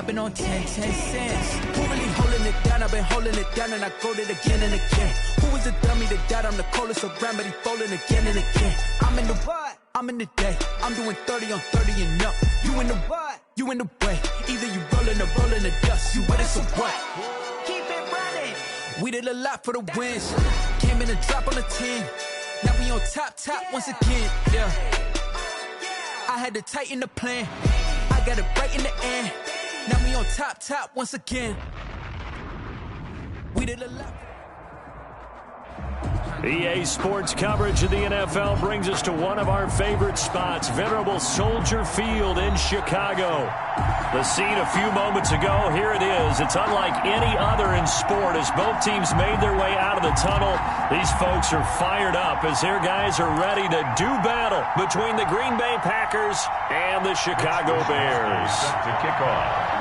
I've been on 10 cents. Who really holding it down? I've been holding it down and I go it again and again. Who is the dummy that doubt I'm the coldest around, but he folding again and again. I'm in the what? I'm in the day. I'm doing 30 on 30 and up. You in the what? You in the way. Either you rolling the dust. You with it, so what? Keep it running. We did a lot for the wins. Came in and drop on the 10. Now we on top once again. Yeah. I had to tighten the plan. I got it right in the end. Now we on top once again. We did a lot. EA Sports coverage of the NFL brings us to one of our favorite spots, venerable Soldier Field in Chicago. The scene a few moments ago, here it is. It's unlike any other in sport as both teams made their way out of the tunnel. These folks are fired up as their guys are ready to do battle between the Green Bay Packers and the Chicago Bears. To kick off.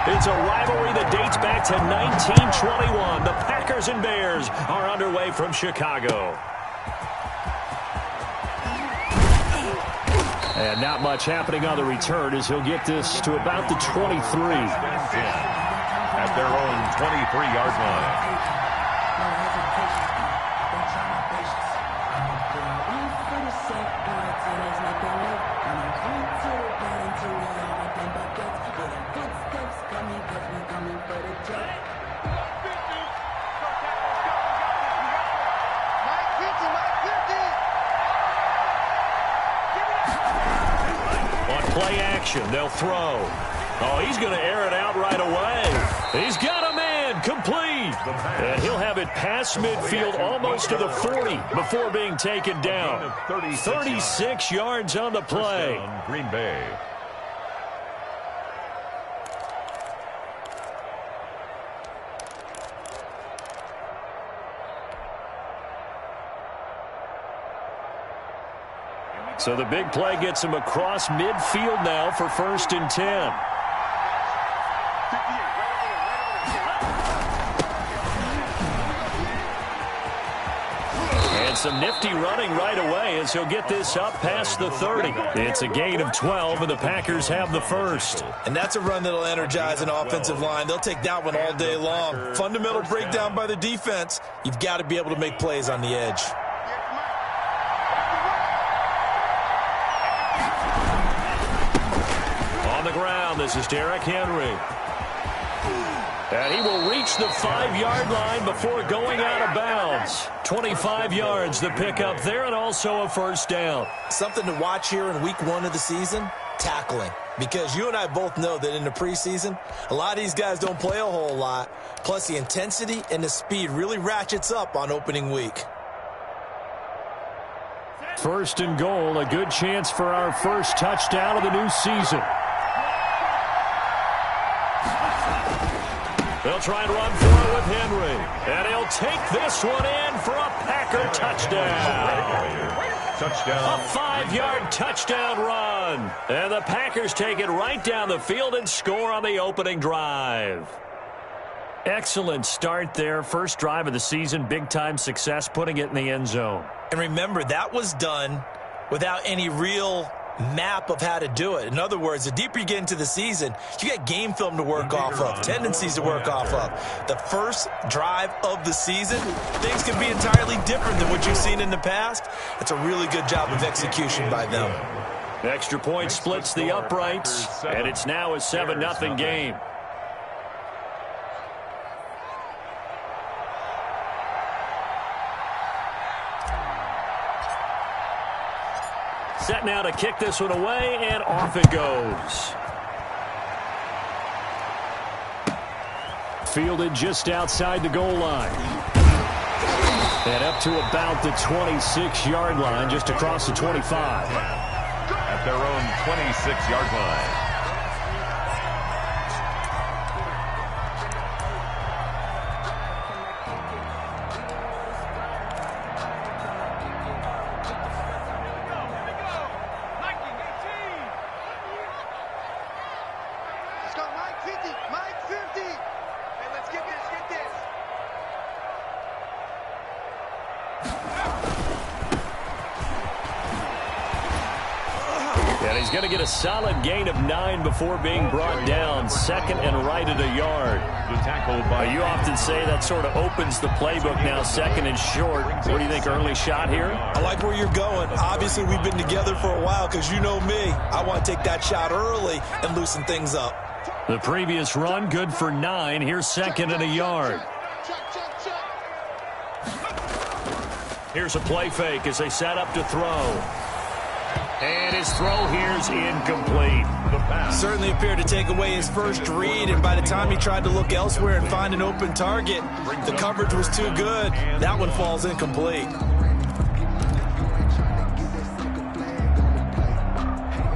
It's a rivalry that dates back to 1921. The Packers and Bears are underway from Chicago. And not much happening on the return as he'll get this to about the 23. At their own 23-yard line. Play action, they'll throw. Oh, he's going to air it out right away. He's got a man, complete. And he'll have it past midfield almost to the 40 before being taken down. 36 yards on the play. Green Bay. So the big play gets him across midfield now for 1st and 10. And some nifty running right away as he'll get this up past the 30. It's a gain of 12, and the Packers have the first. And that's a run that'll energize an offensive line. They'll take that one all day long. Fundamental breakdown by the defense. You've got to be able to make plays on the edge. On the ground, this is Derrick Henry. And he will reach the 5-yard line before going out of bounds. 25 yards the pickup there, and also a first down. Something to watch here in week 1 of the season, tackling. Because you and I both know that in the preseason, a lot of these guys don't play a whole lot. Plus, the intensity and the speed really ratchets up on opening week. 1st and goal, a good chance for our first touchdown of the new season. They'll try and run for it with Henry. And he'll take this one in for a Packer touchdown. Touchdown. A 5-yard touchdown run. And the Packers take it right down the field and score on the opening drive. Excellent start there. First drive of the season. Big-time success putting it in the end zone. And remember, that was done without any real map of how to do it. In other words, the deeper you get into the season, you got game film to work off of, tendencies to work off of. The first drive of the season, things can be entirely different than what you've seen in the past. It's a really good job of execution by them. Extra point splits the uprights, and it's now a 7-0 game. Set now to kick this one away, and off it goes. Fielded just outside the goal line. And up to about the 26-yard line, just across the 25. At their own 26-yard line. And he's going to get a solid gain of 9 before being brought down. Second and right at a yard. You often say that sort of opens the playbook now, second and short. What do you think, early shot here? I like where you're going. Obviously, we've been together for a while because you know me. I want to take that shot early and loosen things up. The previous run, good for 9. Here's second and a yard. Here's a play fake as they set up to throw. And his throw here's incomplete. Certainly appeared to take away his first read, and by the time he tried to look elsewhere and find an open target, the coverage was too good. That one falls incomplete.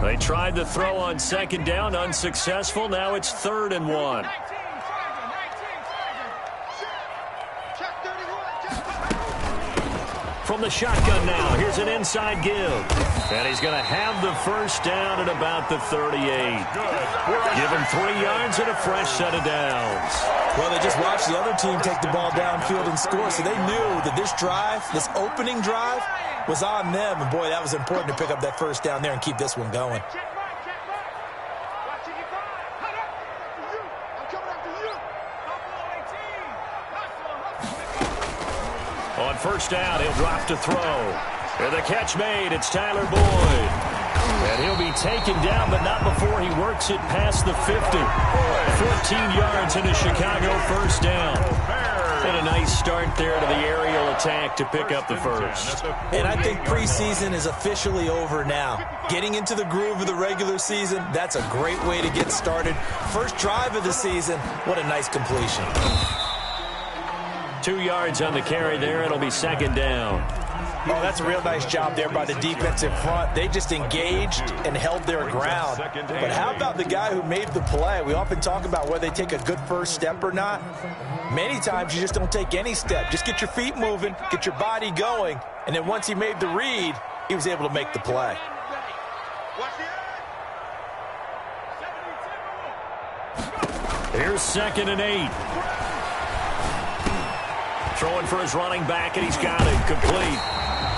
They tried the throw on second down, unsuccessful. Now it's 3rd and 1. From the shotgun now, here's an inside give. And he's going to have the first down at about the 38. Give him 3 yards and a fresh set of downs. Well, they just watched the other team take the ball downfield and score, so they knew that this drive, this opening drive, was on them. And, boy, that was important to pick up that first down there and keep this one going. On first down, he'll drop to throw. And the catch made, it's Tyler Boyd. And he'll be taken down, but not before he works it past the 50. 14 yards in a Chicago first down. And a nice start there to the aerial attack to pick up the first. And I think preseason is officially over now. Getting into the groove of the regular season, that's a great way to get started. First drive of the season, what a nice completion. 2 yards on the carry there. It'll be second down. Oh, that's a real nice job there by the defensive front. They just engaged and held their ground. But how about the guy who made the play? We often talk about whether they take a good first step or not. Many times you just don't take any step. Just get your feet moving, get your body going, and then once he made the read, he was able to make the play. Here's 2nd and 8. Throwing for his running back, and he's got it complete.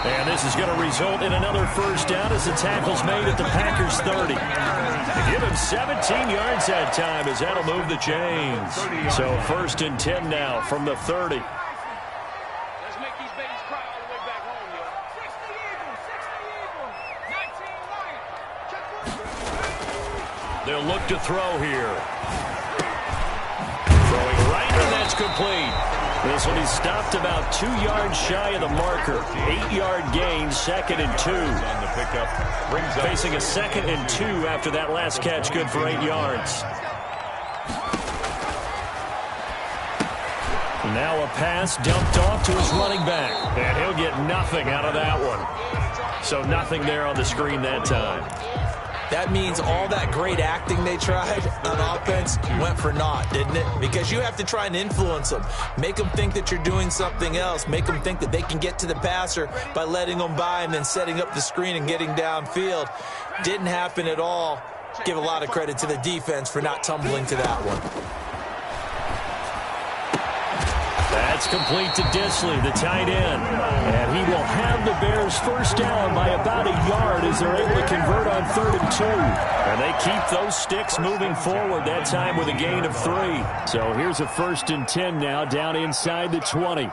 And this is going to result in another first down as the tackle's made at the Packers' 30. They give him 17 yards that time as that'll move the chains. So 1st and 10 now from the 30. Let's make these babies cry all the way back home, yo. 60 Eagles, 19 Lions. They'll look to throw here. Throwing right, and that's complete. This one, he stopped about 2 yards shy of the marker. 8-yard gain, 2nd and 2. Facing a 2nd and 2 after that last catch, good for 8 yards. Now a pass dumped off to his running back. And he'll get nothing out of that one. So nothing there on the screen that time. That means all that great acting they tried on offense went for naught, didn't it? Because you have to try and influence them. Make them think that you're doing something else. Make them think that they can get to the passer by letting them by and then setting up the screen and getting downfield. Didn't happen at all. Give a lot of credit to the defense for not tumbling to that one. That's complete to Disley, the tight end. And he will have the Bears first down by about a yard as they're able to convert on 3rd and 2. And they keep those sticks moving forward, that time with a gain of 3. So here's a 1st and 10 now down inside the 20.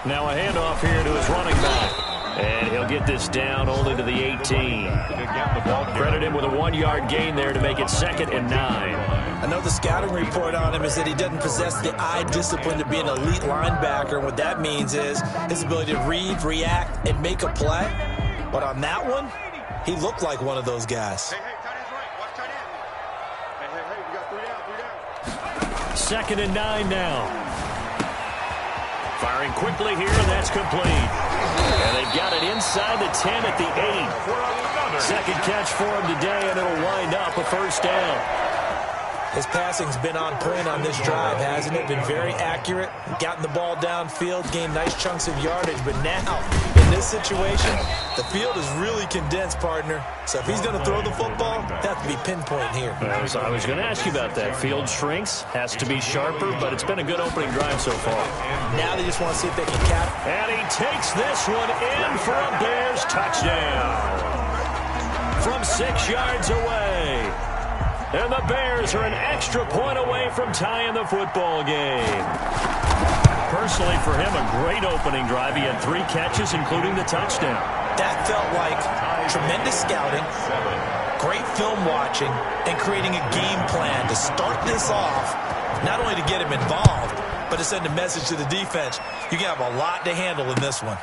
Now a handoff here to his running back. And he'll get this down only to the 18. Credit him with a 1-yard gain there to make it 2nd and 9. I know the scouting report on him is that he doesn't possess the eye discipline to be an elite linebacker. And what that means is his ability to read, react, and make a play. But on that one, he looked like one of those guys. Second and 9 now. Firing quickly here, and that's complete. And they've got it inside the 10 at the 8. Second catch for him today, and it'll wind up a first down. His passing's been on point on this drive, hasn't it? Been very accurate, gotten the ball downfield, gained nice chunks of yardage. But now, in this situation, the field is really condensed, partner. So if he's going to throw the football, they have to be pinpoint here. I was going to ask you about that. Field shrinks, has to be sharper, but it's been a good opening drive so far. Now they just want to see if they can cap. And he takes this one in for a Bears touchdown from 6 yards away. And the Bears are an extra point away from tying the football game. Personally, for him, a great opening drive. He had 3 catches, including the touchdown. That felt like tremendous scouting, great film watching, and creating a game plan to start this off, not only to get him involved, but to send a message to the defense. You can have a lot to handle in this one.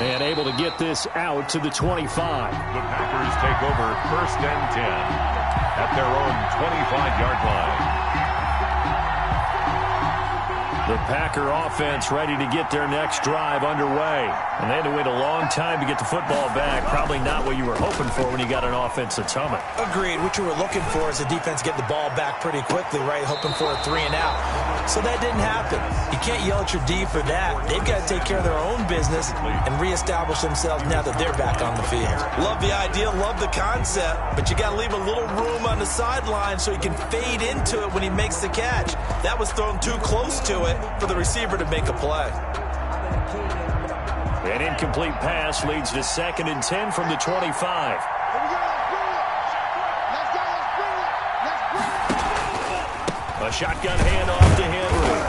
And able to get this out to the 25. The Packers take over 1st and 10 at their own 25-yard line. The Packer offense ready to get their next drive underway. And they had to wait a long time to get the football back. Probably not what you were hoping for when you got an offense that's humming. Agreed. What you were looking for is the defense get the ball back pretty quickly, right? Hoping for a 3 and out. So that didn't happen. You can't yell at your D for that. They've got to take care of their own business and reestablish themselves now that they're back on the field. Love the idea, love the concept, but you got to leave a little room on the sideline so he can fade into it when he makes the catch. That was thrown too close to it for the receiver to make a play. An incomplete pass leads to 2nd and 10 from the 25. A shotgun handoff to Henry.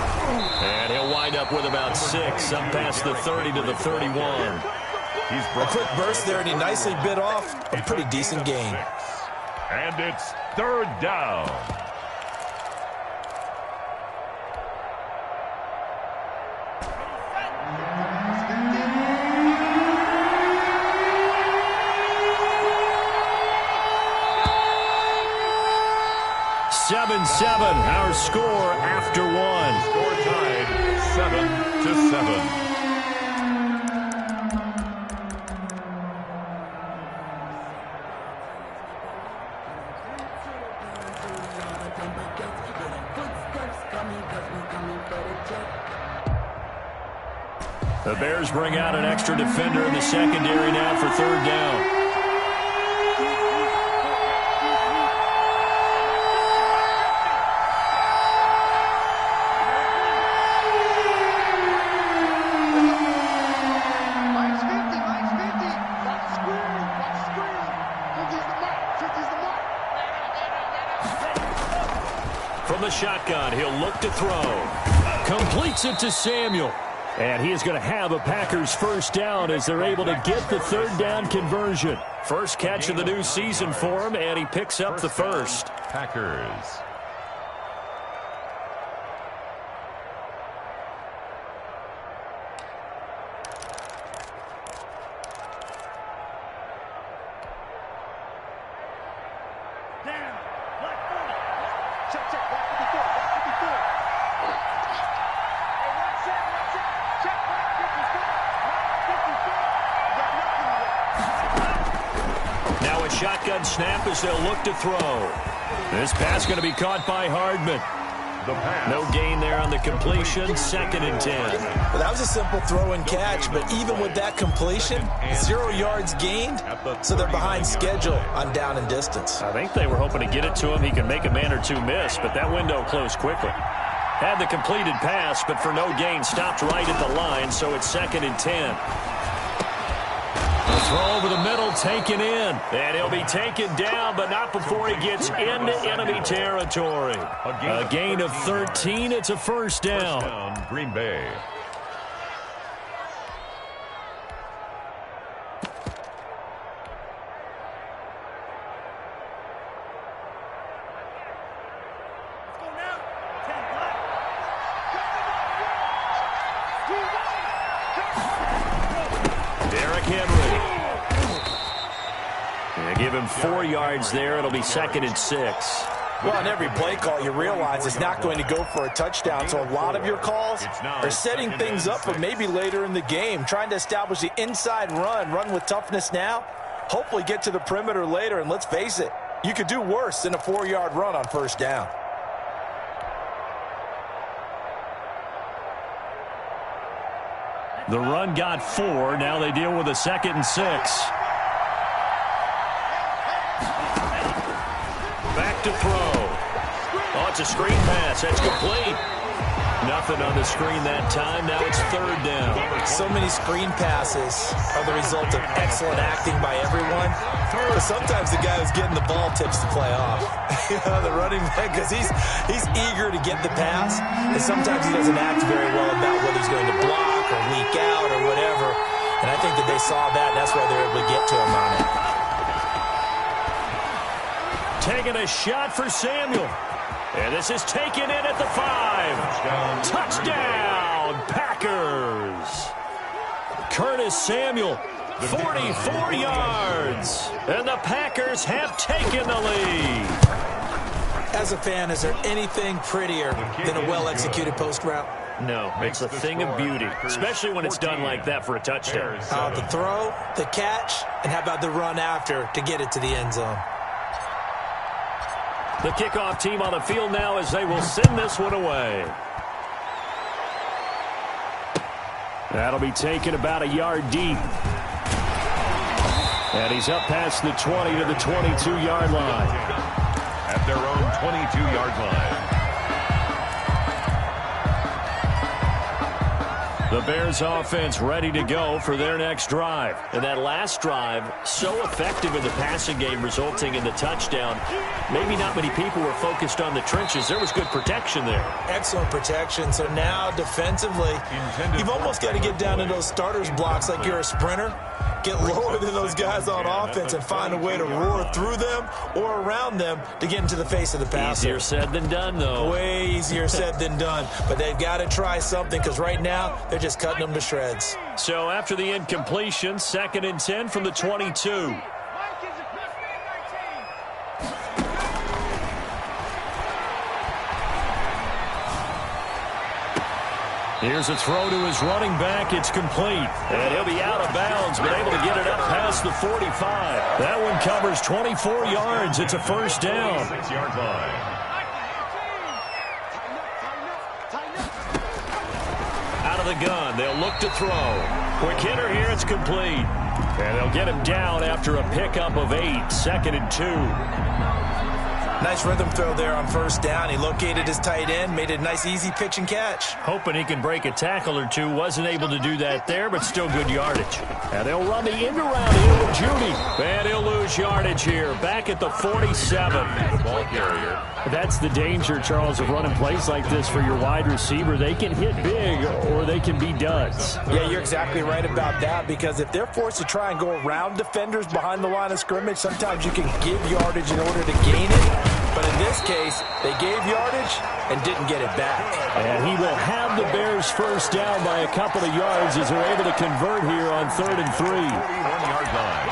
And he'll wind up with about 6, up past the 30 to the 31. A quick burst there, and he nicely bit off a pretty decent gain. And it's 3rd down. Our score after 1. Score tied 7-7. The Bears bring out an extra defender in the secondary now for 3rd down. Shotgun, he'll look to throw. Completes it to Samuel. And he is going to have a Packers 1st down as they're able to get the 3rd down conversion. First catch of the new season for him, and he picks up the 1st. Packers. Shotgun snap as they'll look to throw. This pass going to be caught by Hardman. No gain there on the completion. 2nd and 10. Well, that was a simple throw and catch, but even with that completion, 0 yards gained, so they're behind schedule on down and distance. I think they were hoping to get it to him. He can make a man or 2 miss, but that window closed quickly. Had the completed pass, but for no gain, stopped right at the line, so it's 2nd and 10. Throw over the middle, taken in. And he'll be taken down, but not before he gets into enemy territory. A gain of 13. It's a 1st down. Green Bay. Give him 4 yards there. It'll be 2nd and 6. Well, on every play call, you realize it's not going to go for a touchdown. So a lot of your calls are setting things up for maybe later in the game, trying to establish the inside run with toughness now, hopefully get to the perimeter later, and let's face it, you could do worse than a 4-yard run on first down. The run got 4. Now they deal with a 2nd and 6. Back to throw. Oh, it's a screen pass. That's complete. Nothing on the screen that time. Now it's 3rd down. So many screen passes are the result of excellent acting by everyone. But sometimes the guy who's getting the ball tips the play off. The running back, because he's eager to get the pass, and sometimes he doesn't act very well about whether he's going to block or leak out or whatever. And I think that they saw that, and that's why they were able to get to him on it. Taking a shot for Samuel. And this is taken in at the 5. Touchdown, Packers. Curtis Samuel, 44 yards. And the Packers have taken the lead. As a fan, is there anything prettier than a well-executed post route? No, it's a thing of beauty, especially when it's done like that for a touchdown. The throw, the catch, and how about the run after to get it to the end zone? The kickoff team on the field now as they will send this one away. That'll be taken about a yard deep. And he's up past the 20 to the 22-yard line. At their own 22-yard line. The Bears offense ready to go for their next drive. And that last drive, so effective in the passing game, resulting in the touchdown. Maybe not many people were focused on the trenches. There was good protection there. Excellent protection. So now defensively, you've almost got to get down to those starters blocks like you're a sprinter. Get lower than those guys on offense and find a way to roar through them or around them to get into the face of the passer. Easier said than done, though. Way easier said than done. But they've got to try something because right now they're just cutting them to shreds. So after the incompletion, 2nd and 10 from the 22. Here's a throw to his running back. It's complete. And he'll be out of bounds, but able to get it up past the 45. That one covers 24 yards. It's a 1st down. 6-yard line. Out of the gun. They'll look to throw. Quick hitter here. It's complete. And they'll get him down after a pickup of 8. 2nd and 2. Nice rhythm throw there on 1st down. He located his tight end, made it a nice, easy pitch and catch. Hoping he can break a tackle or two. Wasn't able to do that there, but still good yardage. And they'll run the end around here with Judy. And he'll lose yardage here. Back at the 47. Ball carrier. That's the danger, Charles, of running plays like this for your wide receiver. They can hit big or they can be duds. Yeah, you're exactly right about that, because if they're forced to try and go around defenders behind the line of scrimmage, sometimes you can give yardage in order to gain it. But in this case, they gave yardage and didn't get it back. And he will have the Bears 1st down by a couple of yards as they're able to convert here on 3rd and 3. 41-yard line.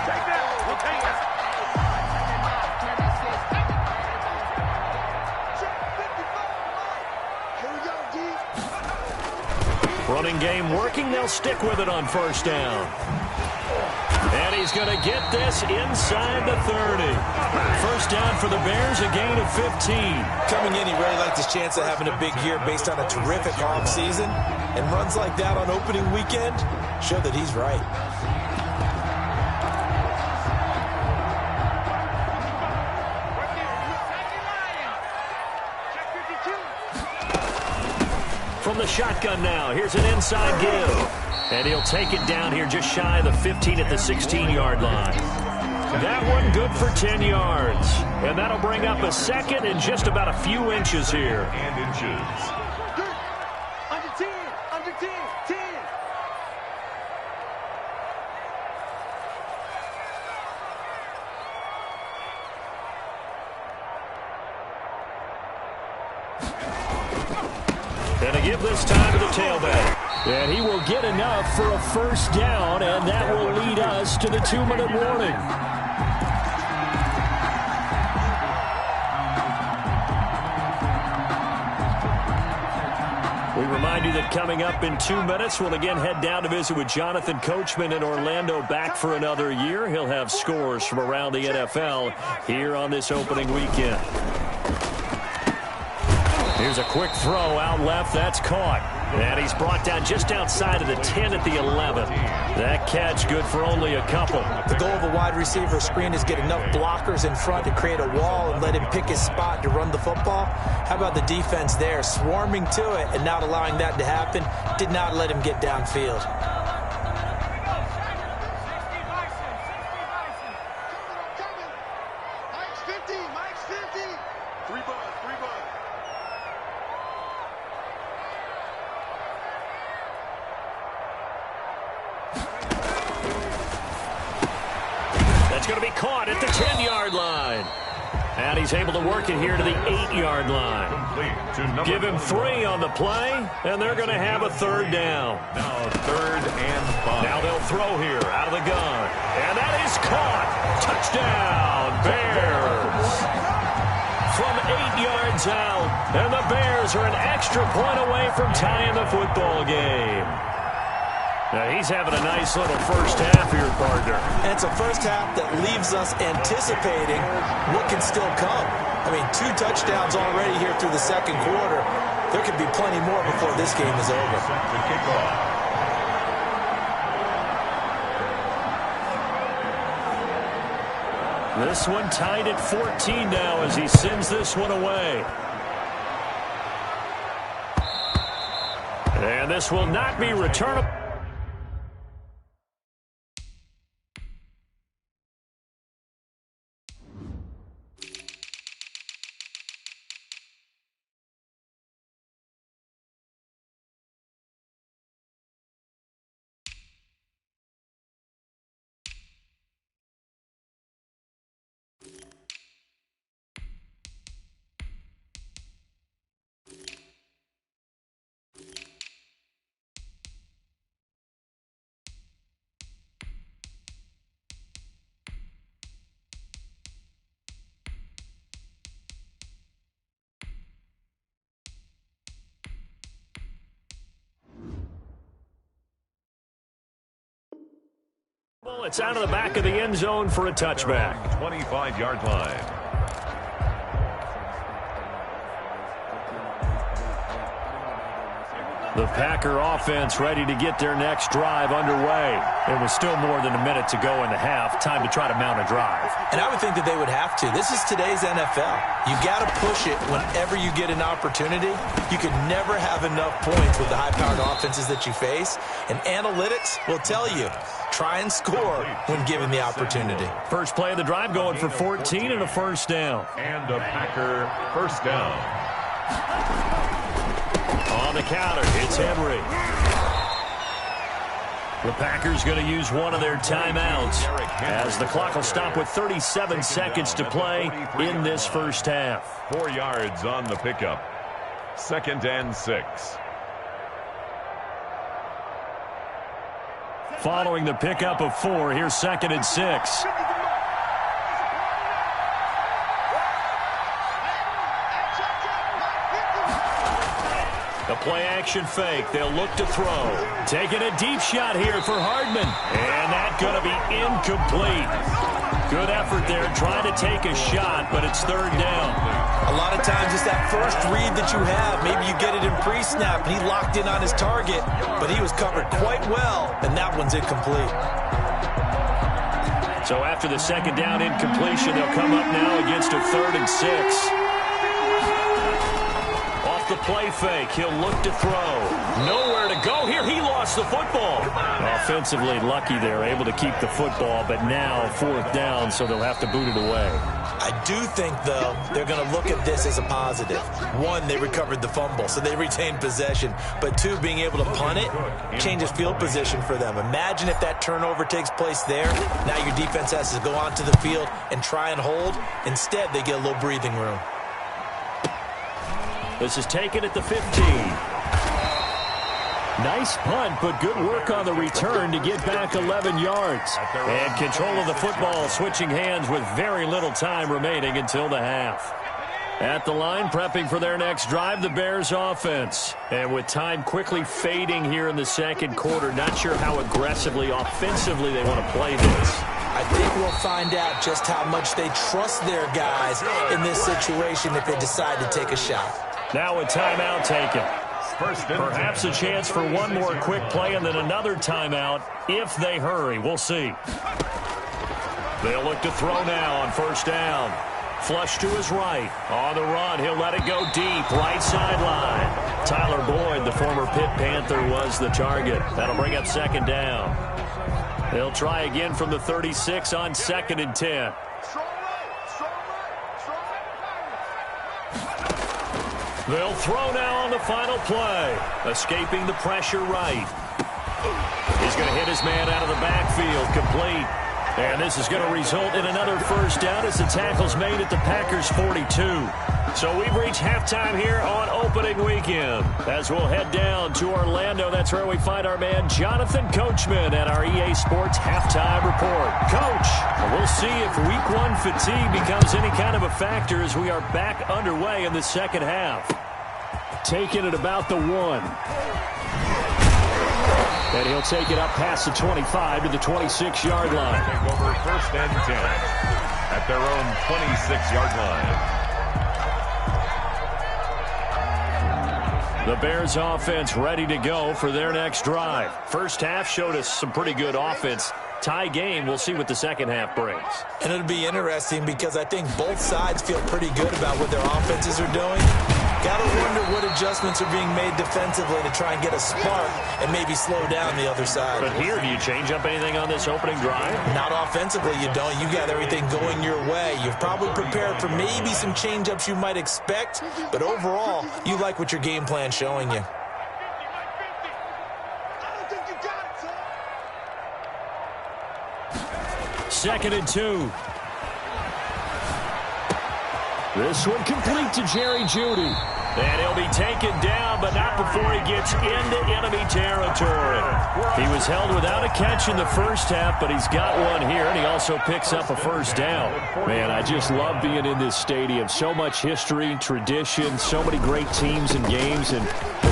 Running game working. They'll stick with it on 1st down. And he's going to get this inside the 30. 1st down for the Bears, a gain of 15. Coming in, he really liked his chance of having a big year based on a terrific offseason. And runs like that on opening weekend show that he's right. From the shotgun now, here's an inside give. And he'll take it down here just shy of the 15 at the 16-yard line. That one good for 10 yards. And that'll bring up a 2nd and just about a few inches here. And inches. Under 10, under 10, 10. And to give this time to the tailback. And he will get enough for a 1st down, and that will lead us to the 2-minute warning. We remind remind you that coming up in 2 minutes, we'll again head down to visit with Jonathan Coachman in Orlando, back for another year. He'll have scores from around the NFL here on this opening weekend. Here's a quick throw out left. That's caught. And he's brought down just outside of the 10 at the 11. That catch good for only a couple. The goal of a wide receiver screen is get enough blockers in front to create a wall and let him pick his spot to run the football. How about the defense there, swarming to it and not allowing that to happen? Did not let him get downfield. Going to be caught at the 10-yard line. And he's able to work it here to the 8-yard line. Give him 3 on the play, and they're going to have a third down. Now 3rd and 5. Now they'll throw here out of the gun. And that is caught. Touchdown, Bears. From 8 yards out, and the Bears are an extra point away from tying the football game. Now he's having a nice little first half here, partner. And it's a first half that leaves us anticipating what can still come. I mean, 2 touchdowns already here through the second quarter. There could be plenty more before this game is over. This one tied at 14 now as he sends this one away. And this will not be returnable. It's out of the back of the end zone for a touchback. 25-yard line. The Packer offense ready to get their next drive underway. It was still more than a minute to go in the half. Time to try to mount a drive. And I would think that they would have to. This is today's NFL. You got to push it whenever you get an opportunity. You could never have enough points with the high-powered offenses that you face. And analytics will tell you, try and score when given the opportunity. First play of the drive going for 14 and a first down. And a Packer first down. On the counter, it's Henry. The Packers going to use one of their timeouts as the clock will stop with 37 seconds to play in this first half. 4 yards on the pickup. 2nd and 6. Following the pickup of 4, here's 2nd and 6. The play-action fake. They'll look to throw. Taking a deep shot here for Hardman. And that's going to be incomplete. Good effort there trying to take a shot, but it's 3rd down. A lot of times it's that first read that you have. Maybe you get it in pre-snap, and he locked in on his target, but he was covered quite well, and that one's incomplete. So after the 2nd down incompletion, they'll come up now against a 3rd and 6. The play fake. He'll look to throw. Nowhere to go here. He lost the football. Offensively lucky there, able to keep the football, but now 4th down, so they'll have to boot it away. I do think, though, they're going to look at this as a positive. 1, they recovered the fumble, so they retained possession. But 2, being able to punt it changes field position for them. Imagine if that turnover takes place there. Now your defense has to go onto the field and try and hold. Instead, they get a little breathing room. This is taken at the 15. Nice punt, but good work on the return to get back 11 yards. And control of the football switching hands with very little time remaining until the half. At the line, prepping for their next drive, the Bears offense. And with time quickly fading here in the second quarter, not sure how aggressively, offensively they want to play this. I think we'll find out just how much they trust their guys in this situation if they decide to take a shot. Now a timeout taken. Perhaps a chance for one more quick play and then another timeout if they hurry. We'll see. They'll look to throw now on first down. Flush to his right. On the run, he'll let it go deep. Right sideline. Tyler Boyd, the former Pitt Panther, was the target. That'll bring up second down. They'll try again from the 36 on 2nd and 10. They'll throw now on the final play. Escaping the pressure right. He's going to hit his man out of the backfield. Complete. And this is going to result in another first down as the tackle's made at the Packers' 42. So we've reached halftime here on opening weekend. As we'll head down to Orlando, that's where we find our man Jonathan Coachman at our EA Sports Halftime Report. Coach, we'll see if Week 1 fatigue becomes any kind of a factor as we are back underway in the second half. Taking it about the 1. And he'll take it up past the 25 to the 26-yard line. Take over first and 10 at their own 26-yard line. The Bears offense ready to go for their next drive. First half showed us some pretty good offense. Tie game, we'll see what the second half brings. And it'll be interesting because I think both sides feel pretty good about what their offenses are doing. Got to wonder what adjustments are being made defensively to try and get a spark and maybe slow down the other side. But here, do you change up anything on this opening drive? Not offensively, you don't. You got everything going your way. You've probably prepared for maybe some change-ups you might expect, but overall, you like what your game plan's showing you. Second and 2. This one complete to Jerry Jeudy. And he'll be taken down, but not before he gets into enemy territory. He was held without a catch in the first half, but he's got one here, and he also picks up a first down. Man, I just love being in this stadium. So much history, tradition, so many great teams and games, and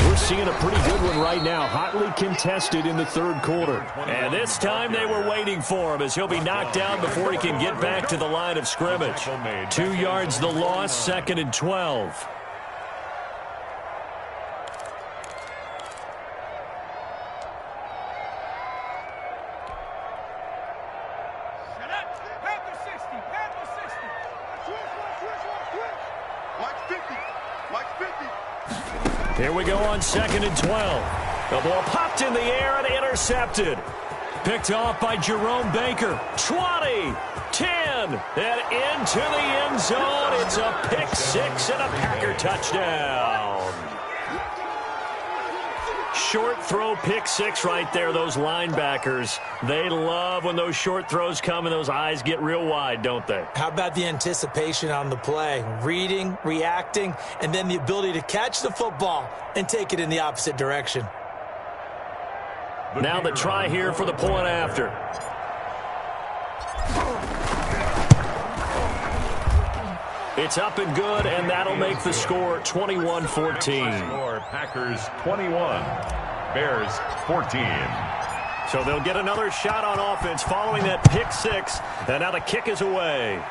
we're seeing a pretty good one right now, hotly contested in the third quarter. And this time they were waiting for him as he'll be knocked down before he can get back to the line of scrimmage. 2 yards the loss, 2nd and 12. Here we go on 2nd and 12. The ball popped in the air and intercepted. Picked off by Jerome Baker. 20, 10, and into the end zone. It's a pick 6 and a Packer touchdown. Short throw pick 6 right there. Those linebackers, they love when those short throws come and those eyes get real wide, don't they? How about the anticipation on the play? Reading, reacting, and then the ability to catch the football and take it in the opposite direction. Now the try here for the point after. It's up and good, and that'll make the score 21-14. Packers 21, Bears 14. So they'll get another shot on offense following that pick 6, and now the kick is away.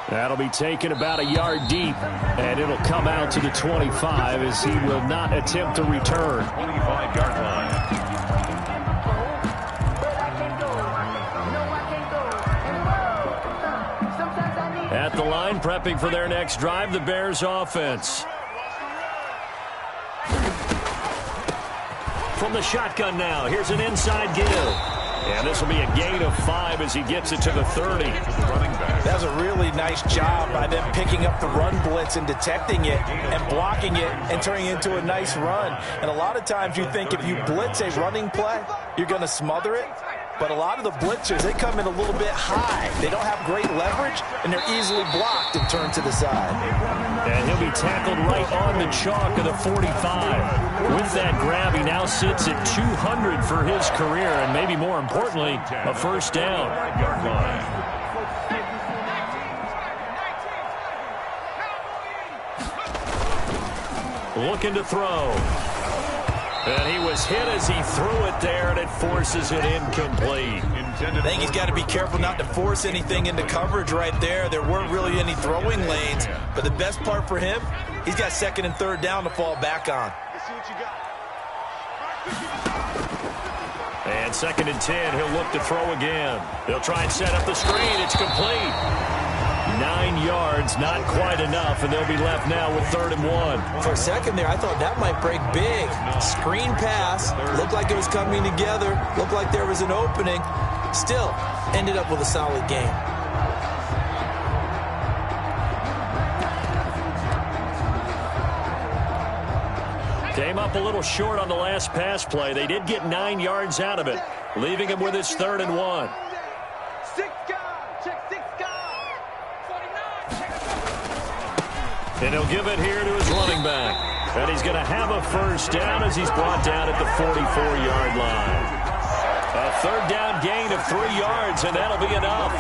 That'll be taken about a yard deep, and it'll come out to the 25 as he will not attempt to return. 25-yard line. At the line, prepping for their next drive, the Bears offense. From the shotgun now, here's an inside give. And this will be a gain of 5 as he gets it to the 30. That was a really nice job by them picking up the run blitz and detecting it and blocking it and turning it into a nice run. And a lot of times you think if you blitz a running play, you're going to smother it. But a lot of the blitzers, they come in a little bit high. They don't have great leverage, and they're easily blocked and turned to the side. And he'll be tackled right on the chalk of the 45. With that grab, he now sits at 200 for his career, and maybe more importantly, a first down. looking to throw. And he was hit as he threw it there, and it forces it incomplete. I think he's got to be careful not to force anything into coverage right there. There weren't really any throwing lanes, but the best part for him, he's got second and third down to fall back on. And second and 10, he'll look to throw again. They'll try and set up the screen. It's complete. 9 yards, not quite enough, and they'll be left now with 3rd and 1. For a second there, I thought that might break big. Screen pass, looked like it was coming together, looked like there was an opening. Still, ended up with a solid game. Came up a little short on the last pass play. They did get 9 yards out of it, leaving him with his 3rd and 1. And he'll give it here to his running back. And he's going to have a first down as he's brought down at the 44-yard line. A 3rd down gain of 3 yards, and that'll be enough.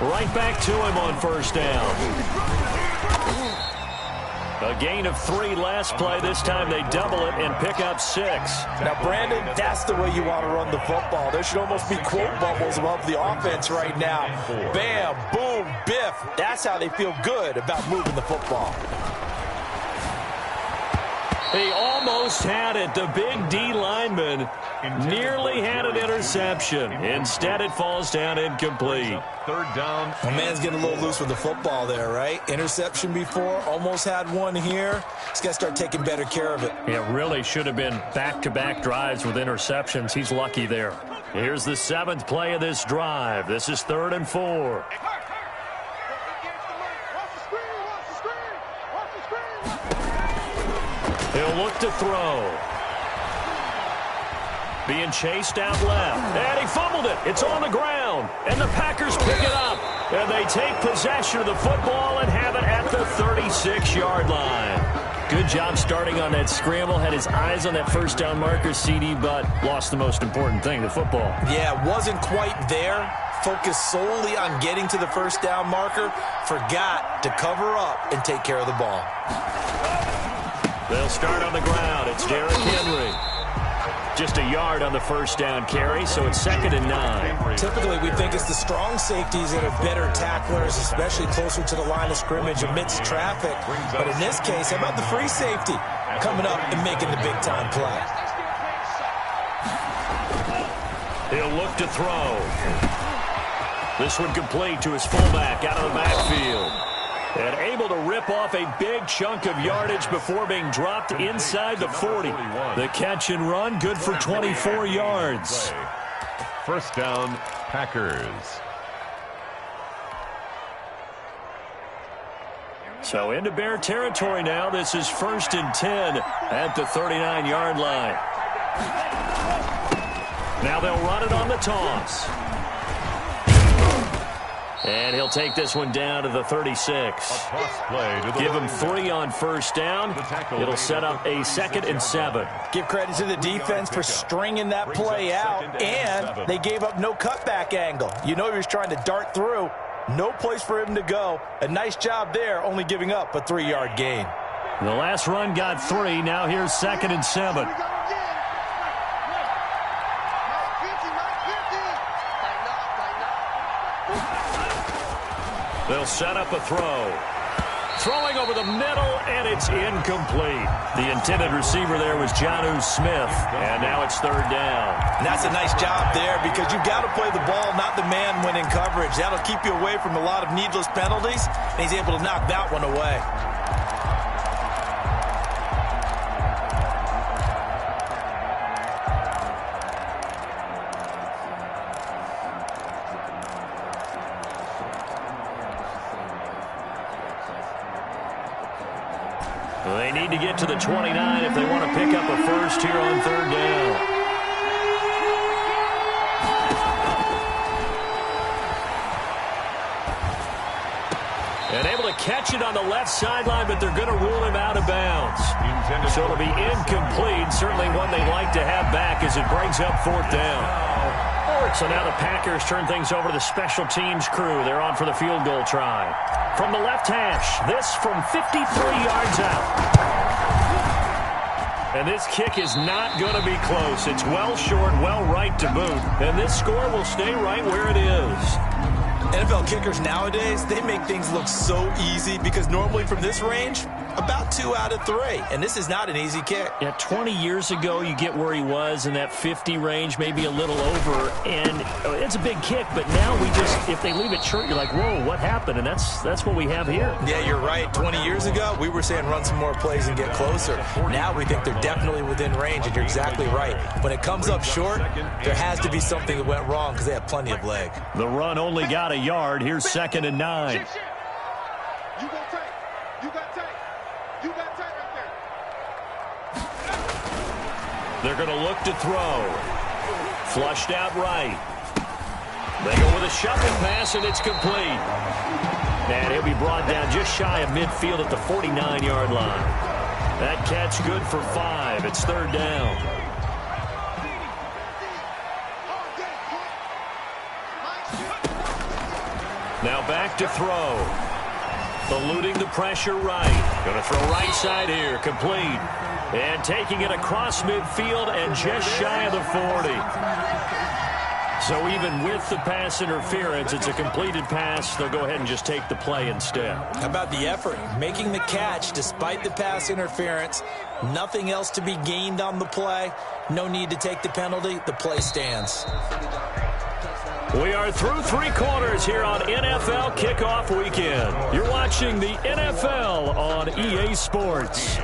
Right back to him on first down. A gain of 3 last play. This time they double it and pick up 6. Now, Brandon, that's the way you want to run the football. There should almost be quote bubbles above the offense right now. Bam, boom, biff. That's how they feel good about moving the football. He almost had it. The big D lineman nearly had an interception. Instead, it falls down incomplete. 3rd down. The man's getting a little loose with the football there, right? Interception before, almost had one here. He's got to start taking better care of it. It really should have been back-to-back drives with interceptions. He's lucky there. Here's the 7th play of this drive. This is 3rd and 4. He'll look to throw. Being chased out left. And he fumbled it. It's on the ground. And the Packers pick it up. And they take possession of the football and have it at the 36-yard line. Good job starting on that scramble. Had his eyes on that first down marker, CD, but lost the most important thing, the football. Yeah, wasn't quite there. Focused solely on getting to the first down marker. Forgot to cover up and take care of the ball. They'll start on the ground. It's Derrick Henry. Just a yard on the first down carry, so it's 2nd and 9. Typically, we think it's the strong safeties that are better tacklers, especially closer to the line of scrimmage amidst traffic. But in this case, how about the free safety coming up and making the big-time play? He'll look to throw. This one complete to his fullback out of the backfield. And able to rip off a big chunk of yardage before being dropped inside the 40. The catch and run, good for 24 yards. First down, Packers. So into Bear territory now. This is 1st and 10 at the 39-yard line. Now they'll run it on the toss. And he'll take this one down to the 36. Give him 3 on first down. It'll set up a 2nd and 7. Give credit to the defense for stringing that play out, and they gave up no cutback angle. You know he was trying to dart through. No place for him to go. A nice job there, only giving up a 3-yard gain. The last run got 3. Now here's 2nd and 7. They'll set up a throw. Throwing over the middle, and it's incomplete. The intended receiver there was Jonnu Smith, and now it's 3rd down. And that's a nice job there because you've got to play the ball, not the man when in coverage. That'll keep you away from a lot of needless penalties, and he's able to knock that one away. They need to get to the 29 if they want to pick up a first here on 3rd down. And able to catch it on the left sideline, but they're going to rule him out of bounds. So it'll be incomplete. Certainly one they'd like to have back as it brings up 4th down. So now the Packers turn things over to the special teams crew. They're on for the field goal try. From the left hash, this from 53 yards out. And this kick is not going to be close. It's well short, well right to boot. And this score will stay right where it is. NFL kickers nowadays, they make things look so easy because normally from this range, about 2 out of 3. And this is not an easy kick. Yeah, 20 years ago, you get where he was in that 50 range, maybe a little over. And it's a big kick, but now we just, if they leave it short, you're like, whoa, what happened? And that's what we have here. Yeah, you're right. 20 years ago, we were saying run some more plays and get closer. Now we think they're definitely within range, and you're exactly right. When it comes up short, there has to be something that went wrong because they have plenty of leg. The run only got a yard. Here's 2nd and 9. You got tape. You got tape. You got tape right there. They're going to look to throw. Flushed out right. They go with a shuffle pass, and it's complete. And he'll be brought down just shy of midfield at the 49-yard line. That catch good for 5. It's 3rd down. Now back to throw. Eluding the pressure right. Going to throw right side here. Complete. And taking it across midfield and just shy of the 40. So even with the pass interference, it's a completed pass. They'll go ahead and just take the play instead. How about the effort? Making the catch despite the pass interference. Nothing else to be gained on the play. No need to take the penalty. The play stands. We are through 3 quarters here on NFL Kickoff Weekend. You're watching the NFL on EA Sports.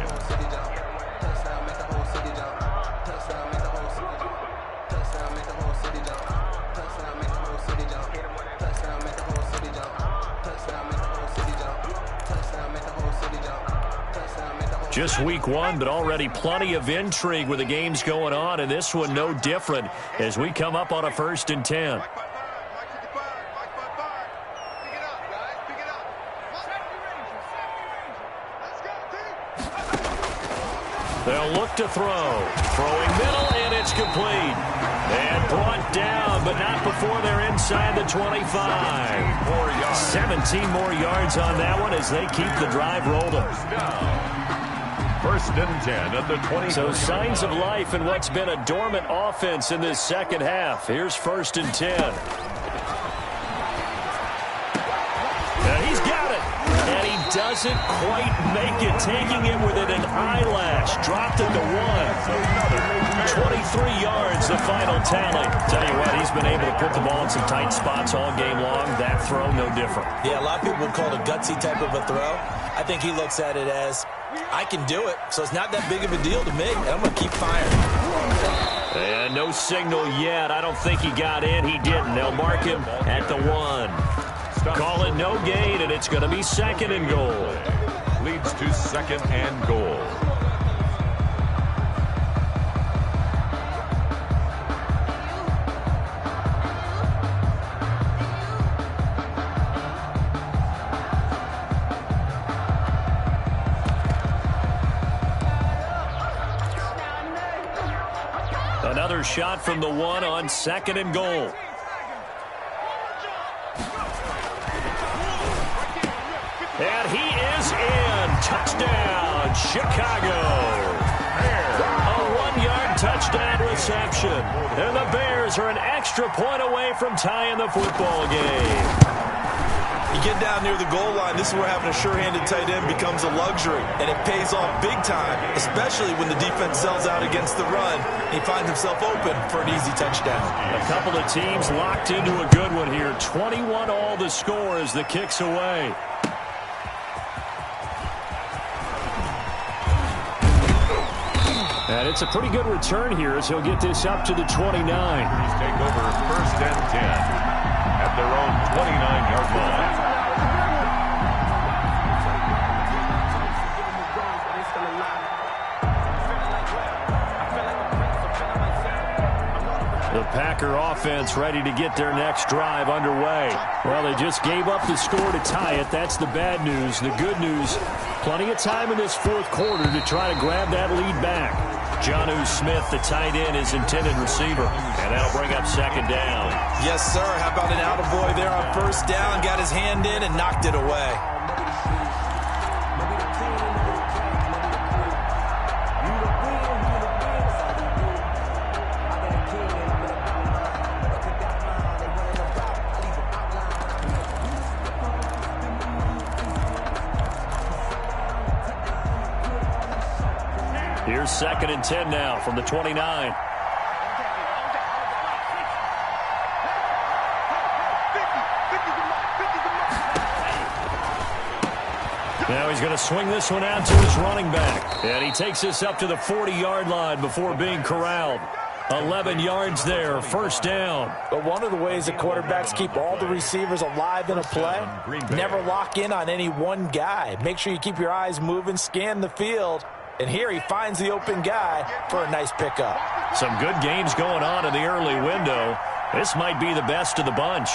Just week 1, but already plenty of intrigue with the games going on, and this one no different as we come up on a 1st and 10. They'll look to throw. Throwing middle, and it's complete. And brought down, but not before they're inside the 25. 17 more yards on that one as they keep the drive rolling. 1st and 10 at the 20. So signs of life in what's been a dormant offense in this second half. Here's 1st and 10. And he's got it. And he doesn't quite make it, taking it within an eyelash. Dropped it to 1. 23 yards, the final tally. Tell you what, he's been able to put the ball in some tight spots all game long. That throw, no different. Yeah, a lot of people would call it a gutsy type of a throw. I think he looks at it as, I can do it, so it's not that big of a deal to me, and I'm going to keep firing. And no signal yet. I don't think he got in. He didn't. They'll mark him at the 1. Call it no gain, and it's going to be 2nd and goal. Leads to 2nd and goal. Another shot from the 1 on 2nd and goal. And he is in. Touchdown, Chicago. A 1-yard touchdown reception. And the Bears are an extra point away from tying the football game. You get down near the goal line, this is where having a sure-handed tight end becomes a luxury, and it pays off big time, especially when the defense sells out against the run, and he finds himself open for an easy touchdown. A couple of teams locked into a good one here. 21 all the score as the kick's away. And it's a pretty good return here as he'll get this up to the 29. He's take over 1st and 10 at their own 29-yard line. The Packer offense ready to get their next drive underway. Well, they just gave up the score to tie it. That's the bad news. The good news, plenty of time in this fourth quarter to try to grab that lead back. Jonnu Smith, the tight end, is intended receiver. And that'll bring up second down. Yes, sir. How about an attaboy there on first down? Got his hand in and knocked it away. Here's 2nd and 10 now from the 29. Now he's going to swing this one out to his running back. And he takes this up to the 40-yard line before being corralled. 11 yards there, first down. But one of the ways that quarterbacks keep all the receivers alive in a play, never lock in on any one guy. Make sure you keep your eyes moving, scan the field. And here he finds the open guy for a nice pickup. Some good games going on in the early window. This might be the best of the bunch.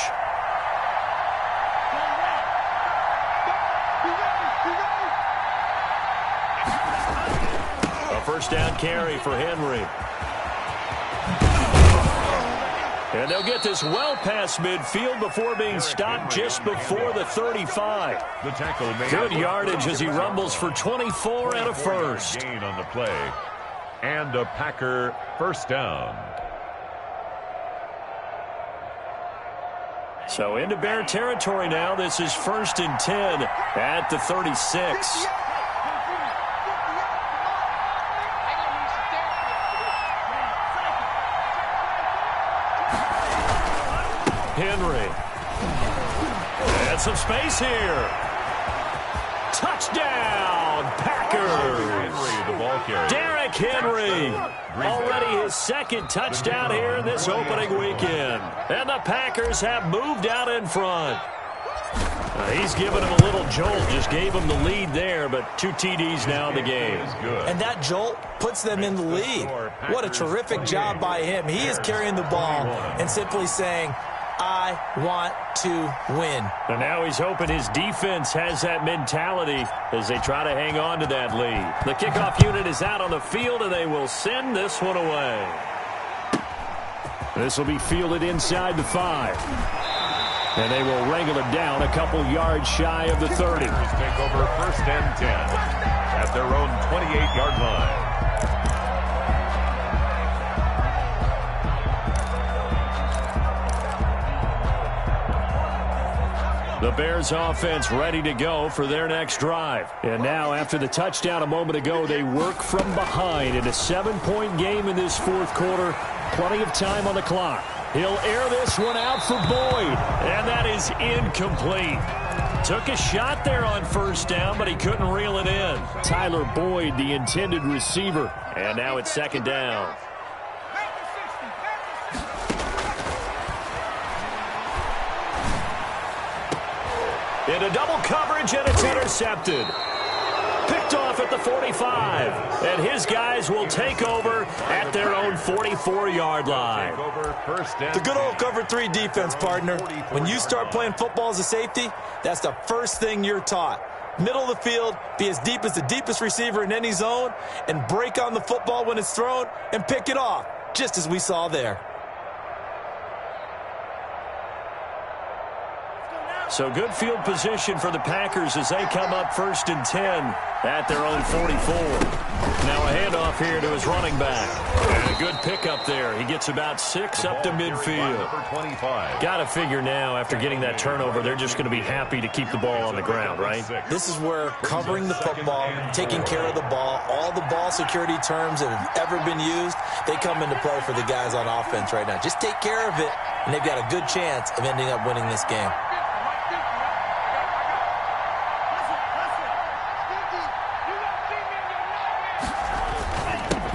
A first down carry for Henry. And they'll get this well past midfield before being stopped just before the 35. The tackle made. Good yardage as he rumbles for 24 and a first. Gain on the play. And a Packer first down. So into Bear territory now. This is 1st and 10 at the 36. Henry. And some space here. Touchdown, Packers. Henry, the ball carrier. Derrick Henry. Already his 2nd touchdown here in this opening weekend. And the Packers have moved out in front. He's given him a little jolt. Just gave him the lead there, but 2 TDs now in the game. And that jolt puts them in the lead. What a terrific job by him. He is carrying the ball and simply saying, I want to win. And now he's hoping his defense has that mentality as they try to hang on to that lead. The kickoff unit is out on the field, and they will send this one away. This will be fielded inside the 5. And they will wrangle it down a couple yards shy of the 30. Take over 1st and 10 at their own 28-yard line. The Bears offense ready to go for their next drive. And now after the touchdown a moment ago, they work from behind in a 7-point game in this fourth quarter. Plenty of time on the clock. He'll air this one out for Boyd. And that is incomplete. Took a shot there on first down, but he couldn't reel it in. Tyler Boyd, the intended receiver. And now it's 2nd down. Into double coverage, and it's intercepted. Picked off at the 45. And his guys will take over at their own 44-yard line. The good old cover 3 defense, partner. When you start playing football as a safety, that's the first thing you're taught. Middle of the field, be as deep as the deepest receiver in any zone, and break on the football when it's thrown and pick it off, just as we saw there. So good field position for the Packers as they come up 1st and 10 at their own 44. Now a handoff here to his running back. And a good pickup there. He gets about 6 up to midfield. Got to figure now after getting that turnover, they're just going to be happy to keep the ball on the ground, right? This is where covering the football, taking care of the ball, all the ball security terms that have ever been used, they come into play for the guys on offense right now. Just take care of it, and they've got a good chance of ending up winning this game.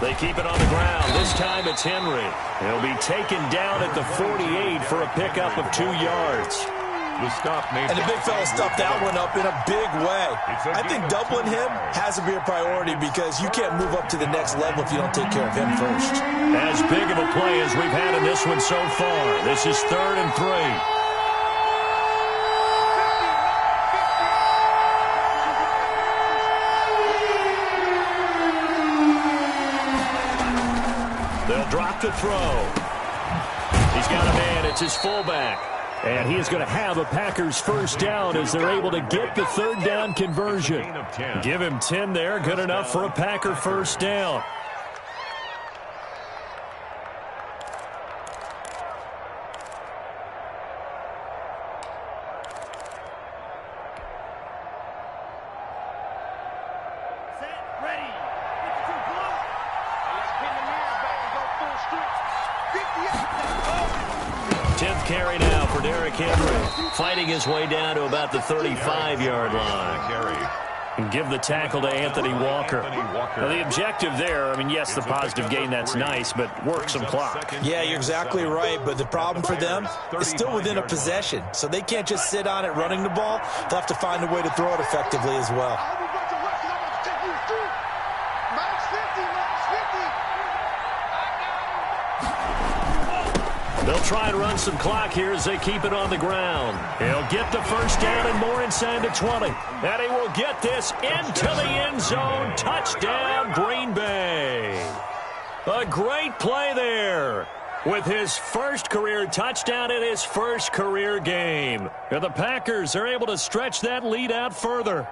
They keep it on the ground. This time it's Henry. He'll be taken down at the 48 for a pickup of 2 yards. The stop made. And the big fella stuffed that one up in a big way. I think doubling him has to be a priority because you can't move up to the next level if you don't take care of him first. As big of a play as we've had in this one so far. This is 3rd and 3. They'll drop to throw. He's got a man. It's his fullback. And he is going to have a Packers first down as they're able to get the 3rd down conversion. Give him 10 there. Good enough for a Packer first down. Fighting his way down to about the 35-yard line. And give the tackle to Anthony Walker. Now, the objective there, I mean, yes, the positive gain, that's nice, but work some clock. Yeah, you're exactly right, but the problem for them is still within a possession, so they can't just sit on it running the ball. They'll have to find a way to throw it effectively as well. They'll try and run some clock here as they keep it on the ground. He'll get the first down and more inside the 20. And he will get this into the end zone. Touchdown, Green Bay. A great play there with his first career touchdown in his first career game. And the Packers are able to stretch that lead out further.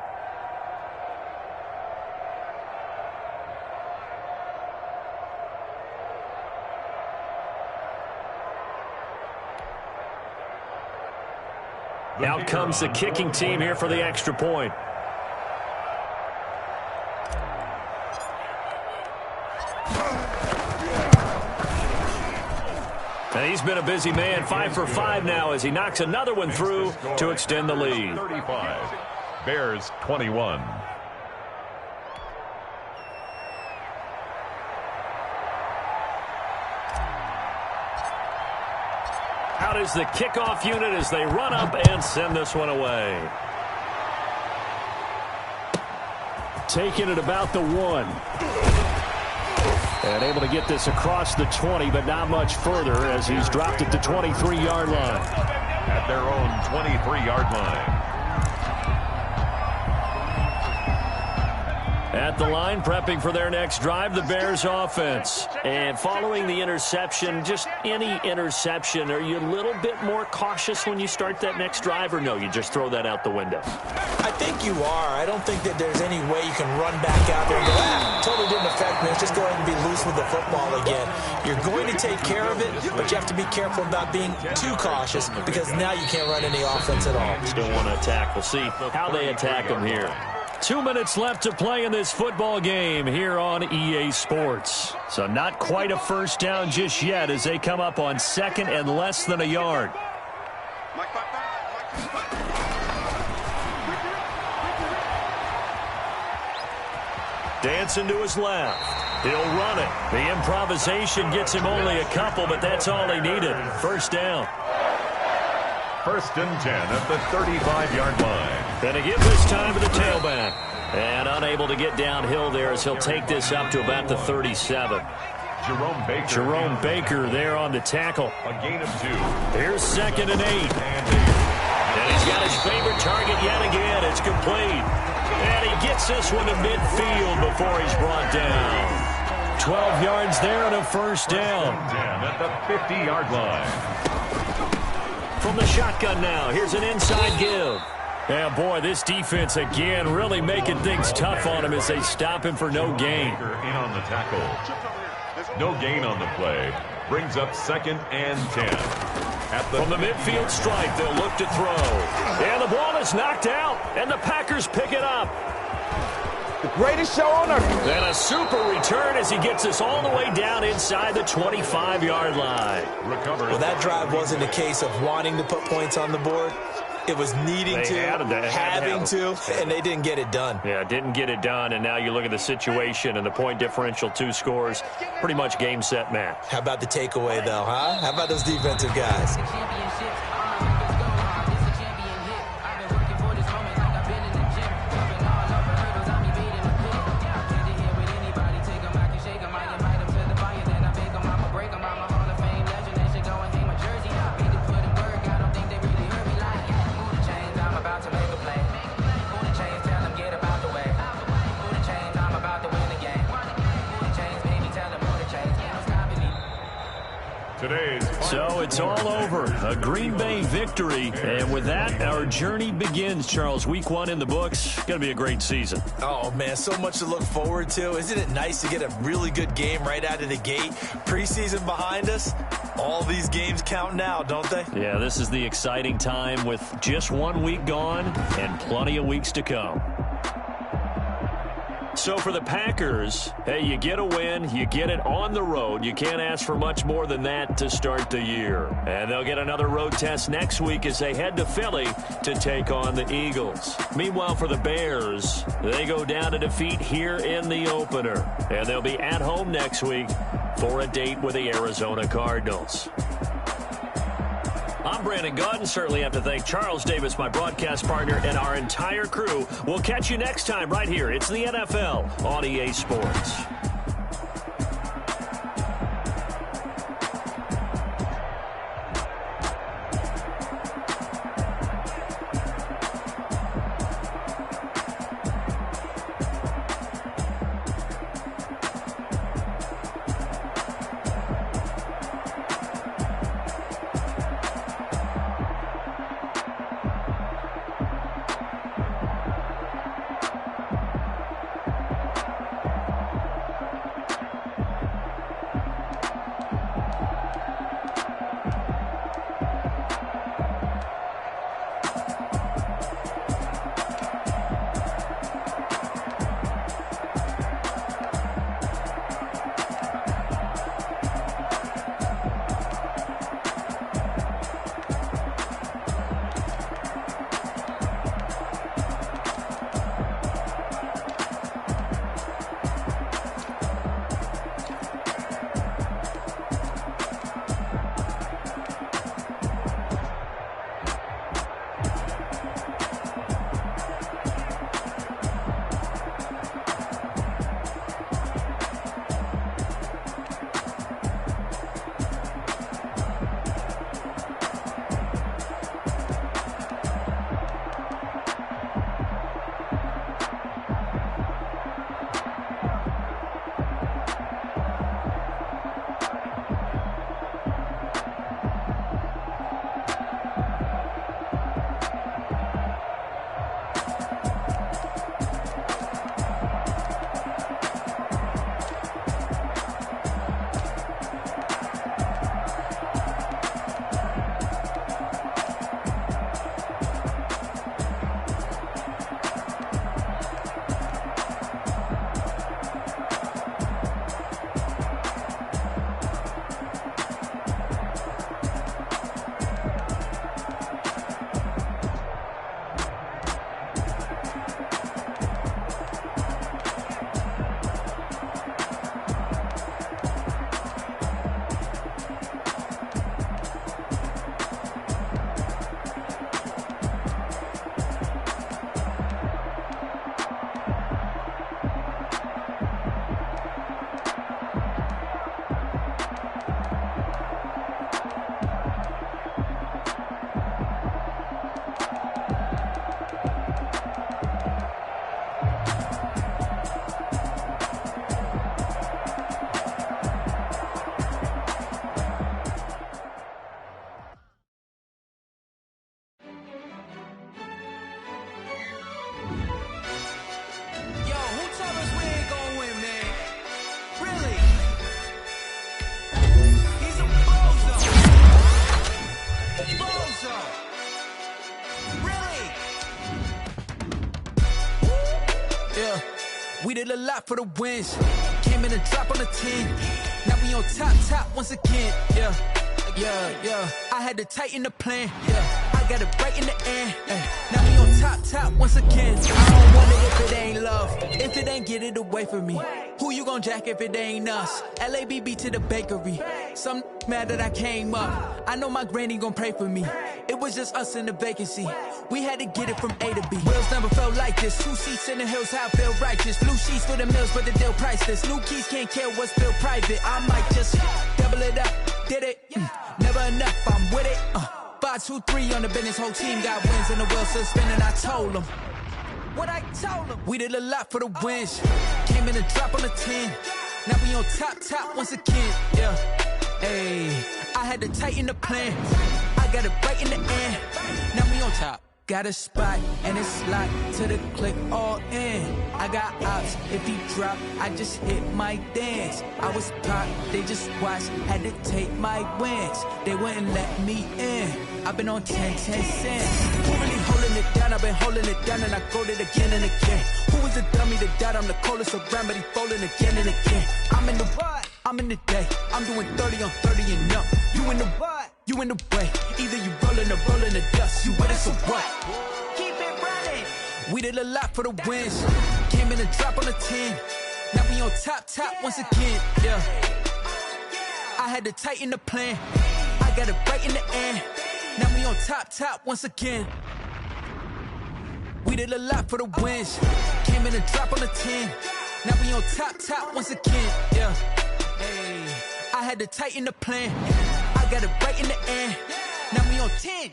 Out comes the kicking team here for the extra point. And he's been a busy man, 5 for 5 now as he knocks another one through to extend the lead. 35, Bears 21. Out is the kickoff unit as they run up and send this one away. Taking it about the 1. And able to get this across the 20, but not much further as he's dropped at the 23-yard line. At their own 23-yard line. At the line, prepping for their next drive, the Bears offense. And following the interception, just any interception, are you a little bit more cautious when you start that next drive, or no, you just throw that out the window? I think you are. I don't think that there's any way you can run back out there and go, totally didn't affect me. Let's just go ahead and be loose with the football again. You're going to take care of it, but you have to be careful about being too cautious because now you can't run any offense at all. Still want to attack. We'll see how they attack them here. 2 minutes left to play in this football game here on EA Sports. So not quite a first down just yet as they come up on 2nd and less than a yard. Dancing to his left. He'll run it. The improvisation gets him only a couple, but that's all he needed. First down. 1st and 10 at the 35-yard line. Gonna give this time to the tailback. And unable to get downhill there as he'll take this up to about the 37. Jerome Baker there on the tackle. A gain of 2. Here's 2nd and 8. And he's got his favorite target yet again. It's complete. And he gets this one to midfield before he's brought down. 12 yards there and a first down. 10 at the 50-yard line. From the shotgun now, here's an inside give. Yeah, boy, this defense again really making things tough on him as they stop him for no gain. In on the tackle. No gain on the play. Brings up 2nd and 10. From the midfield stripe, they'll look to throw. And the ball is knocked out, and the Packers pick it up. The greatest show on earth. And a super return as he gets us all the way down inside the 25-yard line. Well, that drive wasn't a case of wanting to put points on the board. It was needing to, having to, and they didn't get it done. Yeah, didn't get it done, and now you look at the situation and the point differential, 2 scores, pretty much game, set, match. How about the takeaway, though, huh? How about those defensive guys? today's So it's all over. A Green Bay victory. And with that, our journey begins, Charles. Week 1 in the books. Going to be a great season. Oh, man, so much to look forward to. Isn't it nice to get a really good game right out of the gate? Preseason behind us. All these games count now, don't they? Yeah, this is the exciting time with just 1 week gone and plenty of weeks to come. So for the Packers, hey, you get a win, you get it on the road. You can't ask for much more than that to start the year. And they'll get another road test next week as they head to Philly to take on the Eagles. Meanwhile, for the Bears, they go down to defeat here in the opener. And they'll be at home next week for a date with the Arizona Cardinals. I'm Brandon Gaudin. Certainly have to thank Charles Davis, my broadcast partner, and our entire crew. We'll catch you next time right here. It's the NFL on EA Sports. We did a lot for the wins. Came in and drop on the 10. Now we on top once again. Yeah. I had to tighten the plan. Yeah. I got it right in the end. Now we on top once again. I don't want it if it ain't love. If it ain't, get it away from me. Who you gon' jack if it ain't us? LABB to the bakery. Some mad that I came up. I know my granny gon' pray for me. It was just us in the vacancy. We had to get it from A to B. Wheels never felt like this. 2 seats in the hills, how I feel righteous. Blue sheets for the mills, but the deal priceless. New keys can't care what's still private. I might just double it up. Did it? Never enough, I'm with it. 5, 2, 3 on the business. Whole team got wins and the wheels still spinning. I told them what I told them. We did a lot for the wins. Came in and drop on the 10. Now we on top once again. Yeah. Hey, I had to tighten the plan. I got it right in the end. Now we on top. Got a spot and it's locked to the click all in. I got ops, if he drop, I just hit my dance. I was pop, they just watched, had to take my wins. They wouldn't let me in. I've been on 10 cents. Who really holding it down? I've been holding it down and I go it again and again. Who was the dummy that died? I'm the coldest around, but he falling again and again. I'm in the what? I'm in the day. I'm doing 30 on 30 and up. You in the what? You in the way. Either you rolling or rolling the dust. You with us or what? Keep it running. We did a lot for the wins. Came in and drop on the 10. Now we on top once again. Yeah. I had to tighten the plan. I got it right in the end. Now we on top once again. We did a lot for the wins. Came in and drop on the 10. Now we on top once again. Yeah. Hey. I had to tighten the plan. I got it right in the end. Now we on 10.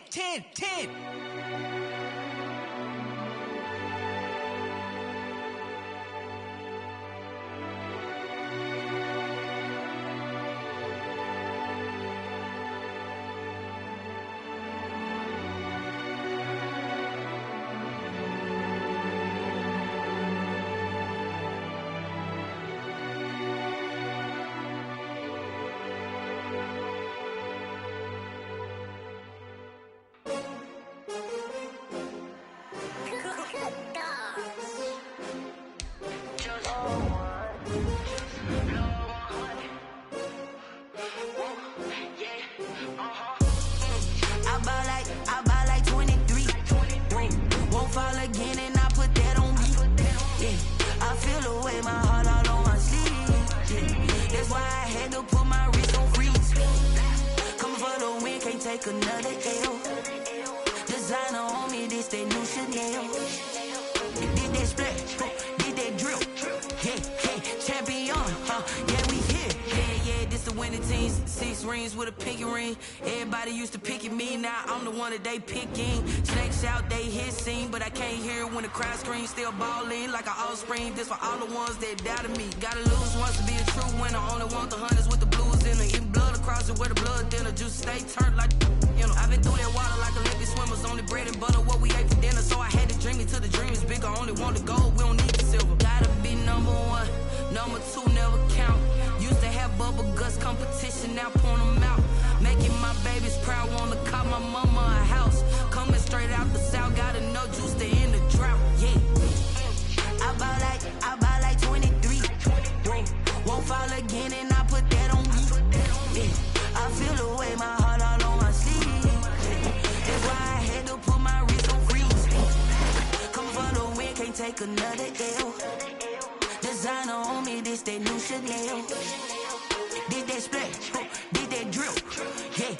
Another L. Designer on me, this that new Chanel. Did that split, did that drill. Yeah, champion, yeah, we here. Yeah, this the winning teams. 6 rings with a pinky ring. Everybody used to pick at me, now I'm the one that they picking. Snakes out, they hit scene, but I can't hear when the crowd screams. Still balling like an offspring. This for all the ones that doubted me. Gotta lose once to be a true winner. Only want the hunters with the blues in it. Even blood across it where the blood dinner. Juice stay turned like, you know. I've been through that water like Olympic swimmers. Only bread and butter, what we ate for dinner. So I had to dream it till the dream is bigger. Only want the gold, we don't need the silver. Gotta be number 1, number 2 never count. Used to have bubble guts competition, now point them out. Making my babies proud, wanna call my mama a house. Coming straight out the south, gotta know juice to end the drought. Yeah, I buy like 23. Won't fall again and I put that on me. Yeah, I feel the way, my heart all on my sleeve. That's why I had to put my wrist on freeze. Come for the win, can't take another L. Designer on me, this that new Chanel. Did that split, did that drill. Yeah,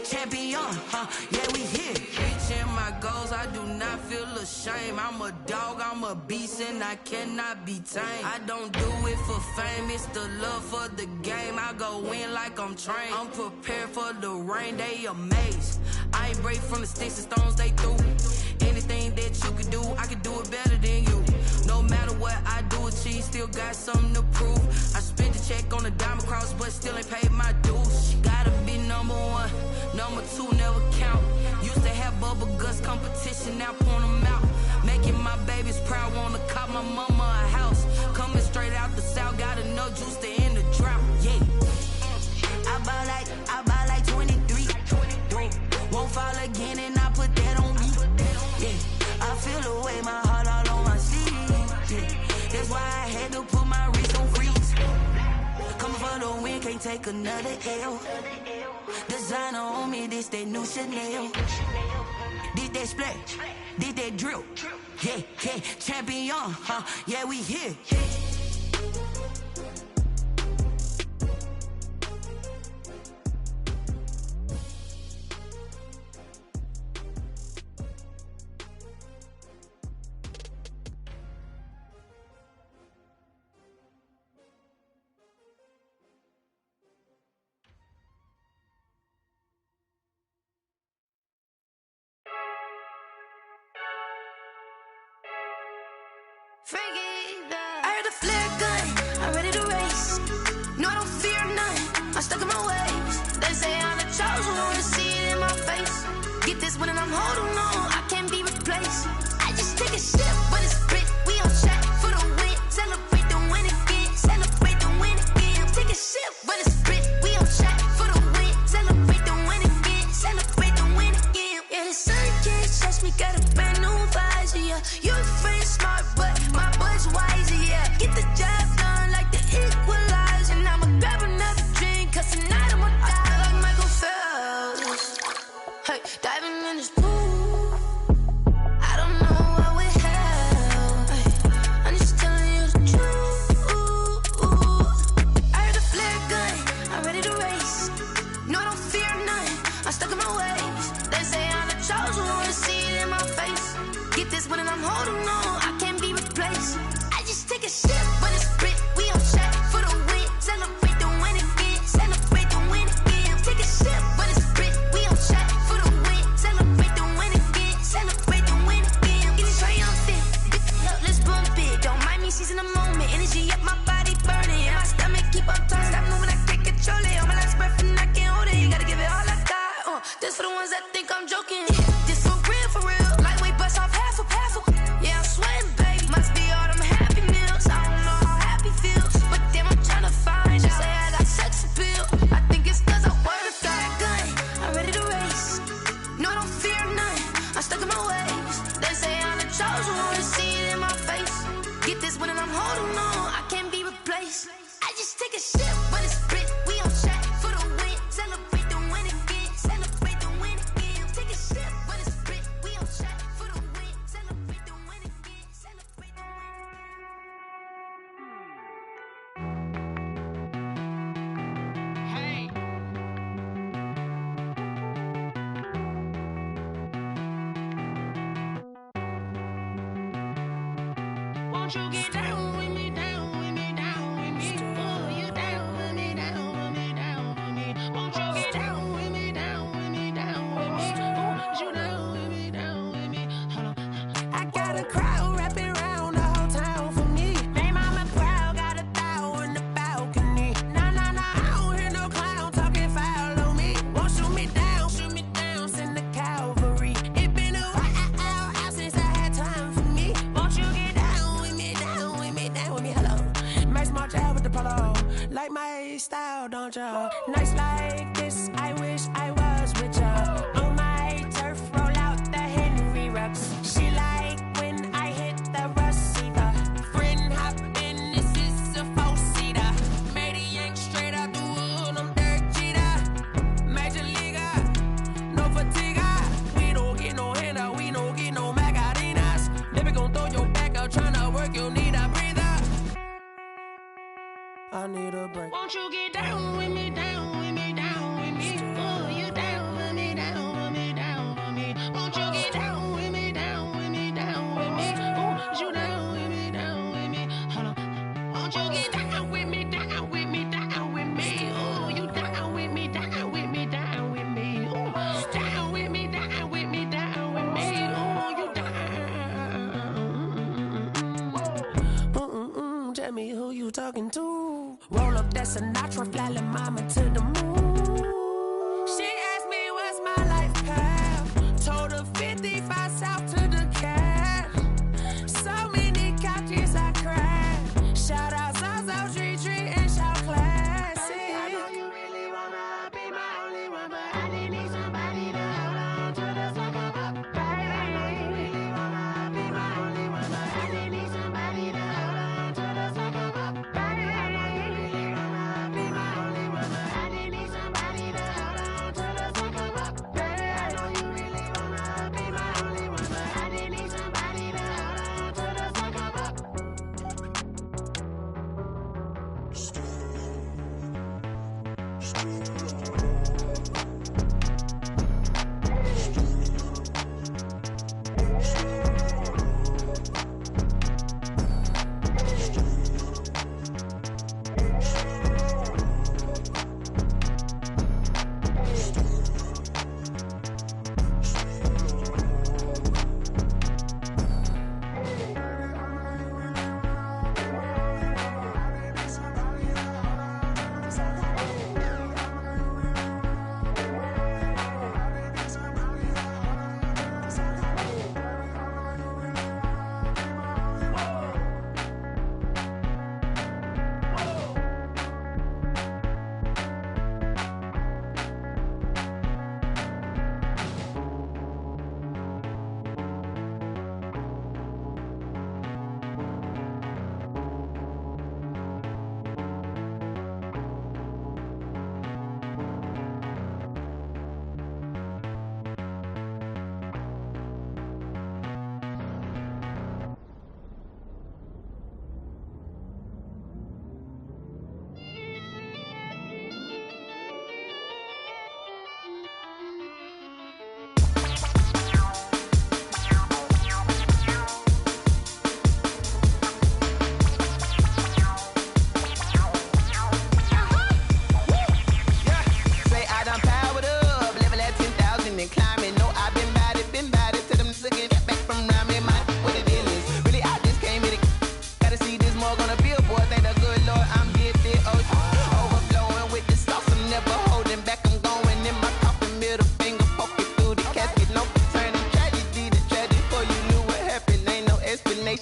champion, yeah, we here. Reaching my goals, I do not feel ashamed. I'm a dog, I'm a beast, and I cannot be tamed. I don't do it for fame, it's the love for the game. I go in like I'm trained. I'm prepared for the rain, they amazed. I ain't break from the sticks and stones they threw. Anything that you could do, I could do it better than you. No matter what I do, achieve, still got something to prove. I spent the check on the diamond cross, but still ain't paid my dues. Gotta be number 1, number 2 never count. Used to have bubble guts competition, now point them out. Making my babies proud, wanna call my mama a house. Coming straight out the south, gotta know juice to end the drought. Yeah, I buy like 23. Won't fall again and I put that on me. Yeah, I feel the way, my heart all on my sleeve. Yeah, that's why I had to put my wrist on freeze. Coming for the win, can't take another L. Designer on me, this that new Chanel. Did that split, did that drill. Yeah, champion, yeah, we here. I heard a flare gun, I'm ready to race. No, I don't fear none, I'm stuck in my ways. They say I'm a this one and I'm holding on. I can't be replaced. I just take a sip, but it's split. We on track for the win. Celebrate the win again. Celebrate the win again. Take a sip, but it's split. We on track for the win. Celebrate the win again. Celebrate the win again. Yeah, the sun can't touch me. Got a brand new visor. Yeah, your friend smart, but my boy's wiser. Yeah, get the job done like the equalizer. And I'ma grab another drink, 'cause tonight I'ma die like Michael Phelps. Hey, diving in this pool. I don't know what we have. Hey, I'm just telling you the truth. I heard the flare gun. I'm ready to race. No, I don't fear nothing. I'm stuck in my ways. They say I'm the chosen one. See it in my face. Get this one and I'm holding on. I can't be replaced. I just take a sip, but it's split. We on track for the win. Celebrate the win again. Celebrate the win again. Take a sip, but it's split. We on track for the win. Celebrate the win again. Celebrate the win again. Get it triumphant. Let's bump it. Don't mind me seizing the moment. Energy up, my body burning. And my stomach keep on turning. Stop moving, I can't control it. On my last breath and I can't hold it. You gotta give it all I got. This for the ones that think I'm joking. This for real, for real. Lightweight bust off half a. Yeah, I'm sweating, baby. Must be all them happy meals. I don't know how happy feels, but damn, I'm trying to find you. Say I got sex appeal. I think it's 'cause I wear a fat gun. I'm ready to race. No, I don't fear nothing. I'm stuck in my ways. They say I'm the chosen one. See it in my face. Get this one and I'm holding on. I can't be replaced. I just take a sip, but it's split. We on track for the win. Celebrate the win again. Celebrate the win again. Take a sip, but it's split. We on track for the win. Celebrate the win again. Celebrate the win. Hey. Won't you get down with me, down with me, down with me? Oh, you down with me, down with me, down with me. Won't you get down with me, down with me, down with me? Oh, you down with me, down with me? Hold on. I got a crowd wrapping around the whole town for me. Hey, mama proud, got a thou in the balcony. Nah, nah, nah, I don't hear no clown talking foul on me. Won't shoot me down, send the cavalry. It been a while since I had time for me. Won't you get down with me, down with me, down with me? Hello, Max March out with the polo. Like my style, don't ya? Nights like this, I wish I was with ya. On my turf, roll out the Henry Rux. She like when I hit the receiver. Friend hop in, this is a four-seater. Made a yank straight out the wood, I'm Derek Jeter. Major leaguer, no fatigue. We don't get no handout, we don't get no Macarinas. Never gon' throw your back out, tryna work, you need a breather. I need a break. Won't you get down with me, down with me, down with me? Oh, you down with me, down with me, down with me? Won't you get down with me, down with me, down with me? Oh, you down with me, down with me? Hold on. Won't you get down with me, down with me, down with me? Oh, you down with me, down with me, down with me? Oh, down with me, down with me, down with me? Oh, you down. Tell me who you talking to. Roll up that Sinatra, fly la mama to the moon. She asked me what's my life path. Told her 55 south to the cat. So many couches I cried. Shout out Zazo, Tree, and shout classic. I know you really wanna be my only one, but I didn't need somebody to hold on to the sucker up, baby. I know you really wanna be my only one, but I didn't need somebody to hold on to the sucker up, baby. I know you really wanna be my only one, but I didn't need somebody to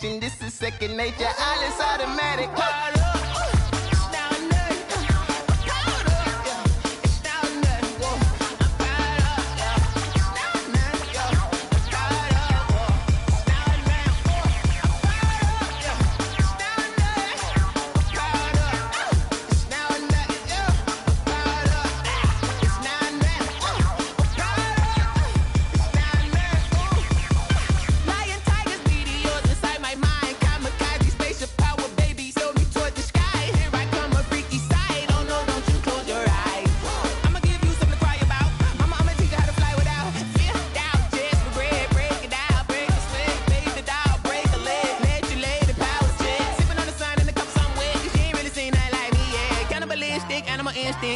station. This is second nature. All is automatic.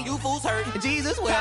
You fools hurt. Jesus will.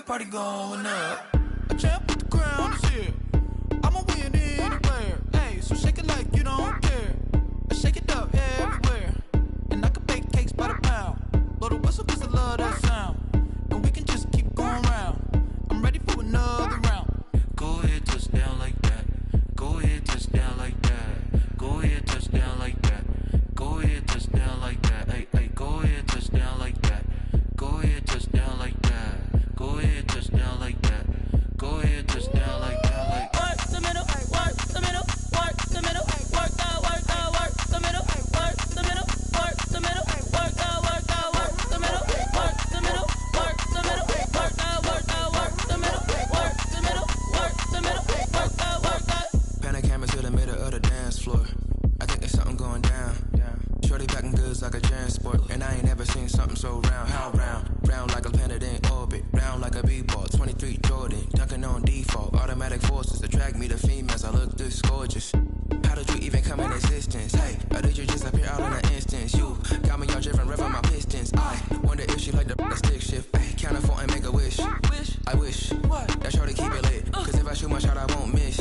Party going up. A champ with the crown is here. I'ma win anywhere. Hey, so shake it like you don't care. I shake it up everywhere. And I can bake cakes by the pound. Blow the whistle cause I love that sound. And we can just keep going round. I'm ready for another round. Go ahead, touch down like that. Go ahead, touch down like that. Go ahead, touch down like that. Go ahead, touch down like that. Hey, hey, go ahead, touch down like that. Go ahead, touch down like that. Go ahead, touch down like that. Go ahead, touch down like that. Like work the middle, work the middle, work the middle, work out, work the middle, work the middle, work the middle, work out, work the middle, work the middle, work the middle, work out, work the middle, work the middle, work the middle, work out. Panic cameras to the middle of the dance floor. I think there's something going down. Shorty packing goods like a transport, and I ain't never seen something so round. How round? Round like a planet in orbit, round like a b-ball. 23 Jordan, dunking on default. Automatic forces attract me to females. I look this gorgeous. How did you even come in existence? Hey, or did you just appear out in an instance? You got me all driven, revving my pistons. I wonder if she like the stick shift. Hey, count a 4 and make a wish. I wish that shorty keep it lit. Cause if I shoot my shot, I won't miss.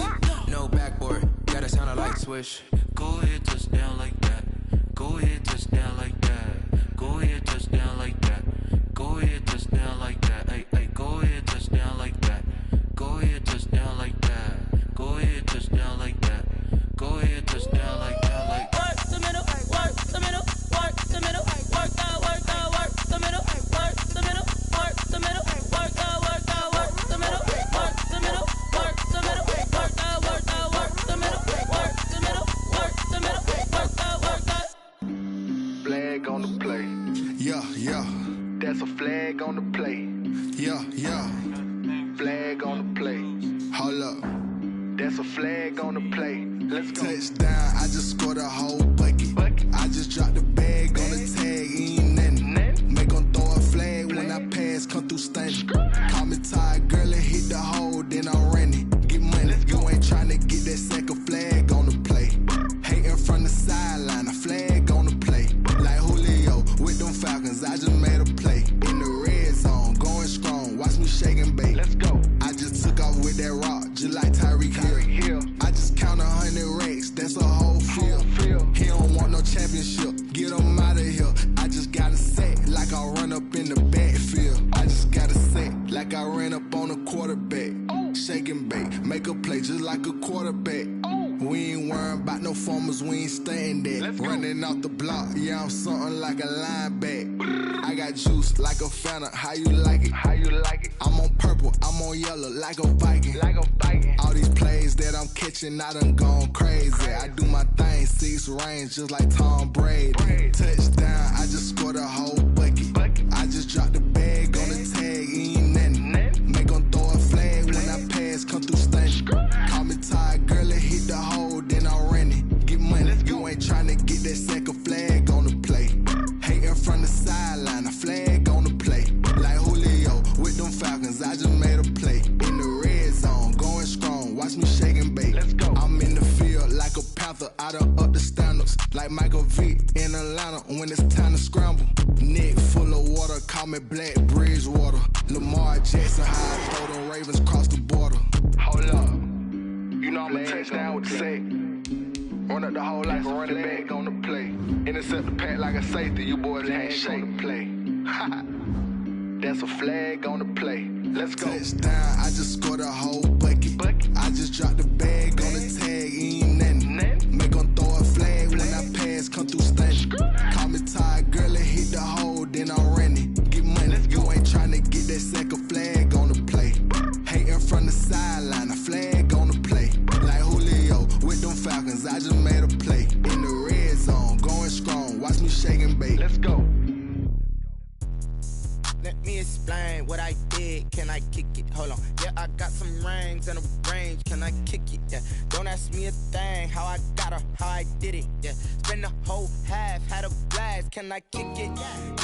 No backboard, gotta sound a light swish. go ahead, touch down like that. Go ahead, touch down like that. Go ahead, touch down like that. Go ahead, touch down like that. Hey, hey, go ahead, touch down like that. Go ahead, touch down like that. Go ahead, touch down like that. Go ahead, touch down like that. Like work the middle, work the middle, work the middle, work out, work the middle, work the middle, work the middle, work out, work the middle, work the middle, work the middle, work out, work the middle, work the middle, work the middle, work out, work out. Flag on the play. Yeah, yeah. That's a flag on the play. Yeah, yeah. Flag on the play. Hold up. That's a flag on the play. Let's go. Touchdown, I just scored a whole bucket. I just dropped the bag on the tag, ain't nothing. Make 'em throw a flag when I pass, come through stunning. Call me tired, girl, and hit the hole, then I'm running. Get money. just like Tyreek Hill. I just count 100 racks, that's a whole field. He don't want no championship, get him out of here. I just gotta say, like I run up in the backfield. I just gotta say, like I ran up on a quarterback. Shake and bake, make a play just like a quarterback. We ain't worrying about no formers, we ain't staying there. Running off the block, yeah, I'm something like a linebacker. I got juice like a Fanta, how you like it? How you like it? I'm on purple, I'm on yellow, like a Viking. Like a Viking. All these plays that I'm catching, I done gone crazy. I do my thing, 6 range, just like Tom Brady. Touchdown, I just scored a whole bucket. I just dropped the bag on the tag, ain't nothing. Make them throw a flag when I pass, come through stunning. Call me tired, girl, hit the hole, then I ran it. Get money, you ain't tryna get that second flag on the play. Hating from the sideline, a flag on the play. Like Julio with them Falcons, I just made a play. In the red zone, going strong, watch me shake and bake. I'm in the field like a panther, I done up the standards. Like Michael Vick in Atlanta when it's time to scramble. Neck full of water, call me Black Bridgewater. Lamar Jackson, how I throw them Ravens cross the border. Hold up. You know I'm a touchdown with the sack. Run up the hole like a running back on the play. Intercept the pack like a safety, you boys can't shake the play. That's a flag on the play. Let's go. Touchdown, I just scored a whole bucket. I just dropped the bag on the tag, ain't nothing. Make them throw a flag when I pass, come through stunning. Call me tired, girl, hit the hole, then I ran it. Get money, you ain't tryna get that second flag on the play. Hating from the sideline, a flag on the play. Like Julio with them Falcons, I just made a play. In the red zone, going strong, watch me shake and bake. Let's go. Let me explain what I did, can I kick it? Hold on, yeah, I got some rings and a range, can I kick it? Yeah, don't ask me a thing, how I got her, how I did it. Yeah, spend the whole half, had a blast, can I kick it?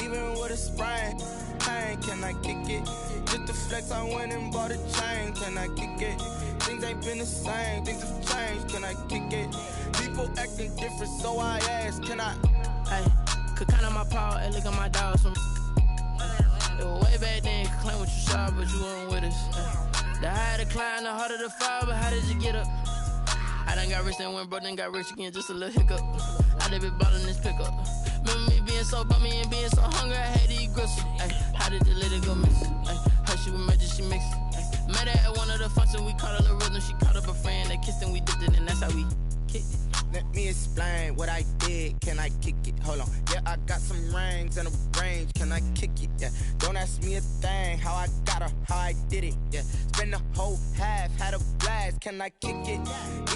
Even with a sprain, pain, can I kick it? Just to flex, I went and bought a chain, can I kick it? Things ain't been the same, things have changed, can I kick it? People acting different, so I ask, can I? Hey, could count on my power and look at my dogs from. It was way back then, could claim what you saw, but you weren't with us. The higher the climb, the harder the fall, but how did you get up? I done got rich, then went broke, then got rich again, just a little hiccup. I done been ballin' this pickup. Remember me being so bummy and being so hungry, I had to eat gristle. Ay, how did the lady go missing? Her she was magic, she mixed it. Met her at one of the functions, we caught her a rhythm, she caught up a friend, they kissed and we dipped it, and that's how we kicked it. Let me explain what I did, can I kick it? Hold on, yeah, I got some rings and a range, can I kick it? Yeah, don't ask me a thing, how I got her, how I did it. Yeah, spend the whole half, had a blast, can I kick it?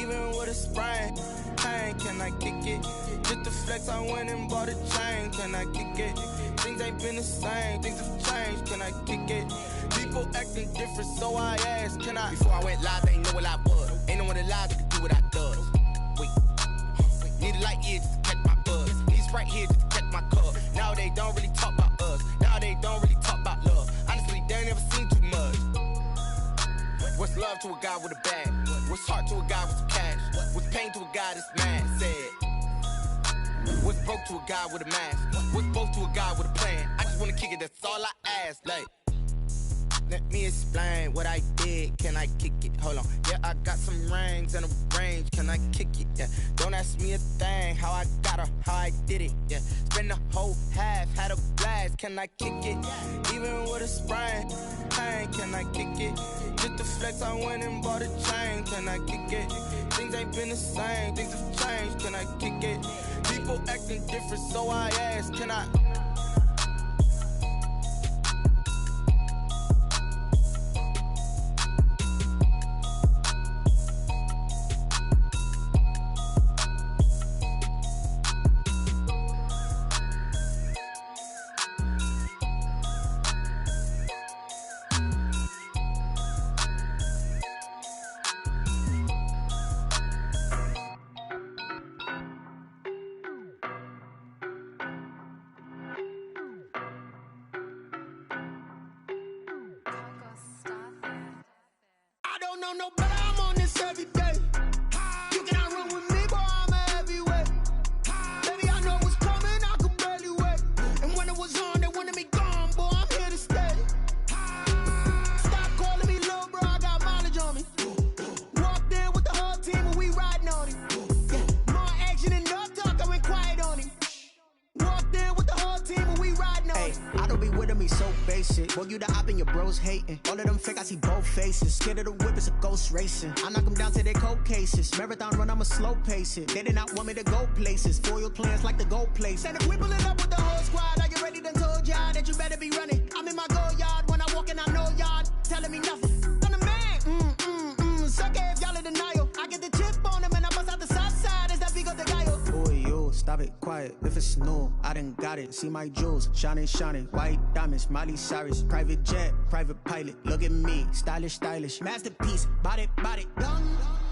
Even with a sprain, pain, can I kick it? Just to flex, I went and bought a chain, can I kick it? Things ain't been the same, things have changed, can I kick it? People acting different, so I asked, can I? Before I went live, they ain't know what I was. Ain't no one alive that could do what I does. Need a light year just to catch my buzz. Need Sprite here just to catch my cup. Now they don't really talk about us. Now they don't really talk about love. Honestly, they ain't never seen too much. What's love to a guy with a bag? What's heart to a guy with some cash? What's pain to a guy that's mad? Said. What's broke to a guy with a mask? What's both to a guy with a plan? I just wanna kick it, that's all I ask. Like, let me explain what I did, can I kick it? Hold on, yeah, I got some rings and a range, can I kick it? Yeah, don't ask me a thing, how I got her, how I did it. Yeah, spend the whole half, had a blast, can I kick it? Even with a sprain, pain, can I kick it? Just to flex, I went and bought a chain, can I kick it? Things ain't been the same, things have changed, can I kick it? People acting different, so I ask, can I? Boy, you the op and your bros hating. All of them fake, I see both faces. Scared of the whip, it's a ghost racing. I knock them down to their cold cases. Marathon run, I'ma slow pace it. They did not want me to go places. Foil plans like the gold place. And if we pull it up with the whole squad, are you ready? Done told y'all that you better be running. I'm in my go yard when I walk in, I know y'all telling me nothing. I'm the man. Suck it if y'all in denial. I get the chip on them and I bust out the south side. Is that Vigo de Gallo? Boy, yo, stop it, quiet. If it's new, I done got it. See my jewels, shining, shining. White diamonds, Miley Cyrus. Private jet, private pilot. Look at me, stylish, stylish. Masterpiece, body, done.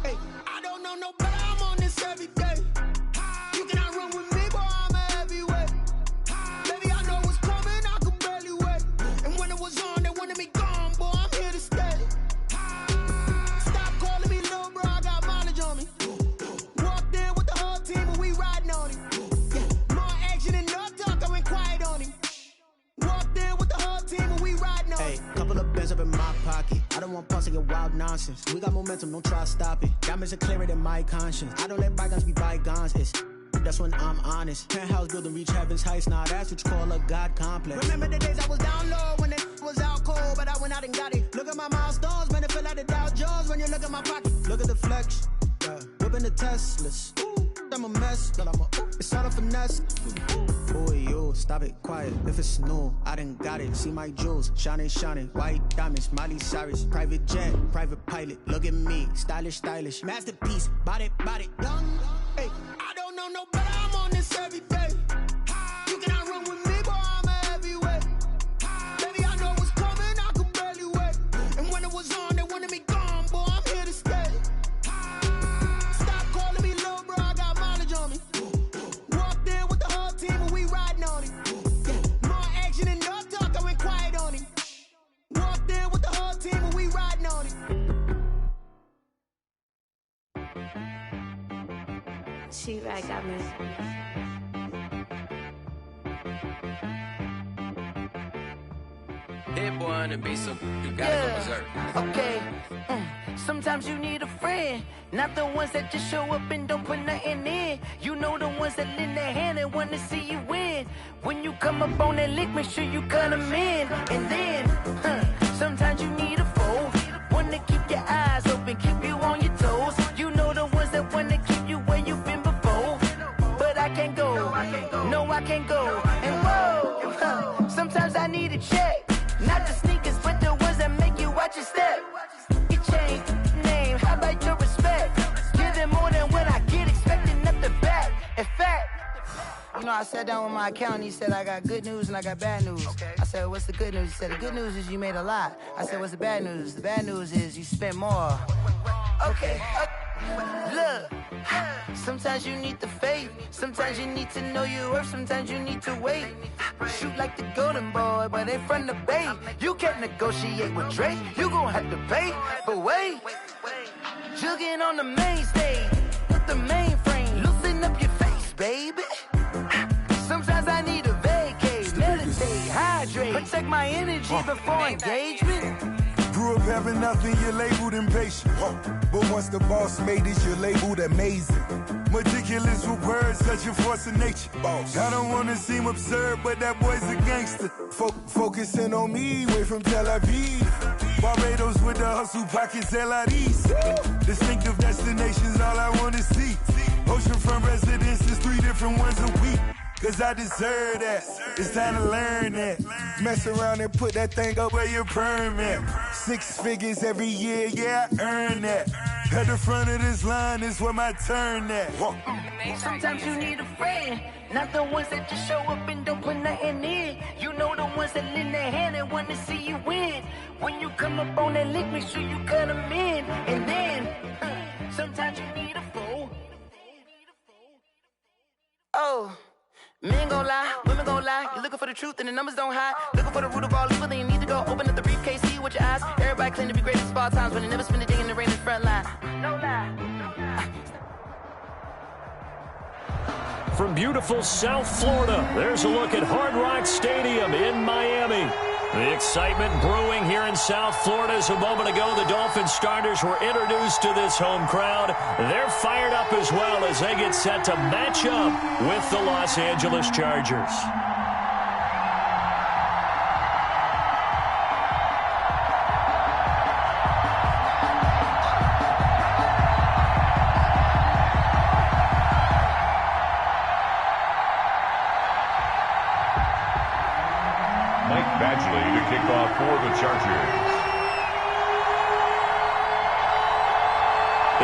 Hey, I don't know no better. I'm on this every day. You cannot run with me, boy, I'm a heavyweight. Baby, I know what's coming, I could barely wait. And when it was on, they wanted me gone, boy, I'm here to stay. Stop calling me little bro, I got mileage on me. Walked in with the whole team and we riding on him. Yeah, more action and no talk, I went quiet on him. Walked in with the whole team and we riding on him. Hey, couple of bands up in my pocket. I don't want pause to get wild nonsense. We got momentum, don't try to stop it. Diamonds are clearer than my conscience. I don't let bygones be bygones. That's when I'm honest. Penthouse building reach heaven's heights. Nah, that's what you call a God complex. Remember the days I was down low when it was out cold, but I went out and got it. Look at my milestones, man, it feel like the Dow Jones when you look at my pocket. Look at the flex, yeah. Whipping the Teslas. I'm a mess, but it's all a finesse. Boy, yo, stop it, quiet. If it's new, I done got it. See my jewels, shining, shining. White diamonds, Miley Cyrus. Private jet, private pilot. Look at me, stylish, stylish. Masterpiece, body, done. Hey, I don't know no better. I'm on this every day. You cannot run with me, boy, I'm a heavyweight. Baby, I know what's coming, I could barely wait. And when it was on, they wanted me gone, boy, I'm here to stay. Stop calling me little bro, I got mileage on me. Walked in with the whole team and we riding on him. Yeah, more action and no talk, I went quiet on him. Walked in with the whole team and we riding on him. She right, got me. Hit boy on the beat, so you gotta go berserk. Okay. Sometimes you need a friend, not the ones that just show up and don't put nothing in. You know the ones that lend their hand and want to see you win. When you come up on that lick, make sure you cut them in. And then, sometimes you need a foe, one to keep your eyes open, keep you on your toes. You know the ones that want to keep you where you've been before. But I can't go, no I can't go. And whoa, sometimes I need a check. Not the sneakers, but the ones that make you watch your step. Your chain, name, how about your respect? Give them more than what I get, expecting up the back. In fact, you know, I sat down with my accountant, he said I got good news and I got bad news. I said, what's the good news? He said, the good news is you made a lot. I said, what's the bad news? The bad news is you spent more. Okay, look, sometimes you need the faith, sometimes you need to know your worth, sometimes you need to wait. Shoot like the golden boy, but ain't from the bay. You can't negotiate with Drake, you gon' have to pay. But wait, jugging on the main stage, with the mainframe, loosen up your face, baby. Sometimes I need a vacate, meditate, hydrate, protect my energy before engagement. Grew up having nothing, you're labeled impatient. But once the boss made it, you're labeled amazing. Meticulous with words, such a force of nature. I don't wanna seem absurd, but that boy's a gangster. Focusing on me, way from Tel Aviv. Barbados with the hustle pockets, LIDs. Distinctive destinations, all I wanna see. Oceanfront residences, 3 different ones a week. Cause I deserve that, it's time to learn that. Mess around and put that thing up where your permit. 6 figures every year, yeah, I earn that. At the front of this line is where my turn at. Sometimes you need a friend, not the ones that just show up and don't put nothing in. You know the ones that lend their hand and want to see you win. When you come up on that lick, make sure you cut them in. And then, sometimes you need a foe. Oh. Men gon' lie, women gon' lie. You're looking for the truth and the numbers don't hide. Looking for the root of all evil, then you need to go open up the briefcase, see with your eyes. Everybody claim to be greatest of all times, but they never spend a day in the rain in the front line. No lie. From beautiful South Florida, there's a look at Hard Rock Stadium in Miami. The excitement brewing here in South Florida as a moment ago the Dolphins starters were introduced to this home crowd. They're fired up as well as they get set to match up with the Los Angeles Chargers.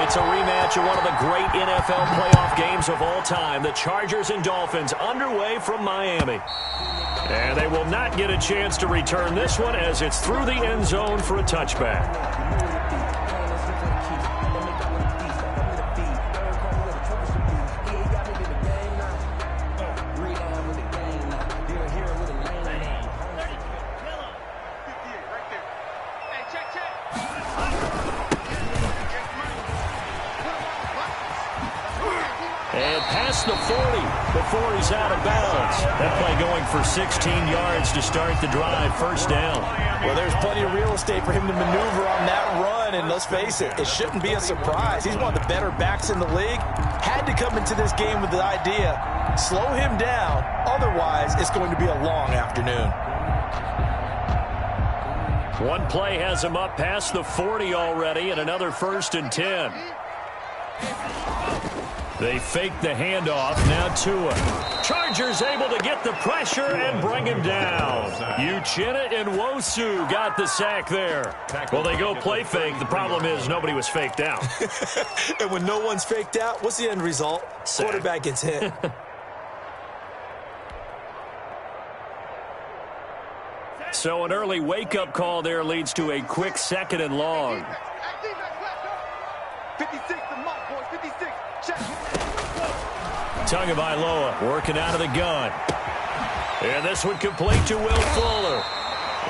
It's a rematch of one of the great NFL playoff games of all time. The Chargers and Dolphins underway from Miami. And they will not get a chance to return this one as it's through the end zone for a touchback. And past the 40 before he's out of bounds. That play going for 16 yards to start the drive. First down. Well, there's plenty of real estate for him to maneuver on that run. And let's face it, it shouldn't be a surprise. He's one of the better backs in the league. Had to come into this game with the idea, slow him down. Otherwise, it's going to be a long afternoon. One play has him up past the 40 already, and another 1st and 10. They fake the handoff. Now Tua. Chargers able to get the pressure and bring him down. Uchenna and Nwosu got the sack there. Well, they go play fake. The problem is nobody was faked out. And when no one's faked out, what's the end result? Sack. Quarterback gets hit. So an early wake-up call there leads to a quick 2nd and long. 56, the mark, boys, 56. Check. Tagovailoa working out of the gun. And this one complete to Will Fuller.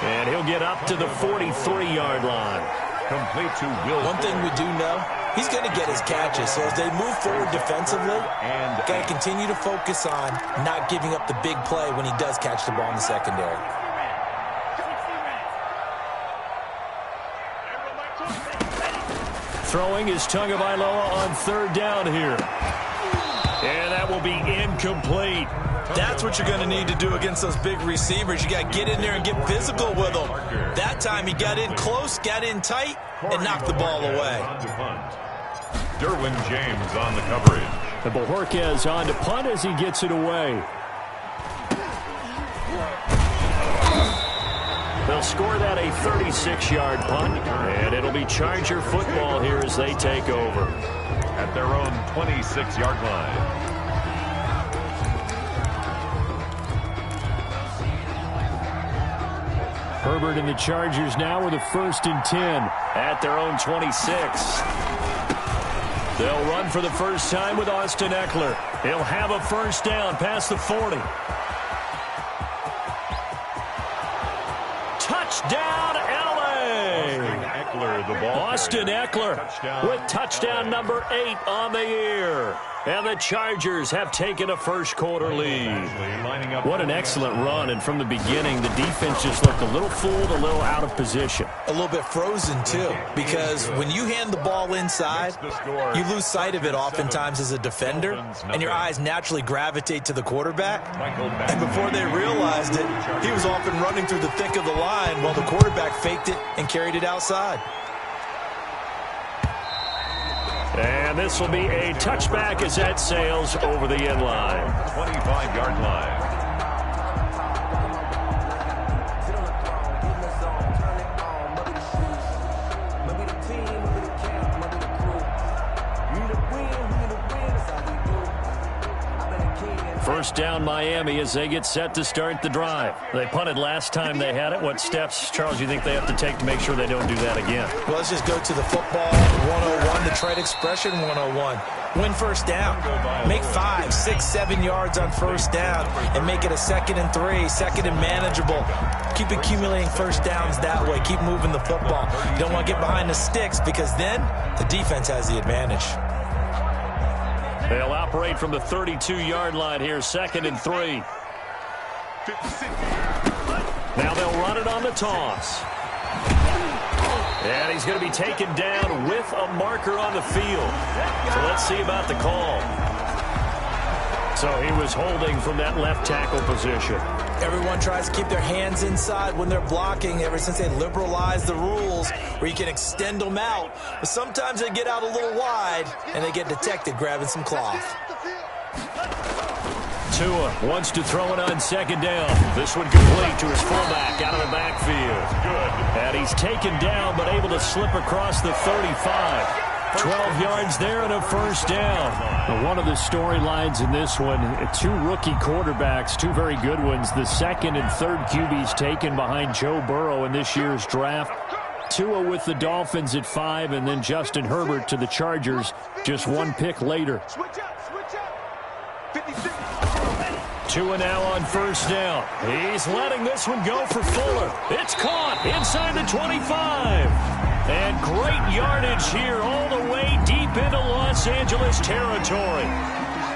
And he'll get up to the 43-yard line. Complete to Will Fuller. One thing we do know, he's going to get his catches. So as they move forward defensively, got to continue to focus on not giving up the big play when he does catch the ball in the secondary. Throwing is Tagovailoa on 3rd down here. And that will be incomplete. That's what you're going to need to do against those big receivers. You got to get in there and get physical with them. That time he got in close, got in tight, and knocked the ball away. Derwin James on the coverage. And Bojorquez on to punt as he gets it away. They'll score that a 36-yard punt, and it'll be Charger football here as they take over. At their own 26-yard line. Herbert and the Chargers now with a 1st and 10 at their own 26. They'll run for the first time with Austin Eckler. He'll have a 1st down past the 40. Touchdown, L.A. Austin Eckler with touchdown number 8 on the year. And the Chargers have taken a first-quarter lead. What an excellent run. And from the beginning, the defense just looked a little fooled, a little out of position. A little bit frozen, too, because when you hand the ball inside, you lose sight of it oftentimes as a defender, and your eyes naturally gravitate to the quarterback. And before they realized it, he was off and running through the thick of the line while the quarterback faked it and carried it outside. And this will be a touchback as that sails over the end line. 25-yard line. First down Miami as they get set to start the drive. They punted last time they had it. What steps, Charles, you think they have to take to make sure they don't do that again? Well, let's just go to the football 101, the trade expression 101. Win first down. Make 5, 6, 7 yards on first down and make it a 2nd and 3, 2nd and manageable. Keep accumulating first downs that way. Keep moving the football. You don't want to get behind the sticks because then the defense has the advantage. They'll operate from the 32-yard line here, 2nd and 3. Now they'll run it on the toss. And he's going to be taken down with a marker on the field. So let's see about the call. So he was holding from that left tackle position. Everyone tries to keep their hands inside when they're blocking ever since they liberalized the rules where you can extend them out. But sometimes they get out a little wide and they get detected grabbing some cloth. Tua wants to throw it on 2nd down. This one complete to his fullback out of the backfield. Good. And he's taken down but able to slip across the 35. 12 yards there and a first down. Now, one of the storylines in this one, two rookie quarterbacks, two very good ones. The second and third QBs taken behind Joe Burrow in this year's draft. Tua with the Dolphins at 5, and then Justin Herbert to the Chargers just one pick later. Tua now on first down. He's letting this one go for Fuller. It's caught inside the 25. And great yardage here all the way deep into Los Angeles territory.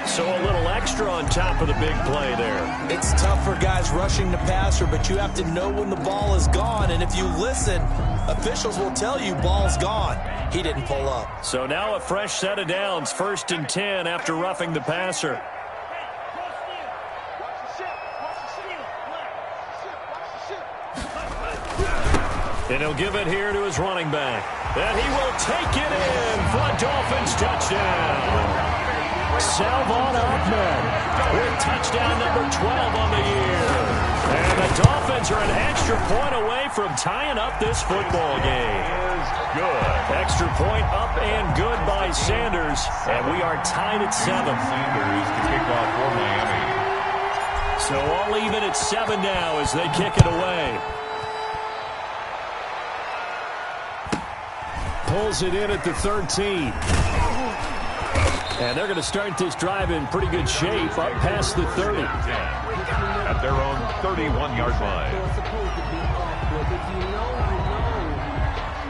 So a little extra on top of the big play there. It's tough for guys rushing the passer, but you have to know when the ball is gone. And if you listen, officials will tell you ball's gone. He didn't pull up. So now a fresh set of downs, 1st and 10 after roughing the passer. And he'll give it here to his running back. And he will take it in for a Dolphins touchdown. Salvon Ahmed with touchdown number 12 on the year. And the Dolphins are an extra point away from tying up this football game. Good. Extra point up and good by Sanders. And we are tied at 7. Sanders to kick off for Miami. So all even at 7 now as they kick it away. Pulls it in at the 13. And they're going to start this drive in pretty good shape up past the 30. At their own 31-yard line.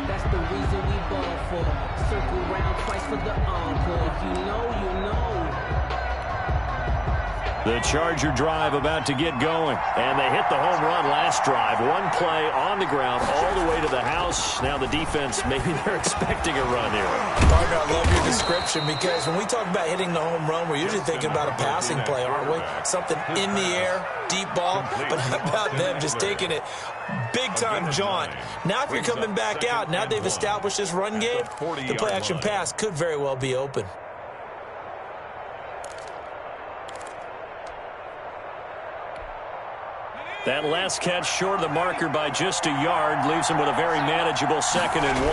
That's the reason we ball for. Circle round twice for the encore. If you know, you know. The Charger drive about to get going. And they hit the home run last drive. One play on the ground all the way to the house. Now the defense, maybe they're expecting a run here. Parker, I love your description because when we talk about hitting the home run, we're usually thinking about a passing play, aren't we? Something in the air, deep ball. But how about them just taking it big-time jaunt? Now if you're coming back out, now they've established this run game, the play-action pass could very well be open. That last catch short of the marker by just a yard leaves him with a very manageable 2nd and 1.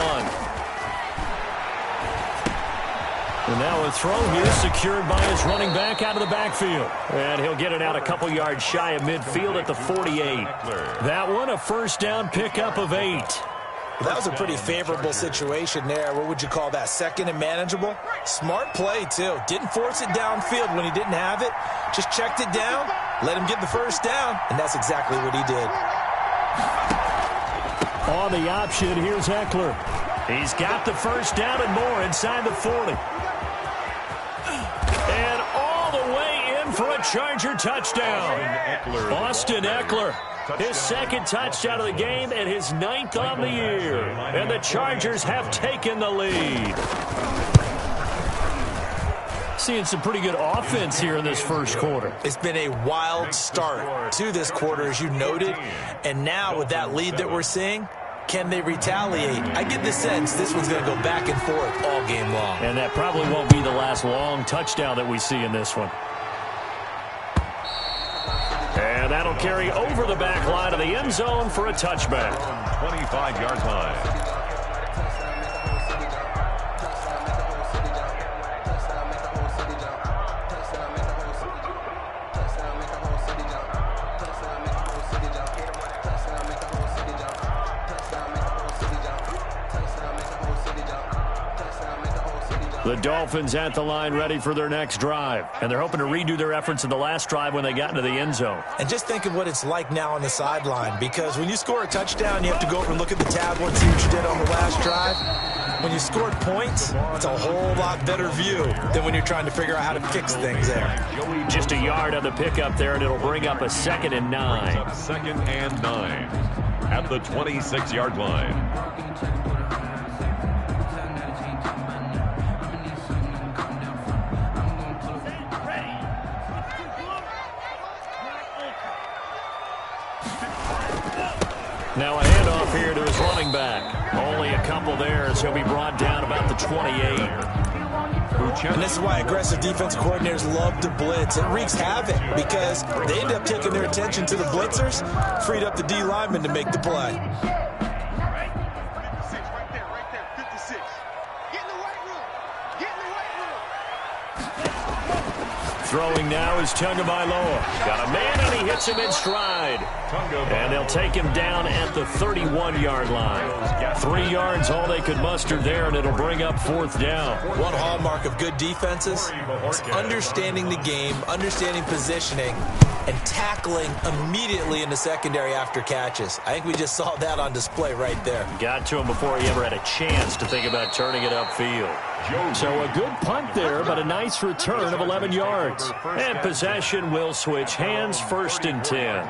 And now a throw here secured by his running back out of the backfield. And he'll get it out a couple yards shy of midfield at the 48. That one a first down pickup of 8. That was a pretty favorable situation there. What would you call that? 2nd and manageable? Smart play, too. Didn't force it downfield when he didn't have it. Just checked it down, let him get the first down, and that's exactly what he did. On the option, here's Eckler. He's got the first down and more inside the 40. And all the way in for a Charger touchdown. Austin Eckler. His 2nd touchdown of the game and his 9th on the year. And the Chargers have taken the lead. Seeing some pretty good offense here in this first quarter. It's been a wild start to this quarter, as you noted. And now with that lead that we're seeing, can they retaliate? I get the sense this one's going to go back and forth all game long. And that probably won't be the last long touchdown that we see in this one. And that'll carry over the back line of the end zone for a touchback. 25-yard line. The Dolphins at the line ready for their next drive. And they're hoping to redo their efforts in the last drive when they got into the end zone. And just think of what it's like now on the sideline, because when you score a touchdown, you have to go over and look at the tablet and see what you did on the last drive. When you scored points, it's a whole lot better view than when you're trying to figure out how to fix things there. Just a yard on the pickup there, and it'll bring up a 2nd and 9. 2nd and 9 at the 26-yard line. Now a handoff here to his running back. Only a couple there as he'll be brought down about the 28. And this is why aggressive defensive coordinators love to blitz. It wreaks havoc because they end up taking their attention to the blitzers, freed up the D lineman to make the play. Throwing now is Tagovailoa. Got a man, and he hits him in stride. And they'll take him down at the 31-yard line. 3 yards, all they could muster there, and it'll bring up 4th down. One hallmark of good defenses is understanding the game, understanding positioning, and tackling immediately in the secondary after catches. I think we just saw that on display right there. Got to him before he ever had a chance to think about turning it upfield. So a good punt there, but a nice return of 11 yards. And possession will switch hands, 1st and 10.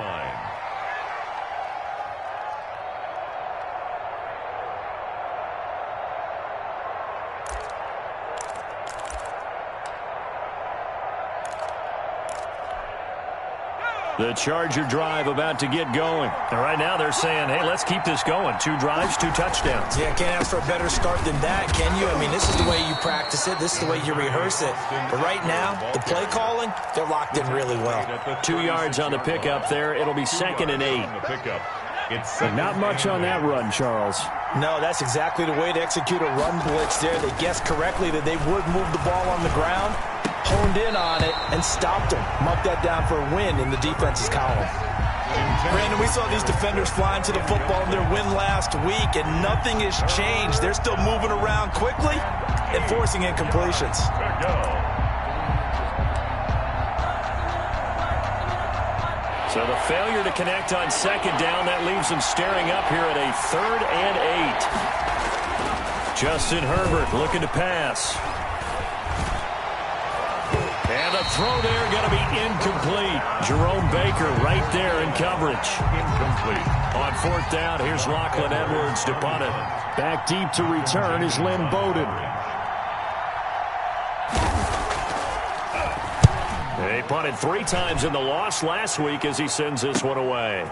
The Charger drive about to get going. And right now they're saying, hey, let's keep this going. 2 drives, 2 touchdowns. Yeah, can't ask for a better start than that, can you? I mean, this is the way you practice it. This is the way you rehearse it. But right now, the play calling, they're locked in really well. 2 yards on the pickup there. It'll be 2nd and 8. Not much on that run, Charles. No, that's exactly the way to execute a run blitz there. They guessed correctly that they would move the ball on the ground, honed in on it, and stopped them. Marked that down for a win in the defense's column. Brandon, we saw these defenders flying to the football in their win last week, and nothing has changed. They're still moving around quickly and forcing incompletions. So the failure to connect on 2nd down, that leaves them staring up here at a 3rd and 8. Justin Herbert looking to pass. And the throw there going to be incomplete. Jerome Baker right there in coverage. Incomplete. On 4th down, here's Lachlan Edwards to punt it. Back deep to return is Lynn Bowden. He punted 3 times in the loss last week as he sends this one away.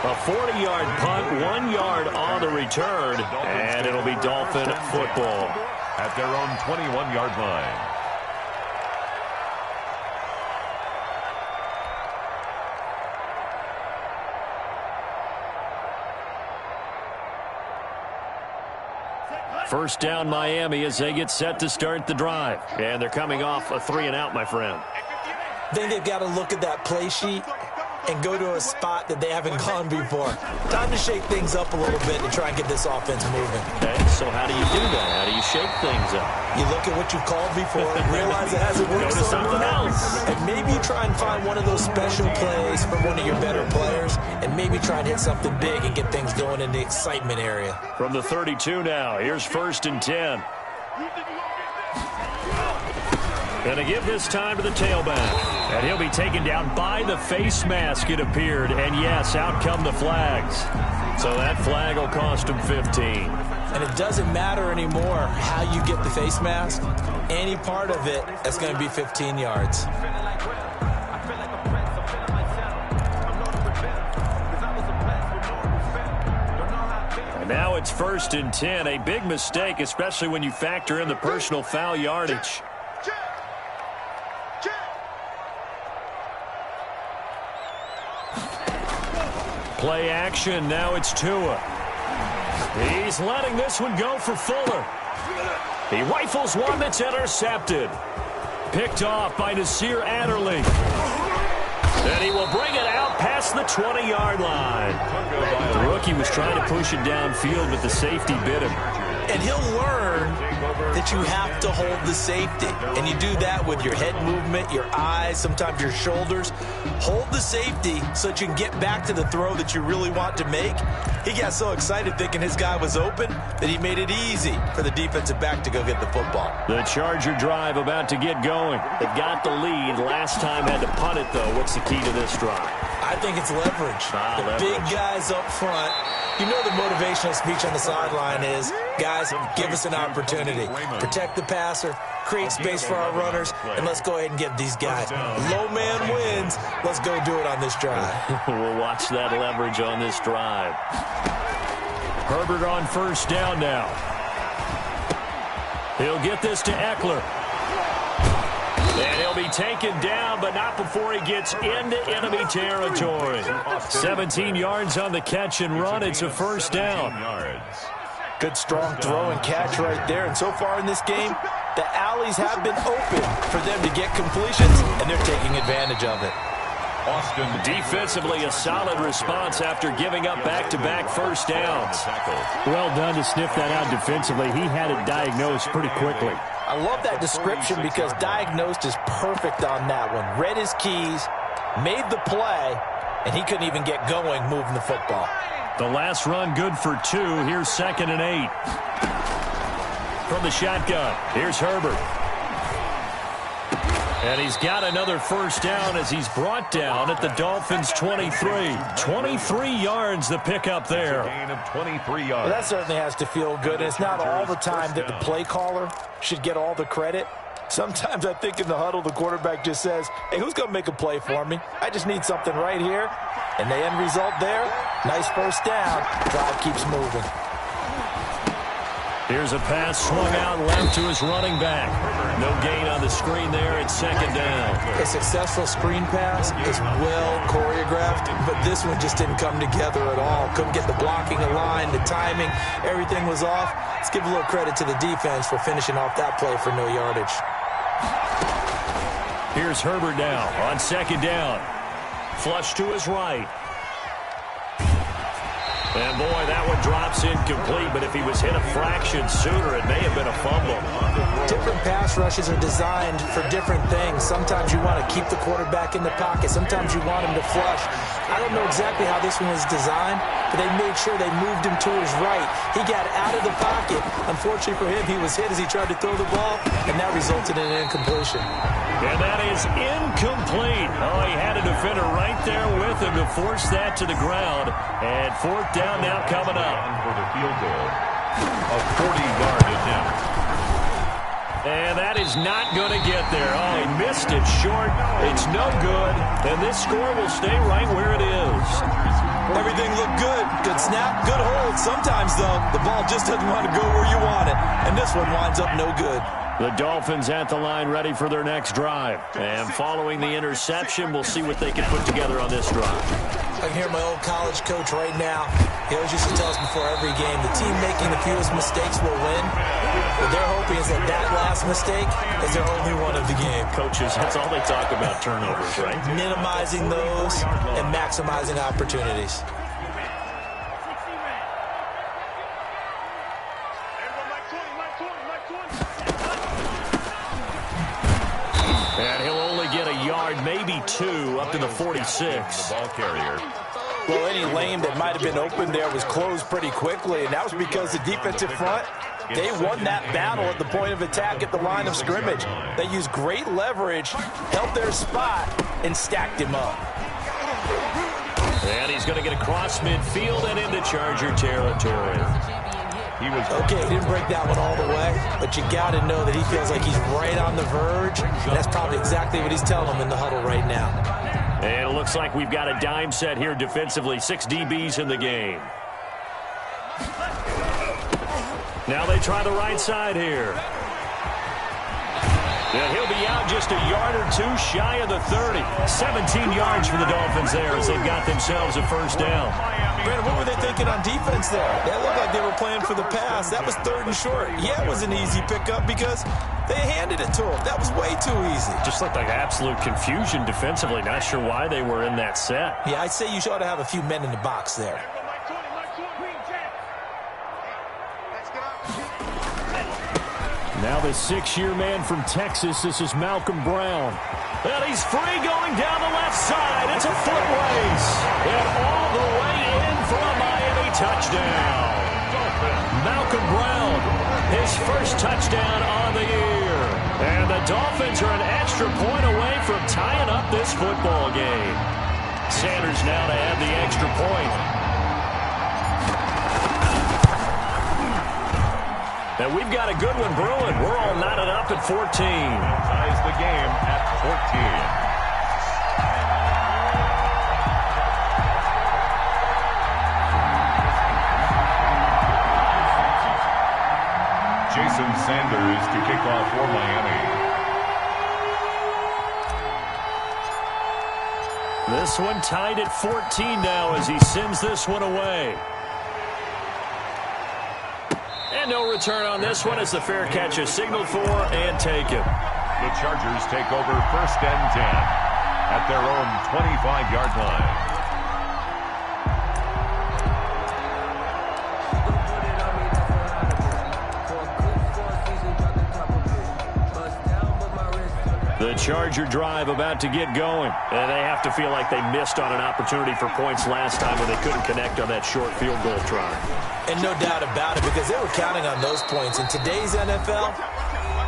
A 40-yard punt, 1 yard on the return, and it'll be Dolphin football. At their own 21-yard line. First down Miami as they get set to start the drive. And they're coming off a 3-and-out, my friend. I think they've got to look at that play sheet and go to a spot that they haven't gone before. Time to shake things up a little bit to try and get this offense moving. Okay, so how do you do that? How do you shake things up? You look at what you've called before and realize it hasn't worked so something else. And maybe you try and find one of those special plays from one of your better players and maybe try and hit something big and get things going in the excitement area. From the 32 now, here's 1st and 10. Going to give this time to the tailback. And he'll be taken down by the face mask, it appeared. And, yes, out come the flags. So that flag will cost him 15. And it doesn't matter anymore how you get the face mask. Any part of it, that's going to be 15 yards. And now it's 1st and 10. A big mistake, especially when you factor in the personal foul yardage. Play action. Now it's Tua. He's letting this one go for Fuller. He rifles one that's intercepted. Picked off by Nasir Adderley. And he will bring it out past the 20-yard line. The rookie was trying to push it downfield, but the safety bit him. And he'll learn that you have to hold the safety. And you do that with your head movement, your eyes, sometimes your shoulders. Hold the safety so that you can get back to the throw that you really want to make. He got so excited thinking his guy was open that he made it easy for the defensive back to go get the football. The Charger drive about to get going. They got the lead. Last time had to punt it, though. What's the key to this drive? I think it's leverage. Big guys up front. You know the motivational speech on the sideline is, guys, give us an opportunity. Protect the passer, create space for our runners, and let's go ahead and get these guys. Low man wins. Let's go do it on this drive. We'll watch that leverage on this drive. Herbert on 1st down now. He'll get this to Eckler. And he'll be taken down, but not before he gets into enemy territory. 17 yards on the catch and run. It's a 1st down. Good, strong throw and catch right there. And so far in this game, the alleys have been open for them to get completions, and they're taking advantage of it. Austin defensively, a solid response after giving up back-to-back first downs. Well done to sniff that out defensively. He had it diagnosed pretty quickly. I love that description because diagnosed is perfect on that one. Read his keys, made the play, and he couldn't even get going moving the football. The last run good for 2. Here's 2nd and 8. From the shotgun, here's Herbert. And he's got another first down as he's brought down at the Dolphins' 23. 23 yards the pickup there. Gain of 23 yards. Well, that certainly has to feel good. It's not all the time that the play caller should get all the credit. Sometimes I think in the huddle, the quarterback just says, hey, who's going to make a play for me? I just need something right here. And the end result there, nice first down. Drive keeps moving. Here's a pass swung out left to his running back. No gain on the screen there. It's 2nd down. A successful screen pass is well choreographed, but this one just didn't come together at all. Couldn't get the blocking aligned, the timing, everything was off. Let's give a little credit to the defense for finishing off that play for no yardage. Here's Herbert now on 2nd down. Flush to his right. And, boy, that one drops incomplete, but if he was hit a fraction sooner, it may have been a fumble. Different pass rushes are designed for different things. Sometimes you want to keep the quarterback in the pocket. Sometimes you want him to flush. I don't know exactly how this one was designed, but they made sure they moved him to his right. He got out of the pocket. Unfortunately for him, he was hit as he tried to throw the ball, and that resulted in an incompletion. And that is incomplete. Oh, he had a defender right there with him to force that to the ground. And 4th down now coming up. For the field goal. A 40-yard attempt. And that is not going to get there. Oh, he missed it short. It's no good. And this score will stay right where it is. Everything looked good. Good snap, good hold. Sometimes, though, the ball just doesn't want to go where you want it. And this one winds up no good. The Dolphins at the line ready for their next drive. And following the interception, we'll see what they can put together on this drive. I can hear my old college coach right now. He always used to tell us before every game, the team making the fewest mistakes will win. What they're hoping is that last mistake is their only one of the game. Coaches, that's all they talk about, turnovers, right? Minimizing those and maximizing opportunities. And he'll only get a yard, maybe 2, up to the 46. The ball carrier. Well, any lane that might have been open there was closed pretty quickly, and that was because the defensive front, they won that battle at the point of attack at the line of scrimmage. They used great leverage, held their spot, and stacked him up. And he's going to get across midfield and into Charger territory. Okay, he didn't break that one all the way, but you got to know that he feels like he's right on the verge, and that's probably exactly what he's telling him in the huddle right now. And it looks like we've got a dime set here defensively. 6 DBs in the game. Now they try the right side here. And he'll be out just a yard or 2 shy of the 30. 17 yards for the Dolphins there as they've got themselves a first down. Brandon, what were they thinking on defense there? That looked like they were playing for the pass. That was 3rd and short. Yeah, it was an easy pickup because they handed it to him. That was way too easy. Just looked like absolute confusion defensively. Not sure why they were in that set. Yeah, I'd say you ought to have a few men in the box there. Now the 6-year man from Texas, this is Malcolm Brown. And he's free going down the left side. It's a foot race. And all the way in for a Miami touchdown. Malcolm Brown, his first touchdown on the year. And the Dolphins are an extra point away from tying up this football game. Sanders now to add the extra point. And we've got a good one brewing. We're all knotted up at 14. Ties the game at 14. Jason Sanders to kick off for Miami. This one tied at 14 now as he sends this one away. And no return on this one as the fair catch is signaled for and taken. The Chargers take over 1st and 10 at their own 25-yard line. The Charger drive about to get going. And they have to feel like they missed on an opportunity for points last time when they couldn't connect on that short field goal try. And no doubt about it, because they were counting on those points. In today's NFL,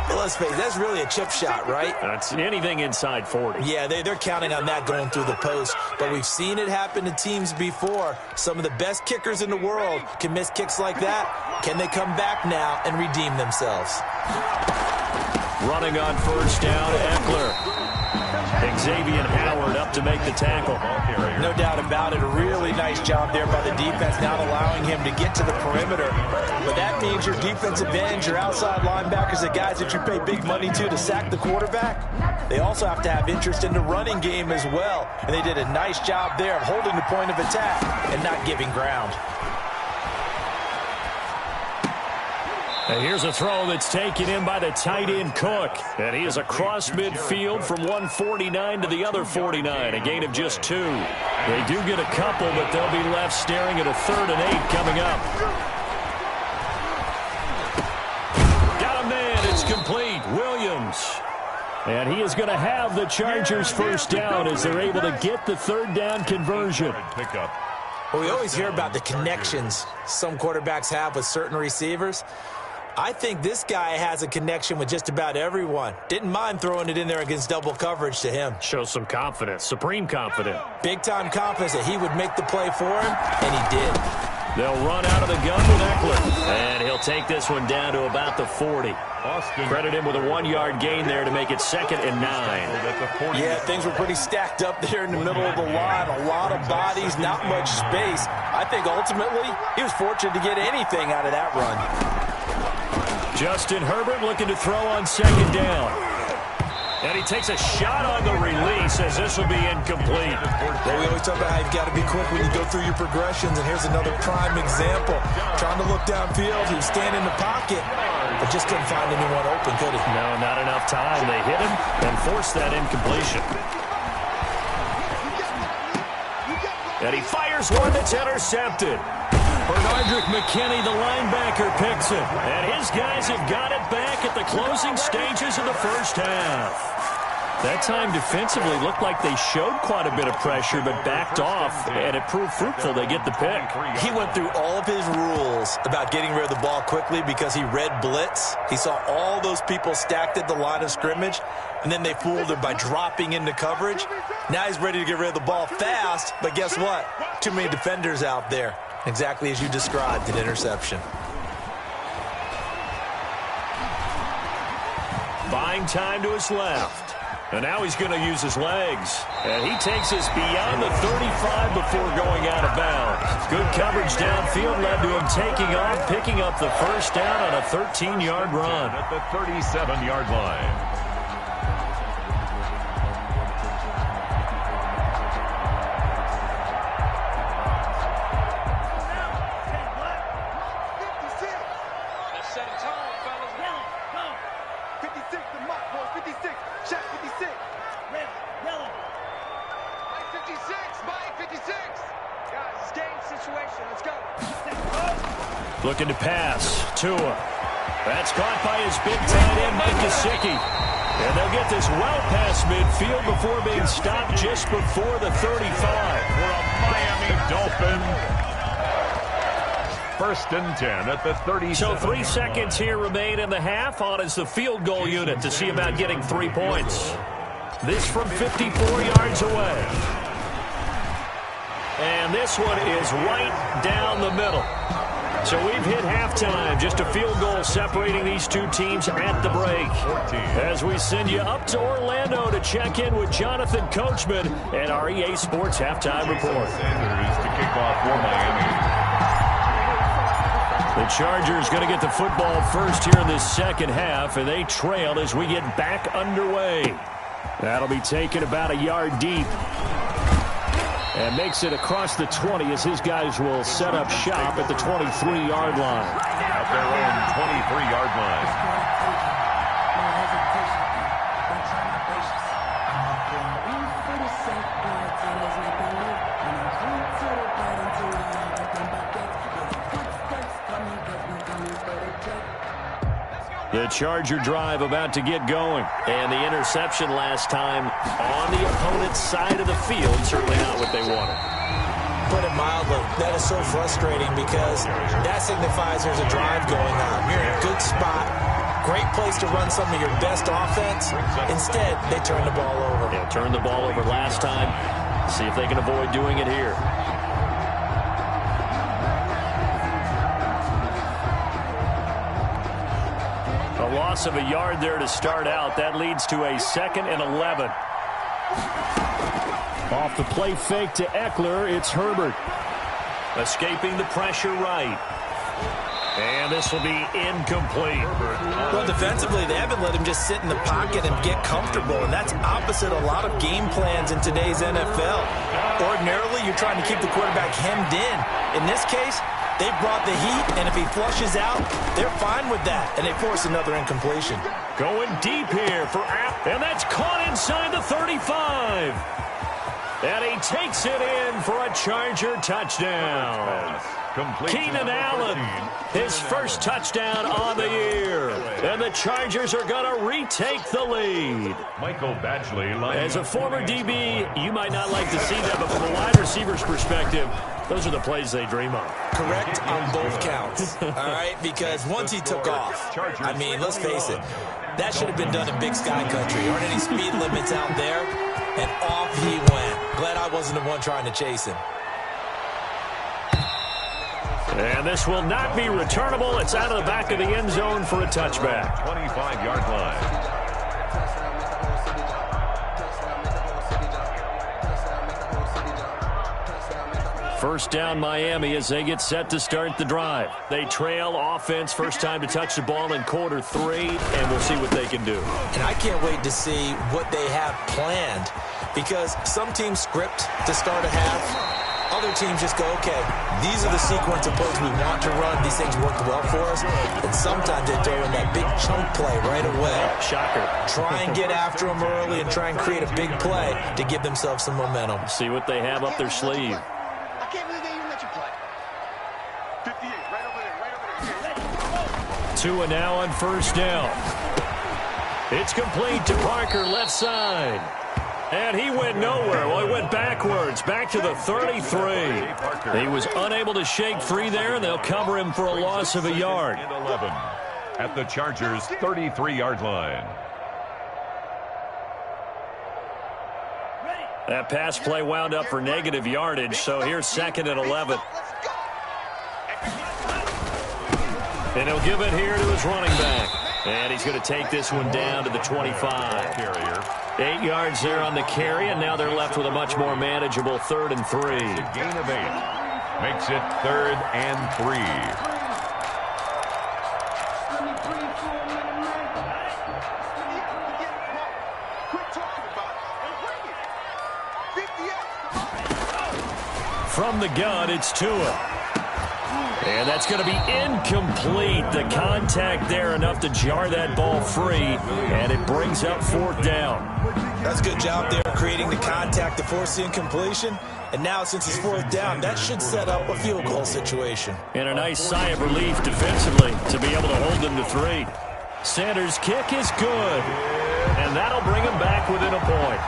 well, let's face it, that's really a chip shot, right? That's anything inside 40. Yeah, they're counting on that going through the post. But we've seen it happen to teams before. Some of the best kickers in the world can miss kicks like that. Can they come back now and redeem themselves? Running on 1st down, Eckler. Xavier Howard up to make the tackle. No doubt about it. A really nice job there by the defense, not allowing him to get to the perimeter. But that means your defensive ends, your outside linebackers, the guys that you pay big money to sack the quarterback, they also have to have interest in the running game as well. And they did a nice job there of holding the point of attack and not giving ground. And here's a throw that's taken in by the tight end Cook. And he is across midfield from 149 to the other 49. A gain of just 2. They do get a couple, but they'll be left staring at a 3rd and 8 coming up. Got a man. It's complete. Williams. And he is going to have the Chargers 1st down as they're able to get the 3rd down conversion. Well, we always hear about the connections some quarterbacks have with certain receivers. I think this guy has a connection with just about everyone. Didn't mind throwing it in there against double coverage to him. Shows some confidence, supreme confidence. Big-time confidence that he would make the play for him, and he did. They'll run out of the gun with Eckler. And he'll take this one down to about the 40. Credit him with a 1-yard gain there to make it 2nd and 9. Yeah, things were pretty stacked up there in the middle of the line. A lot of bodies, not much space. I think ultimately he was fortunate to get anything out of that run. Justin Herbert looking to throw on 2nd down. And he takes a shot on the release as this will be incomplete. Well, we always talk about how you've got to be quick when you go through your progressions, and here's another prime example. Trying to look downfield, he was standing in the pocket, but just couldn't find anyone open, could he? No, not enough time. They hit him and forced that incompletion. And he fires one that's intercepted. Bernardrick McKinney, the linebacker, picks it. And his guys have got it back at the closing stages of the 1st half. That time defensively looked like they showed quite a bit of pressure but backed off, and it proved fruitful. They get the pick. He went through all of his rules about getting rid of the ball quickly because he read blitz. He saw all those people stacked at the line of scrimmage, and then they fooled him by dropping into coverage. Now he's ready to get rid of the ball fast, but guess what? Too many defenders out there. Exactly as you described, an interception. Buying time to his left. And now he's going to use his legs. And he takes us beyond the 35 before going out of bounds. Good coverage downfield led to him taking off, picking up the 1st down on a 13-yard run. At the 37-yard line. Looking to pass. Tua. That's caught by his big tight end, Mike Gesicki. And they'll get this well past midfield before being stopped just before the 35. For a Miami Dolphin. 1st and 10 at the 30. So 3 seconds here remain in the half. On is the field goal unit to see about getting 3 points. This from 54 yards away. And this one is right down the middle. So we've hit halftime. Just a field goal separating these two teams at the break. As we send you up to Orlando to check in with Jonathan Coachman and our EA Sports Halftime Report. Sanders to kick off for Miami. The Chargers going to get the football first here in this 2nd half, and they trail as we get back underway. That'll be taken about a yard deep. And makes it across the 20 as his guys will set up shop at the 23-yard line. At their own 23-yard line. The Charger drive about to get going. And the interception last time on the opponent's side of the field. Certainly not what they wanted. Put it mildly, that is so frustrating because that signifies there's a drive going on. You're in a good spot. Great place to run some of your best offense. Instead, they turn the ball over. Yeah, turned the ball over last time. See if they can avoid doing it here. A loss of a yard there to start out. That leads to a 2nd and 11. Off the play fake to Eckler, it's Herbert. Escaping the pressure right. And this will be incomplete. Well, defensively, they haven't let him just sit in the pocket and get comfortable, and that's opposite a lot of game plans in today's NFL. Ordinarily, you're trying to keep the quarterback hemmed in. In this case, they brought the heat, and if he flushes out, they're fine with that, and they force another incompletion. Going deep here for App, and that's caught inside the 35. And he takes it in for a Charger touchdown. Keenan Allen, his first touchdown on the year. And the Chargers are going to retake the lead. Michael Badgley. As a former DB, you might not like to see that, but from a wide receiver's perspective, those are the plays they dream of. Correct on both counts, all right? Because once he took off, I mean, let's face it, that should have been done in Big Sky Country. Aren't any speed limits out there? And off he went. Glad I wasn't the one trying to chase him. And this will not be returnable. It's out of the back of the end zone for a touchback. 25-yard line. First down Miami as they get set to start the drive. They trail offense, first time to touch the ball in quarter 3, and we'll see what they can do. And I can't wait to see what they have planned, because some teams script to start a half. Other teams just go, okay, these are the sequence of plays we want to run. These things work well for us. And sometimes they throw in that big chunk play right away. Shocker. Try and get after them early and try and create a big play to give themselves some momentum. See what they have up their sleeve. I can't believe they even let you play. 58, right over there. Tua now on first down. It's complete to Parker, left side. And he went nowhere. Well, he went backwards, back to the 33. He was unable to shake free there, and they'll cover him for a loss of a yard. 11 at the Chargers' 33-yard line. That pass play wound up for negative yardage, so here's 2nd and 11. And he'll give it here to his running back. And he's going to take this one down to the 25. 8 yards there on the carry, and now they're left with a much more manageable 3rd and 3. A gain of 8. Makes it 3rd and 3. From the gun, it's Tua. And that's going to be incomplete. The contact there enough to jar that ball free, and it brings up 4th down. That's a good job there creating the contact to force the incompletion. And now since it's 4th down, that should set up a field goal situation. And a nice sigh of relief defensively to be able to hold them to 3. Sanders' kick is good, and that'll bring him back within a point.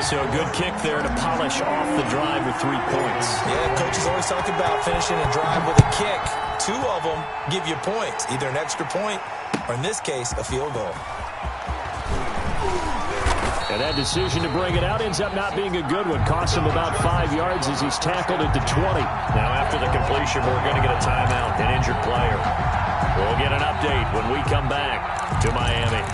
So a good kick there to polish off the drive with 3 points. Yeah, coaches always talk about finishing a drive with a kick. 2 of them give you points, either an extra point or, in this case, a field goal. And that decision to bring it out ends up not being a good one. Costs him about 5 yards as he's tackled at the 20. Now, after the completion, we're going to get a timeout, an injured player. We'll get an update when we come back to Miami.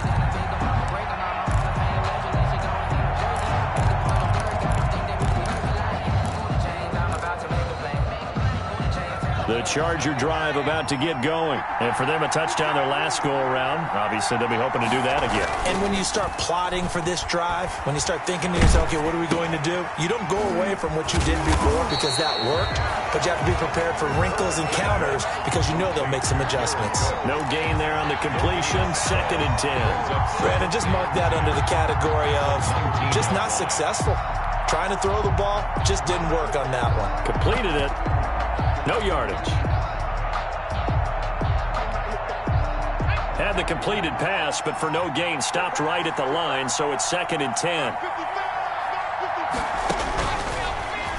The Charger drive about to get going. And for them, a touchdown their last go-around. Obviously, they'll be hoping to do that again. And when you start plotting for this drive, when you start thinking to yourself, okay, what are we going to do? You don't go away from what you did before because that worked, but you have to be prepared for wrinkles and counters because you know they'll make some adjustments. No gain there on the completion. 2nd and 10. Brandon, just mark that under the category of just not successful. Trying to throw the ball, just didn't work on that one. Completed it. No yardage. Had the completed pass, but for no gain, stopped right at the line, so it's 2nd and 10.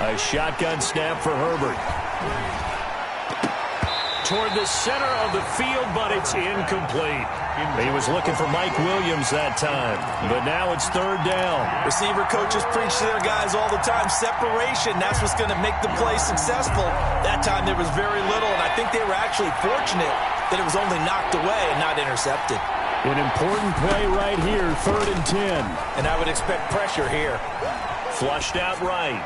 A shotgun snap for Herbert. Toward the center of the field, but it's incomplete. He was looking for Mike Williams that time, but now it's 3rd down. Receiver coaches preach to their guys all the time, separation, that's what's going to make the play successful. That time there was very little, and I think they were actually fortunate that it was only knocked away and not intercepted. An important play right here, 3rd and 10. And I would expect pressure here. Flushed out right.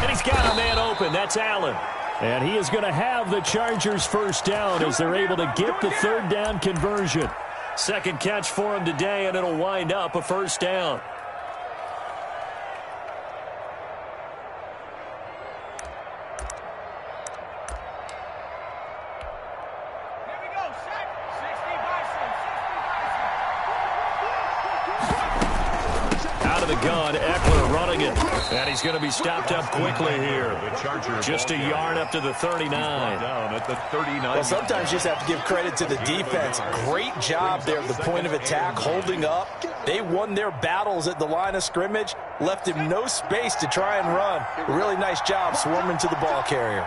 And he's got a man open, that's Allen. And he is going to have the Chargers first down as they're able to get the 3rd down conversion. 2nd catch for him today, and it'll wind up a first down. Out of the gun, Eckler running it. And he's going to be stopped up quickly here. Just a yard up to the 39. Down at the 39. Well, sometimes you just have to give credit to the defense. Great job there at the point of attack, holding up. They won their battles at the line of scrimmage, left him no space to try and run. Really nice job swarming to the ball carrier.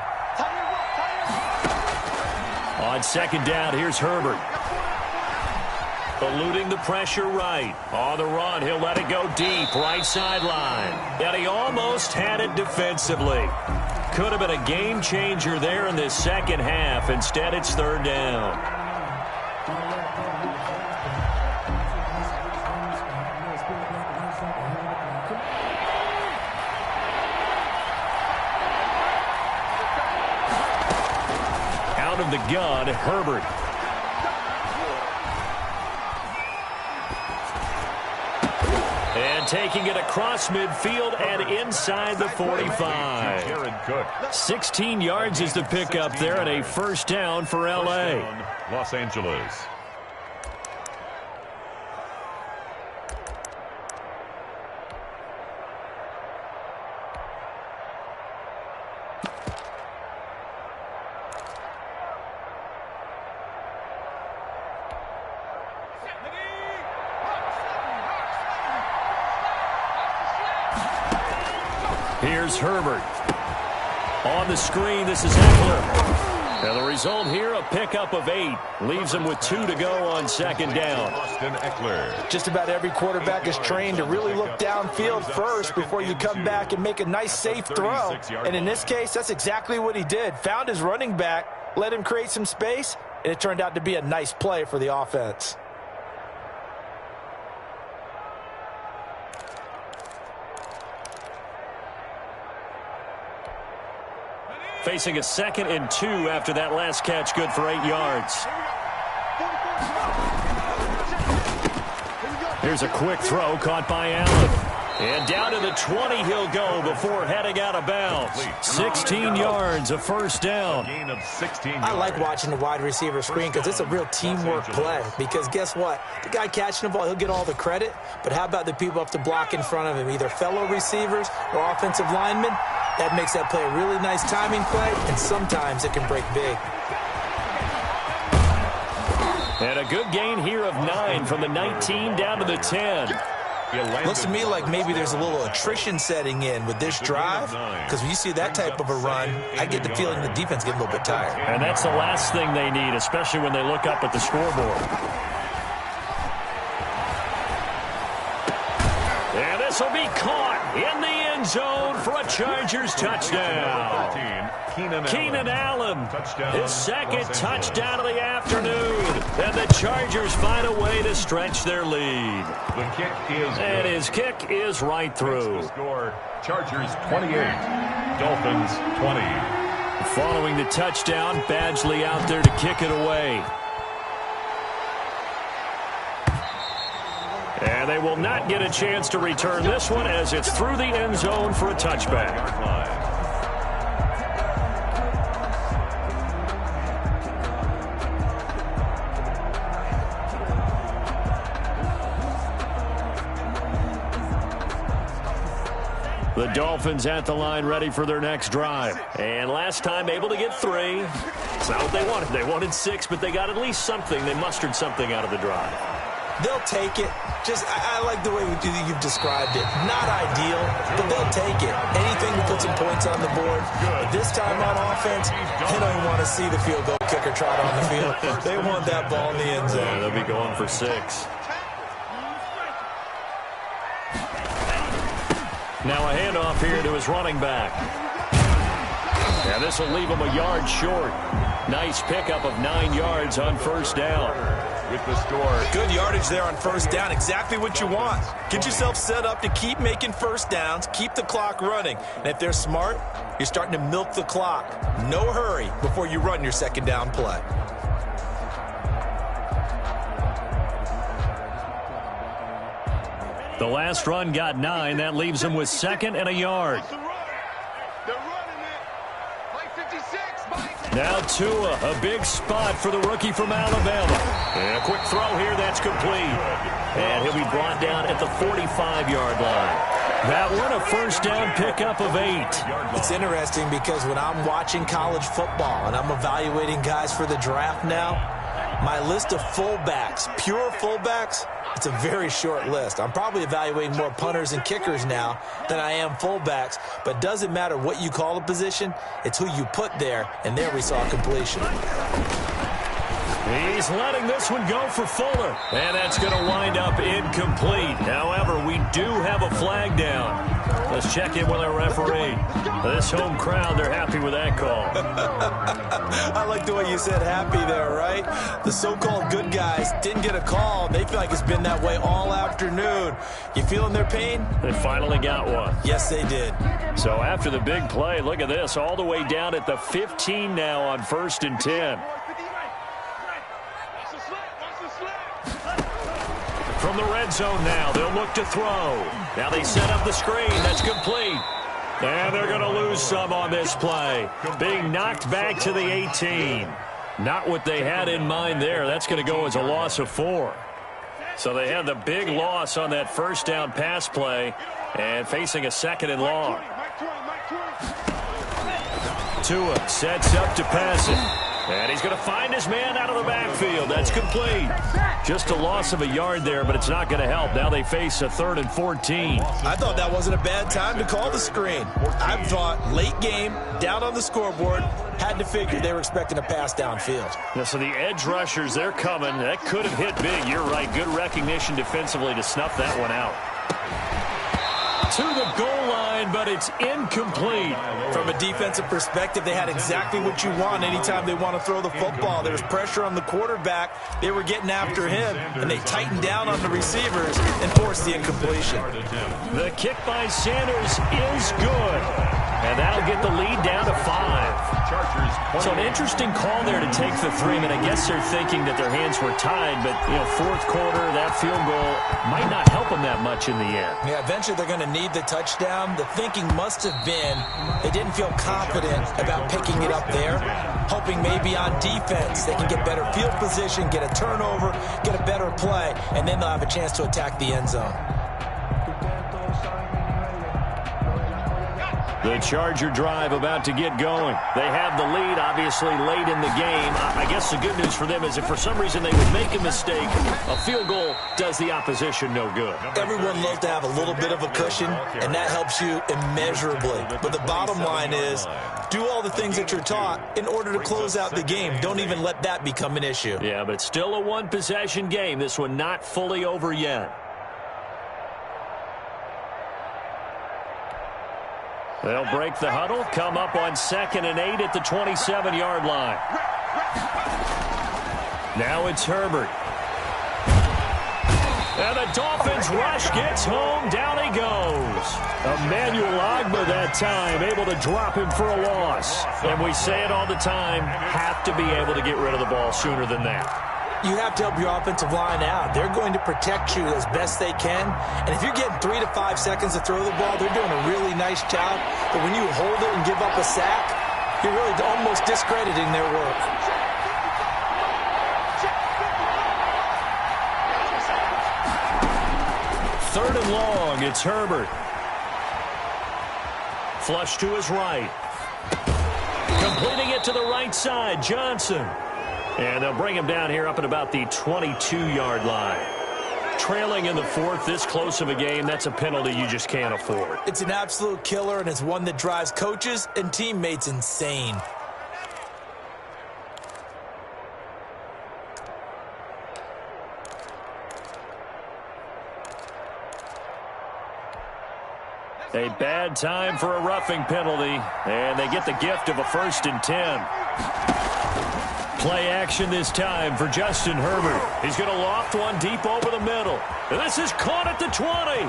On 2nd down, here's Herbert. Eluding the pressure right. On the run, he'll let it go deep, right sideline. And he almost had it defensively. Could have been a game changer there in this 2nd half. Instead, it's 3rd down. Out of the gun, Herbert. And taking it across midfield and inside the 45. 16 yards is the pickup there and a first down for L.A. Los Angeles. Here's Herbert. On the screen, this is Eckler. And the result here, a pickup of 8. Leaves him with 2 to go on 2nd down. Austin Eckler. Just about every quarterback is trained to really look downfield first before you come back and make a nice, safe throw. And in this case, that's exactly what he did. Found his running back, let him create some space, and it turned out to be a nice play for the offense. Facing a 2nd and 2 after that last catch, good for 8 yards. Here's a quick throw caught by Allen. And down to the 20 he'll go before heading out of bounds. 16 yards, a first down. Gain of 16 yards. I like watching the wide receiver screen because it's a real teamwork play. Because guess what? The guy catching the ball, he'll get all the credit. But how about the people up to block in front of him, either fellow receivers or offensive linemen? That makes that play a really nice timing play, and sometimes it can break big. And a good gain here of 9 from the 19 down to the 10. Looks to me like maybe there's a little attrition setting in with this drive, because when you see that type of a run, I get the feeling the defense get a little bit tired. And that's the last thing they need, especially when they look up at the scoreboard. And this will be caught in the end zone for a Chargers touchdown. Keenan Allen, his 2nd touchdown of the afternoon. And the Chargers find a way to stretch their lead. The kick is and his kick is right through. Score, Chargers 28, Dolphins 20. Following the touchdown, Badgley out there to kick it away. And they will not get a chance to return this one as it's through the end zone for a touchback. The Dolphins at the line ready for their next drive. And last time able to get 3. It's not what they wanted. They wanted 6, but they got at least something. They mustered something out of the drive. They'll take it. I like the way you've described it. Not ideal, but they'll take it. Anything to put some points on the board. But this time on offense, they don't even want to see the field goal kicker trot on the field. They want that ball in the end zone. Yeah, they'll be going for 6. Now a handoff here to his running back. And this will leave him a yard short. Nice pickup of 9 yards on first down. With the score. Good yardage there on first down. Exactly what you want. Get yourself set up to keep making first downs. Keep the clock running. And if they're smart, you're starting to milk the clock. No hurry before you run your second down play. The last run got 9. That leaves him with 2nd and a yard. Now Tua, a big spot for the rookie from Alabama. And a quick throw here, that's complete. And he'll be brought down at the 45-yard line. That one a first down pickup of 8. It's interesting because when I'm watching college football and I'm evaluating guys for the draft now, my list of fullbacks, pure fullbacks, it's a very short list. I'm probably evaluating more punters and kickers now than I am fullbacks, but it doesn't matter what you call a position, it's who you put there, and there we saw completion. He's letting this one go for Fuller, and that's going to wind up incomplete. However, we do have a flag down. Let's check in with our referee. This home crowd, they're happy with that call. I like the way you said happy there, right? The so-called good guys didn't get a call. They feel like it's been that way all afternoon. You feeling their pain? They finally got one. Yes, they did. So after the big play, look at this, all the way down at the 15 now on 1st and 10. From the red zone now, they'll look to throw. Now they set up the screen. That's complete. And they're going to lose some on this play. Being knocked back to the 18. Not what they had in mind there. That's going to go as a loss of 4. So they had the big loss on that first down pass play and facing a 2nd and long. Tua sets up to pass it. And he's going to find his man out of the backfield. That's complete. Just a loss of a yard there, but it's not going to help. Now they face a 3rd and 14. I thought that wasn't a bad time to call the screen. I thought late game, down on the scoreboard, had to figure they were expecting a pass downfield. Now, so the edge rushers, they're coming. That could have hit big. You're right. Good recognition defensively to snuff that one out. To the goal line, but it's incomplete. From a defensive perspective, they had exactly what you want anytime they want to throw the football. There's pressure on the quarterback. They were getting after him, and they tightened down on the receivers and forced the incompletion. The kick by Sanders is good, and that'll get the lead down to 5. So an interesting call there to take the 3. I mean, I guess they're thinking that their hands were tied, but, you know, 4th quarter, that field goal might not help them that much in the end. Yeah, eventually they're going to need the touchdown. The thinking must have been they didn't feel confident about picking it up there, hoping maybe on defense they can get better field position, get a turnover, get a better play, and then they'll have a chance to attack the end zone. The Charger drive about to get going. They have the lead, obviously, late in the game. I guess the good news for them is if for some reason they would make a mistake, a field goal does the opposition no good. Everyone loves to have a little bit of a cushion, and that helps you immeasurably. But the bottom line is do all the things that you're taught in order to close out the game. Don't even let that become an issue. Yeah, but still a one-possession game. This one not fully over yet. They'll break the huddle, come up on 2nd and 8 at the 27-yard line. Now it's Herbert. And the Dolphins rush gets home. Down he goes. Emmanuel Ogbah that time, able to drop him for a loss. And we say it all the time, have to be able to get rid of the ball sooner than that. You have to help your offensive line out. They're going to protect you as best they can. And if you're getting 3 to 5 seconds to throw the ball, they're doing a really nice job. But when you hold it and give up a sack, you're really almost discrediting their work. Third and long, it's Herbert. Flush to his right. Completing it to the right side, Johnson. And they'll bring him down here up at about the 22-yard line. Trailing in the fourth, this close of a game, that's a penalty you just can't afford. It's an absolute killer, and it's one that drives coaches and teammates insane. A bad time for a roughing penalty, and they get the gift of a 1st and 10. Play action this time for Justin Herbert. He's going to loft one deep over the middle. And this is caught at the 20.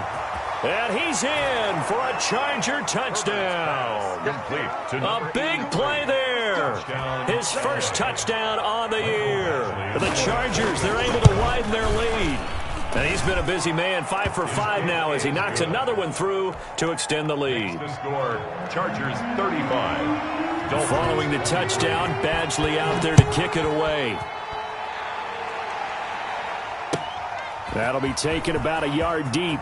And he's in for a Charger touchdown. A big play there. His first touchdown on the year. The Chargers, they're able to widen their lead. And he's been a busy man, 5 for 5 now as he knocks another one through to extend the lead. The score, Chargers 35. Following the touchdown, Badgley out there to kick it away. That'll be taken about a yard deep.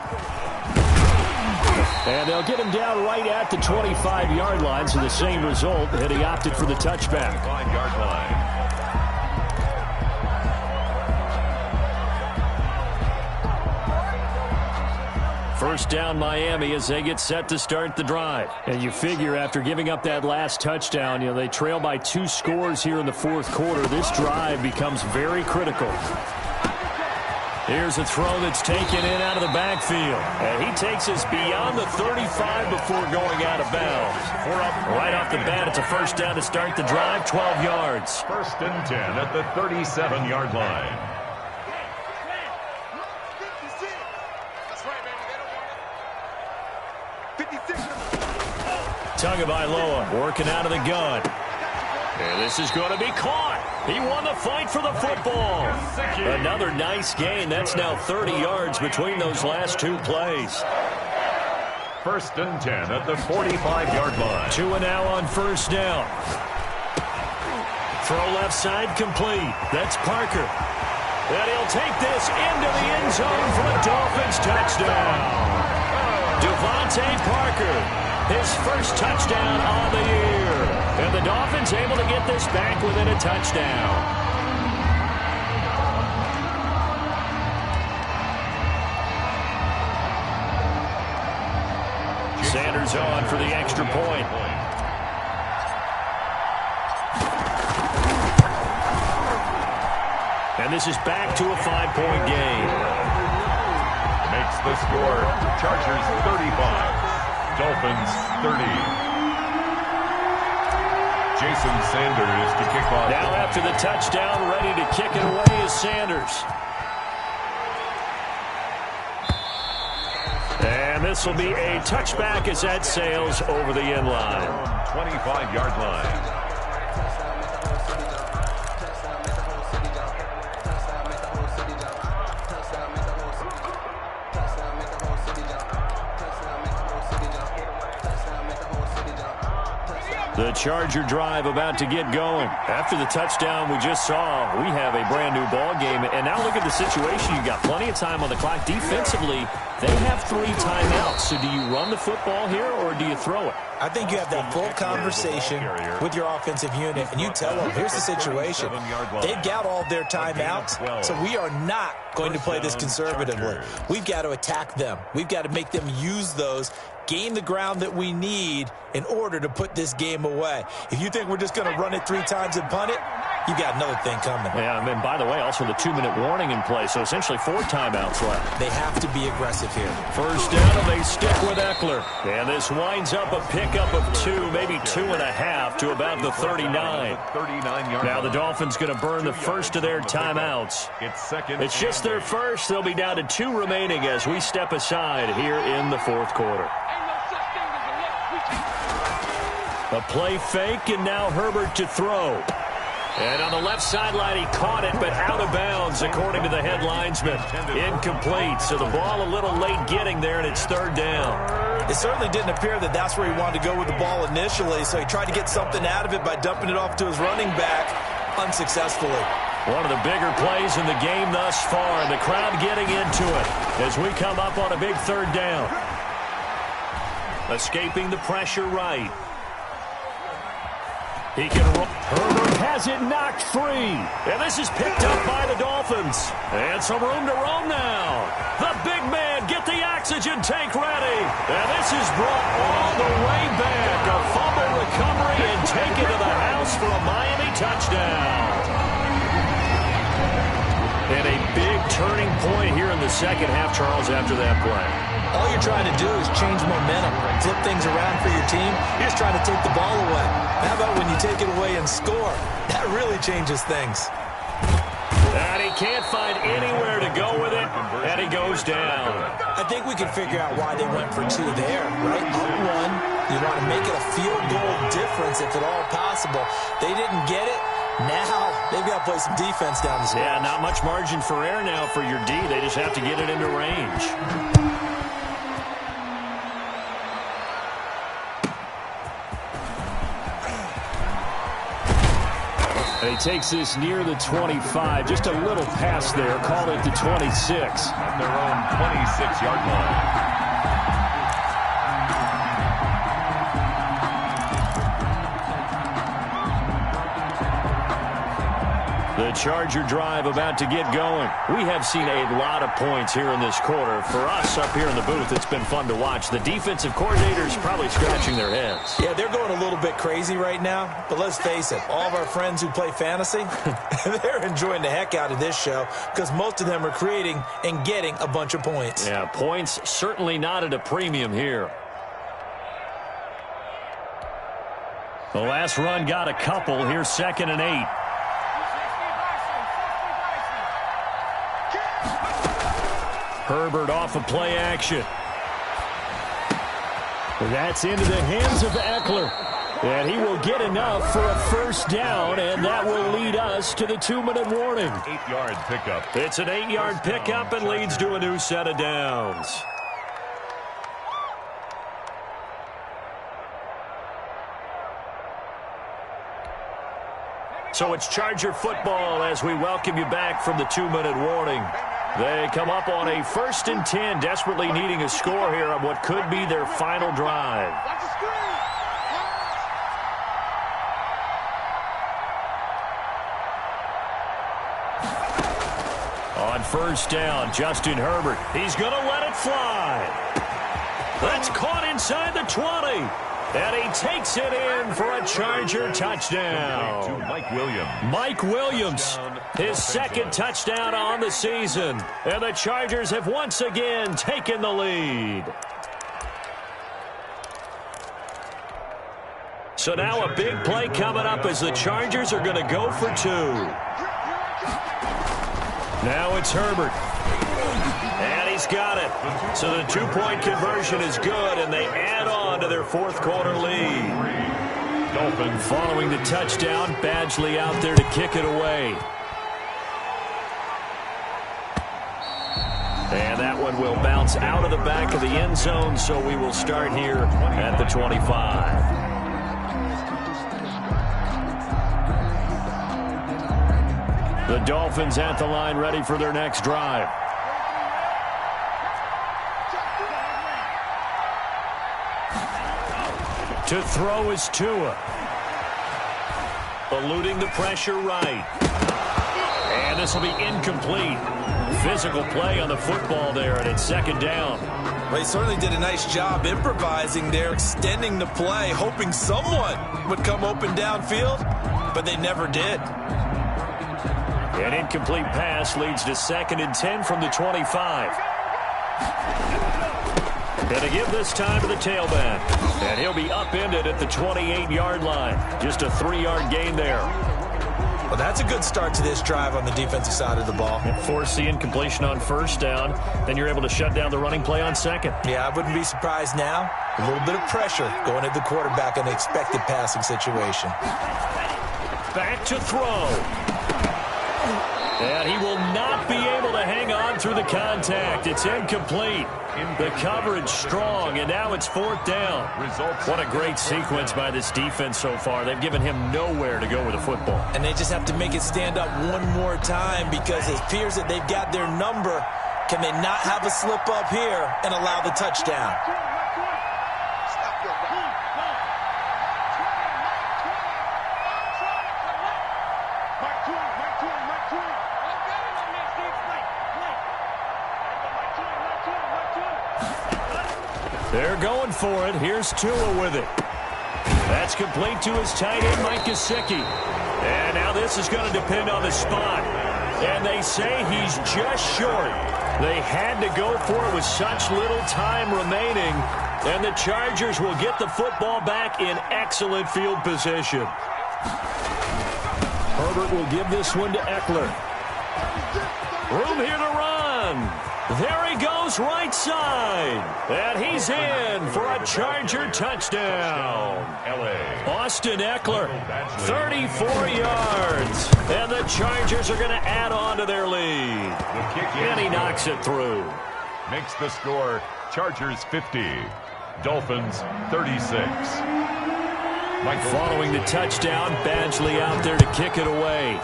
And they'll get him down right at the 25-yard line, so the same result, and he opted for the touchback. 5-yard line. First down Miami as they get set to start the drive. And you figure after giving up that last touchdown, they trail by 2 scores here in the fourth quarter. This drive becomes very critical. Here's a throw that's taken in out of the backfield. And he takes us beyond the 35 before going out of bounds. Right off the bat, it's a first down to start the drive, 12 yards. 1st and 10 at the 37-yard line. Tagovailoa working out of the gun. And this is going to be caught. He won the fight for the football. Another nice gain. That's now 30 yards between those last 2 plays. 1st and 10 at the 45-yard line. 2 and now on first down. Throw left side complete. That's Parker. And he'll take this into the end zone for a Dolphins touchdown. Devontae Parker, his first touchdown on the year. And the Dolphins able to get this back within a touchdown. Sanders on for the extra point. And this is back to a 5-point game. Makes the score, Chargers 35. Dolphins 30. Jason Sanders to kick off. Now after the touchdown, ready to kick it away is Sanders. And this will be a touchback as that sails over the end line. 25-yard line. The Charger drive about to get going. After the touchdown we just saw, we have a brand new ball game. And now look at the situation. You got plenty of time on the clock. Defensively, they have 3 timeouts. So do you run the football here or do you throw it? I think you have that full conversation with your offensive unit, and you tell them, here's the situation. They've got all their timeouts, so we are not going to play this conservatively. We've got to attack them. We've got to make them use those, gain the ground that we need in order to put this game away. If you think we're just going to run it 3 times and punt it, you got another thing coming. Yeah, and then, by the way, also the 2-minute warning in play, so essentially 4 timeouts left. They have to be aggressive here. First down, and they stick with Eckler. And this winds up a pickup of 2, maybe 2.5 to about the 39. Now the Dolphins going to burn the first of their timeouts. It's just their first. They'll be down to 2 remaining as we step aside here in the fourth quarter. A play fake, and now Herbert to throw. And on the left sideline, he caught it, but out of bounds, according to the head linesman. Incomplete, so the ball a little late getting there, and it's third down. It certainly didn't appear that that's where he wanted to go with the ball initially, so he tried to get something out of it by dumping it off to his running back unsuccessfully. One of the bigger plays in the game thus far, and the crowd getting into it as we come up on a big third down. Escaping the pressure right. He can roll. Herbert has it knocked free. And this is picked up by the Dolphins. And some room to roam now. The big man, get the oxygen tank ready. And this is brought all the way back. A fumble recovery and taken to the house for a Miami touchdown. And a big turning point here in the second half, Charles, after that play. All you're trying to do is change momentum, flip things around for your team. You're just trying to take the ball away. How about when you take it away and score? That really changes things. And he can't find anywhere to go with it, and he goes down. I think we can figure out why they went for 2 there, right? Up 1, you want to make it a field goal difference if at all possible. They didn't get it. Now they've got to play some defense down the stretch. Yeah, not much margin for error now for your D. They just have to get it into range. And he takes this near the 25. Just a little pass there. Call it the 26. At their own 26-yard line. The Charger drive about to get going. We have seen a lot of points here in this quarter. For us up here in the booth, it's been fun to watch. The defensive coordinators probably scratching their heads. Yeah, they're going a little bit crazy right now. But let's face it, all of our friends who play fantasy, they're enjoying the heck out of this show because most of them are creating and getting a bunch of points. Yeah, points certainly not at a premium here. The last run got a couple. Here's 2nd and 8. Herbert off of play action. That's into the hands of Eckler. And he will get enough for a first down, and that will lead us to the 2-minute warning. 8-yard pickup. It's an 8-yard pickup and leads to a new set of downs. So it's Charger football as we welcome you back from the 2-minute warning. They come up on a 1st and 10, desperately needing a score here on what could be their final drive. On 1st down, Justin Herbert. He's going to let it fly. That's caught inside the 20. And he takes it in for a Charger touchdown. To Mike Williams. Mike Williams, his 2nd touchdown on the season. And the Chargers have once again taken the lead. So now a big play coming up as the Chargers are going to go for 2. Now it's Herbert. And he's got it. So the 2-point conversion is good, and they add on to their 4th quarter lead. Dolphins following the touchdown. Badgley out there to kick it away. And that one will bounce out of the back of the end zone, so we will start here at the 25. The Dolphins at the line ready for their next drive. To throw is Tua. Eluding the pressure right. And this will be incomplete. Physical play on the football there, and it's 2nd down. Well, he certainly did a nice job improvising there, extending the play, hoping someone would come open downfield, but they never did. An incomplete pass leads to 2nd and 10 from the 25. And to give this time to the tailback. And he'll be upended at the 28-yard line. Just a 3-yard gain there. Well, that's a good start to this drive on the defensive side of the ball. Force the incompletion on 1st down. Then you're able to shut down the running play on 2nd. Yeah, I wouldn't be surprised now. A little bit of pressure going at the quarterback in the expected passing situation. Back to throw. And he will not be able to hang on through the contact. It's incomplete. The coverage strong, and now it's 4th down. What a great sequence by this defense so far. They've given him nowhere to go with the football. And they just have to make it stand up one more time because it appears that they've got their number. Can they not have a slip up here and allow the touchdown? They're going for it. Here's Tua with it. That's complete to his tight end, Mike Gesicki. And now this is going to depend on the spot. And they say he's just short. They had to go for it with such little time remaining. And the Chargers will get the football back in excellent field position. Herbert will give this one to Eckler. Room here to run. There he goes, right side. And he's in for a Charger touchdown. Austin Eckler, 34 yards. And the Chargers are going to add on to their lead. And he knocks it through. Makes the score Chargers 50, Dolphins 36. Following the touchdown, Badgley out there to kick it away.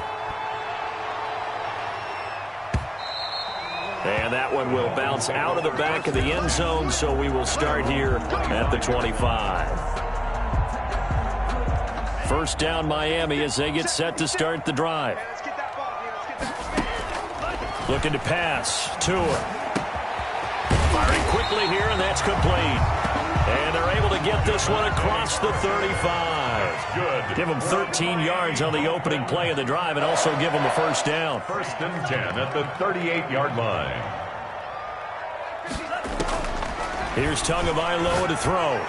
And that one will bounce out of the back of the end zone, so we will start here at the 25. 1st down Miami as they get set to start the drive. Looking to pass. Tua. Firing quickly here, and that's complete. And they're able to get this one across the 35. Good. Give them 13 yards on the opening play of the drive and also give them a 1st down. 1st and 10 at the 38-yard line. Here's Tagovailoa to throw.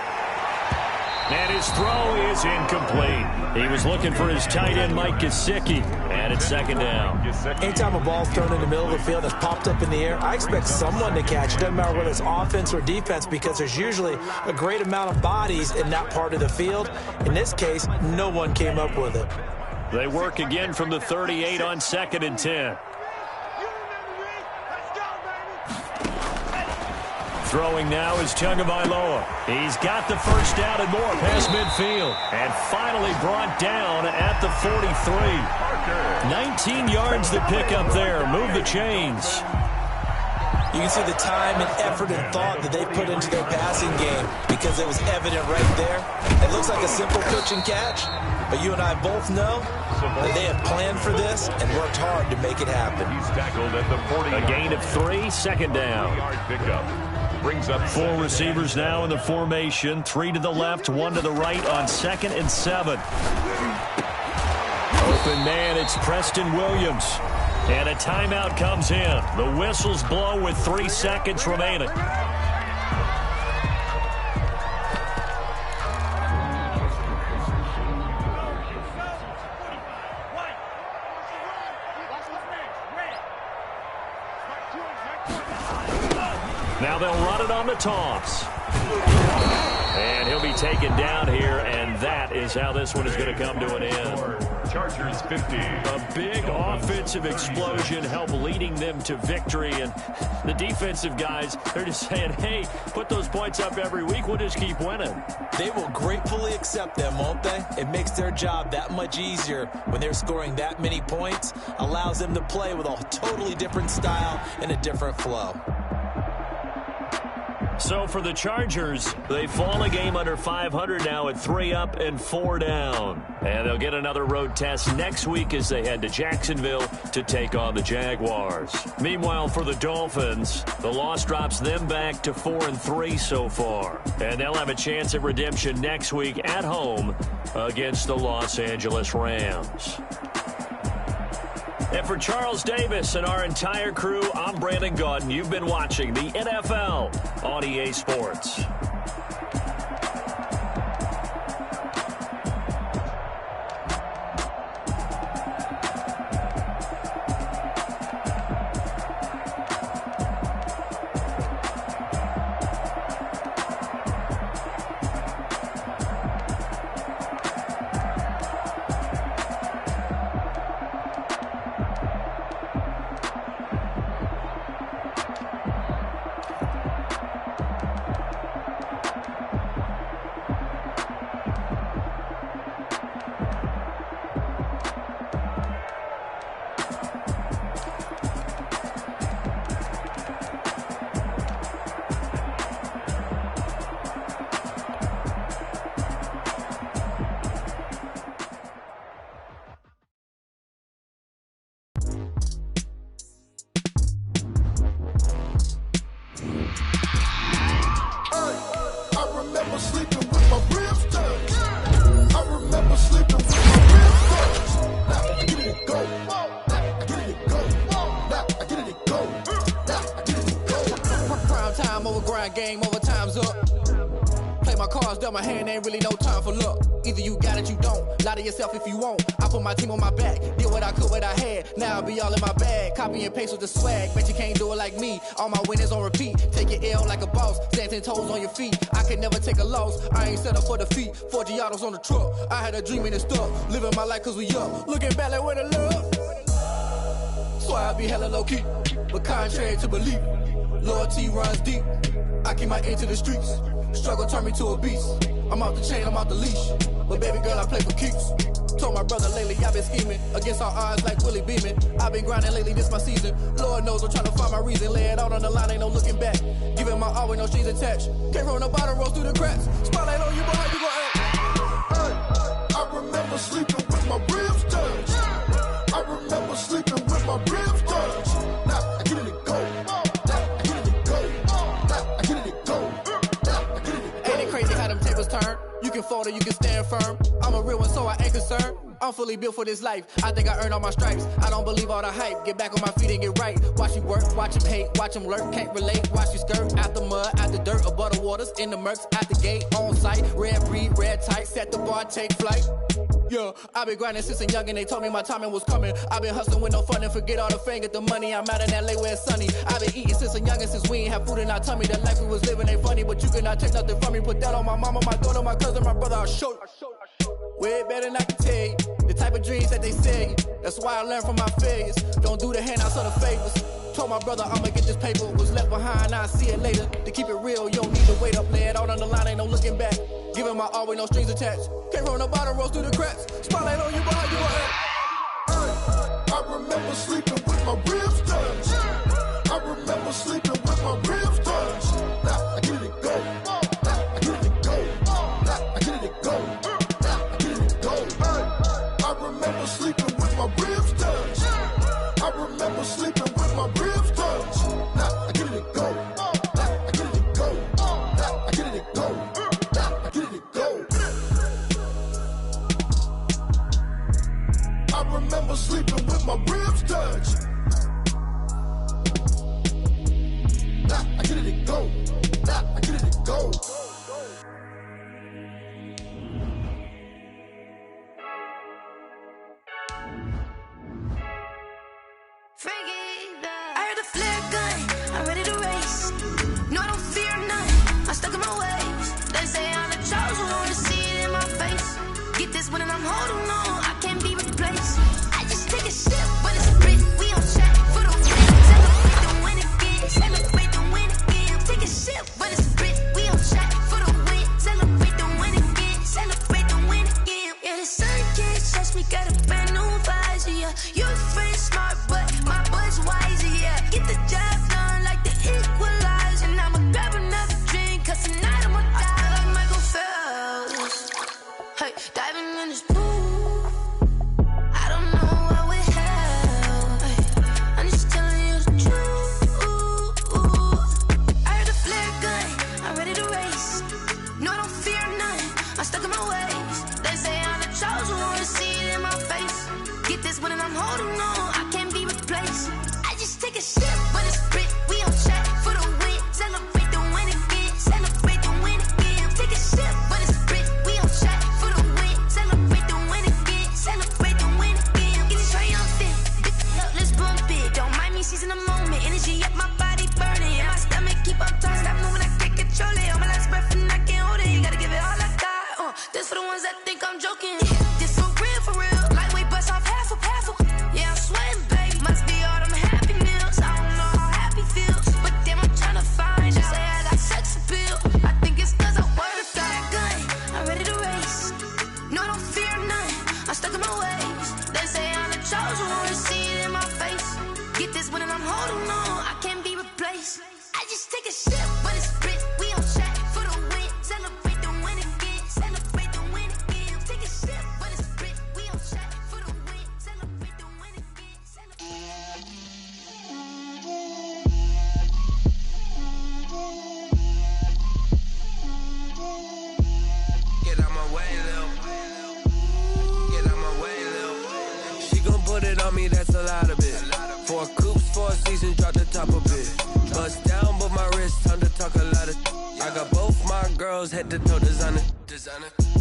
And his throw is incomplete. He was looking for his tight end, Mike Gesicki. And it's 2nd down. Anytime a ball's thrown in the middle of the field that's popped up in the air, I expect someone to catch it. Doesn't matter whether it's offense or defense because there's usually a great amount of bodies in that part of the field. In this case, no one came up with it. They work again from the 38 on 2nd and 10. Throwing now is Tagovailoa. He's got the 1st down and more past midfield. And finally brought down at the 43. 19 yards to pick up there. Move the chains. You can see the time and effort and thought that they put into their passing game because it was evident right there. It looks like a simple pitch and catch, but you and I both know that they have planned for this and worked hard to make it happen. He's tackled at the 40. A gain of 3, 2nd down. Yard pickup. Brings up 4 receivers now in the formation. 3 to the left, 1 to the right on 2nd and 7. Open man, it's Preston Williams. And a timeout comes in. The whistles blow with 3 seconds remaining. Now they'll run it on the toss. And he'll be taken down here, and that is how this one is going to come to an end. Chargers 50. A big offensive explosion helped leading them to victory, and the defensive guys, they're just saying, hey, put those points up every week, we'll just keep winning. They will gratefully accept them, won't they? It makes their job that much easier when they're scoring that many points, allows them to play with a totally different style and a different flow. So for the Chargers, they fall a game under 500 now at 3 up and 4 down. And they'll get another road test next week as they head to Jacksonville to take on the Jaguars. Meanwhile, for the Dolphins, the loss drops them back to 4-3 so far. And they'll have a chance at redemption next week at home against the Los Angeles Rams. And for Charles Davis and our entire crew, I'm Brandon Gaudin. You've been watching the NFL on EA Sports. Game over, time's up. Play my cards, dealt my hand, ain't really no time for luck. Either you got it, you don't. Lie to yourself if you won't. I put my team on my back, did what I could, what I had. Now I'll be all in my bag, copy and paste with the swag. Bet you can't do it like me. All my winners on repeat. Take your L like a boss, stand 10 toes on your feet. I can never take a loss. I ain't set up for defeat. 4 Giottos on the truck. I had a dream and it stuck. Living my life cause we up. Looking back like where the love. So I be hella low key, but contrary to belief, loyalty runs deep. I keep my ear to the streets. Struggle turned me to a beast. I'm off the chain, I'm off the leash. But baby girl, I play for keeps. Told my brother lately, I've been scheming against all odds like Willie Beeman. I've been grinding lately, this my season. Lord knows I'm trying to find my reason. Lay it out on the line, ain't no looking back. Giving my all with no strings attached. Came from the bottom, rose through the cracks. Spotlight on you, boy, how you gon' act? I remember sleeping with my ribs touched. I remember sleeping with my ribs touched. Now I get it and go. Turn. You can fold or you can stand firm. I'm a real one, so I ain't concerned. I'm fully built for this life. I think I earned all my stripes. I don't believe all the hype. Get back on my feet and get right. Watch you work, watch him hate, watch him lurk. Can't relate, watch you skirt. Out the mud, out the dirt, above the waters, in the murks, out the gate, on site. Red breed, red tight, set the bar, take flight. Yeah, I been grinding since a young and they told me my timing was coming. I been hustling with no fun and forget all the fame, get the money. I'm out in LA where it's sunny. I been eating since a young and since we ain't have food in our tummy. The life we was living ain't funny, but you cannot take nothing from me. Put that on my mama, my daughter, my cousin, my brother, I'll show you. Way better than I can tell you. The type of dreams that they sell you. That's why I learned from my failures. Don't do the handouts or the favors. Told my brother I'ma get this paper. Was left behind, I'll see it later. To keep it real, you don't need to wait up. Lay it out on the line, ain't no looking back. Giving my all with no strings attached. Came from the bottom, rose through the cracks. Spotlight on you, boy, how you gon' act? I remember sleeping with my ribs touched. I remember sleeping with my ribs touched. Now I get it and go. Now I get it and go. Now I get it and go. Now I get it and go. I remember sleeping with my ribs touched. I remember sleeping with my ribs touched. Now I get it and go. Now I get it and go. Now I get it and go. Now I get it and go. I remember sleeping with my ribs touched. place. I just take a sip, but it's split. We on track for the win. Celebrate the win again. Celebrate the win again. Take a sip, but it's split. We on track for the win. Celebrate the win again. Get out my way, Lil. Get out my way, Lil. She gon' put it on me, that's a lot of it. 4 coops, 4 seasons, drop the top a bit. Bust down, but my wrist, time to talk a lot of. I got both my girls head to toe designer.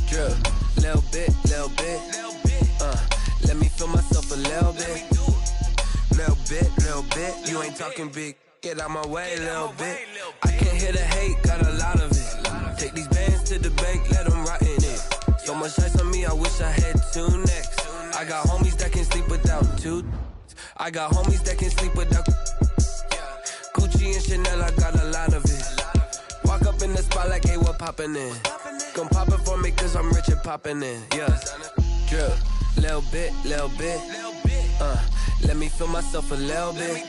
Drill, little bit, little bit. Let me feel myself a little bit. Little bit. You ain't talking big. Get out my way, little bit. I can't hear the hate, got a lot of it. Take these bands to the bank, let them rot in it. So much ice on me, I wish I had 2 necks. I got homies that can sleep without 2. I got homies that can sleep without Gucci and Chanel, I got a lot of it. Walk up in the spot like, hey, what poppin' in? Gon' pop it for me cause I'm rich and poppin' in. Yeah, drill, little bit. Let me feel myself a little bit.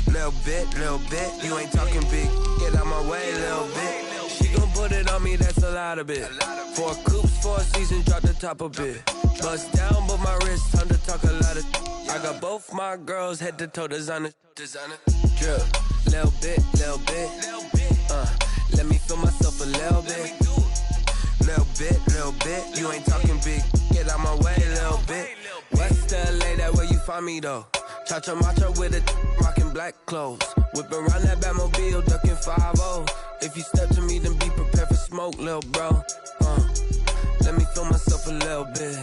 Little bit. You ain't talking big. Get out my way, little bit. She gon' put it on me, that's a lot of it. 4 coops, 4 seasons, drop the top a bit. Bust down, but my wrist, time to talk a lot of. I got both my girls head to toe designer. Drill, little bit. Let me feel myself a little bit. Little bit. You ain't talking big. Get out my way, little bit. West LA, that where you find me though. Cha-cha matcha with a rockin' black clothes. Whip around that Batmobile, ducking 5-0. If you step to me, then be prepared for smoke, lil' bro. Let me feel myself a little bit.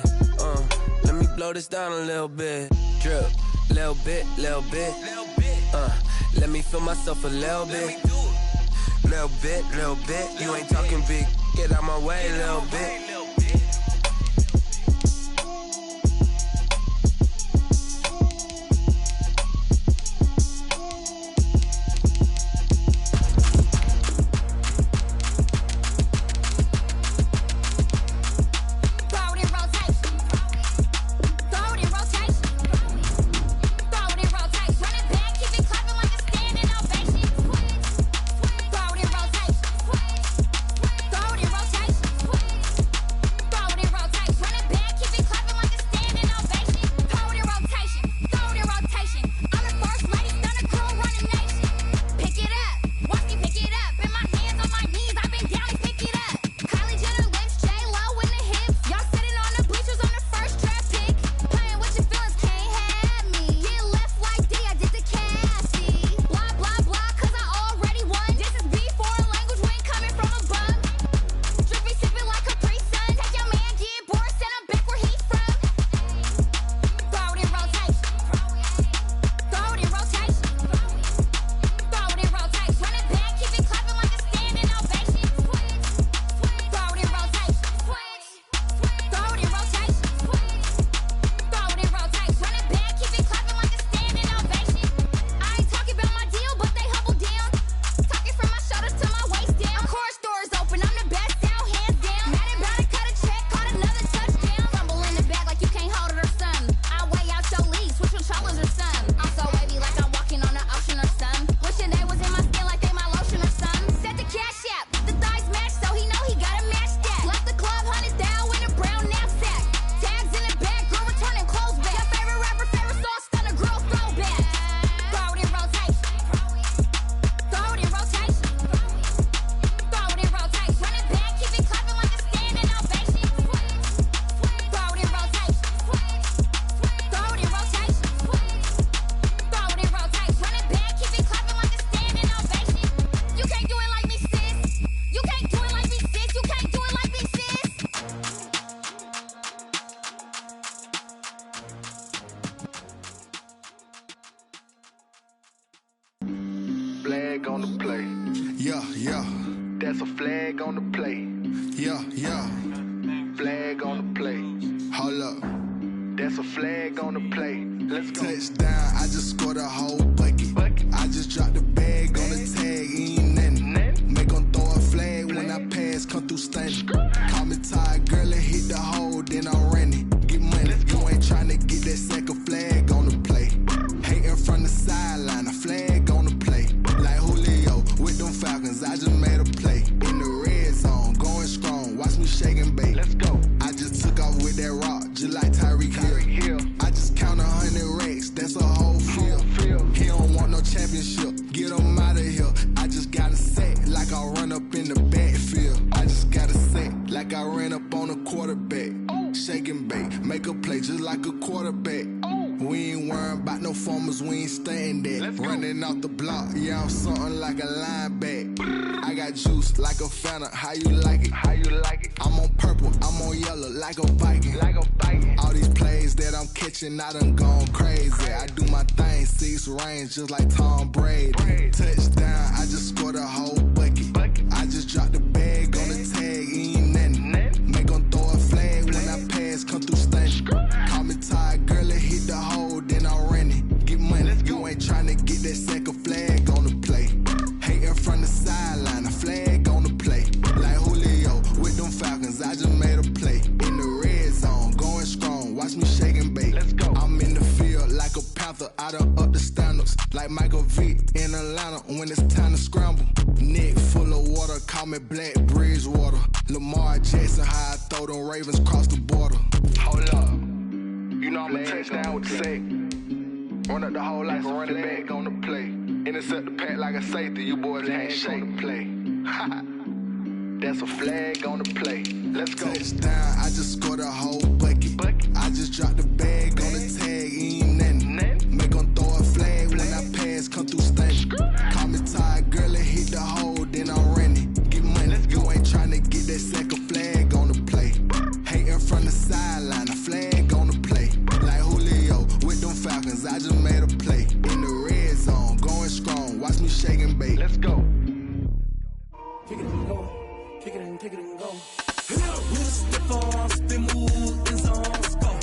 Let me blow this down a little bit. Drip, little bit. Let me feel myself a little bit. Little bit. You ain't talking big. Get out my way, little bit. Flag on the play. Yeah. That's a flag on the play. Yeah. Flag on the play. Hold up. That's a flag on the play. Let's go. Touchdown, I just scored a whole bucket. I just dropped the bag on the tag, ain't nothing. Make them throw a flag when I pass, come through stunning. Call me tired, girl, and hit the hole, then I'm running. Get money, you ain't tryna get that second flag on the play. Hating from the sideline, a flag on the play. Like make a play just like a quarterback. We ain't worrying about no formers, we ain't staying there. Running off the block, yeah, I'm something like a linebacker. I got juice like a Fanta, how you like it? How you like it? I'm on purple, I'm on yellow like a Viking. Like a Viking. All these plays that I'm catching, I done gone crazy. I do my thing, 6 range just like Tom Brady. Touchdown, I just scored a whole bucket. I just dropped the bag on the tag, ain't nothing. Make 'em throw a flag when I pass, come through stunning. Call me tired, girl, it hit the hole, then I ran it. Get money, you ain't tryna get that second flag on the play. Hating from the sideline, a flag on the play. Like Julio with them Falcons, I just made a play. In the red zone, going strong, watch me shake and bake. Let's go. I'm in the field like a Panther, I done up the standards. Like Michael Vick in Atlanta when it's time to scramble. Neck full of water, call me Black Bridgewater. Lamar Jackson, how I throw them Ravens cross the border. Hold up, you know I'm a touchdown with the sack. Run up the whole like a running back on the play. Intercept the pack like a safety, you boys ain't shake the play. That's a flag on the play. Let's go. Touchdown, I just scored a whole bucket. I just dropped the bag on the tag, ain't nothing. Make 'em throw a flag when I pass, come through stunning. Call me tired, girl, it hit the hole, then I ran it. Get money, you ain't tryna get that second flag on the play. Hating from the sideline, a flag on the play. Like Julio with them Falcons, I just made a play. In the red zone, going strong, watch me shake and bake. Let's go. Kick it and go. Kick it and go. With a stiff arm, spin move, is on, let's go.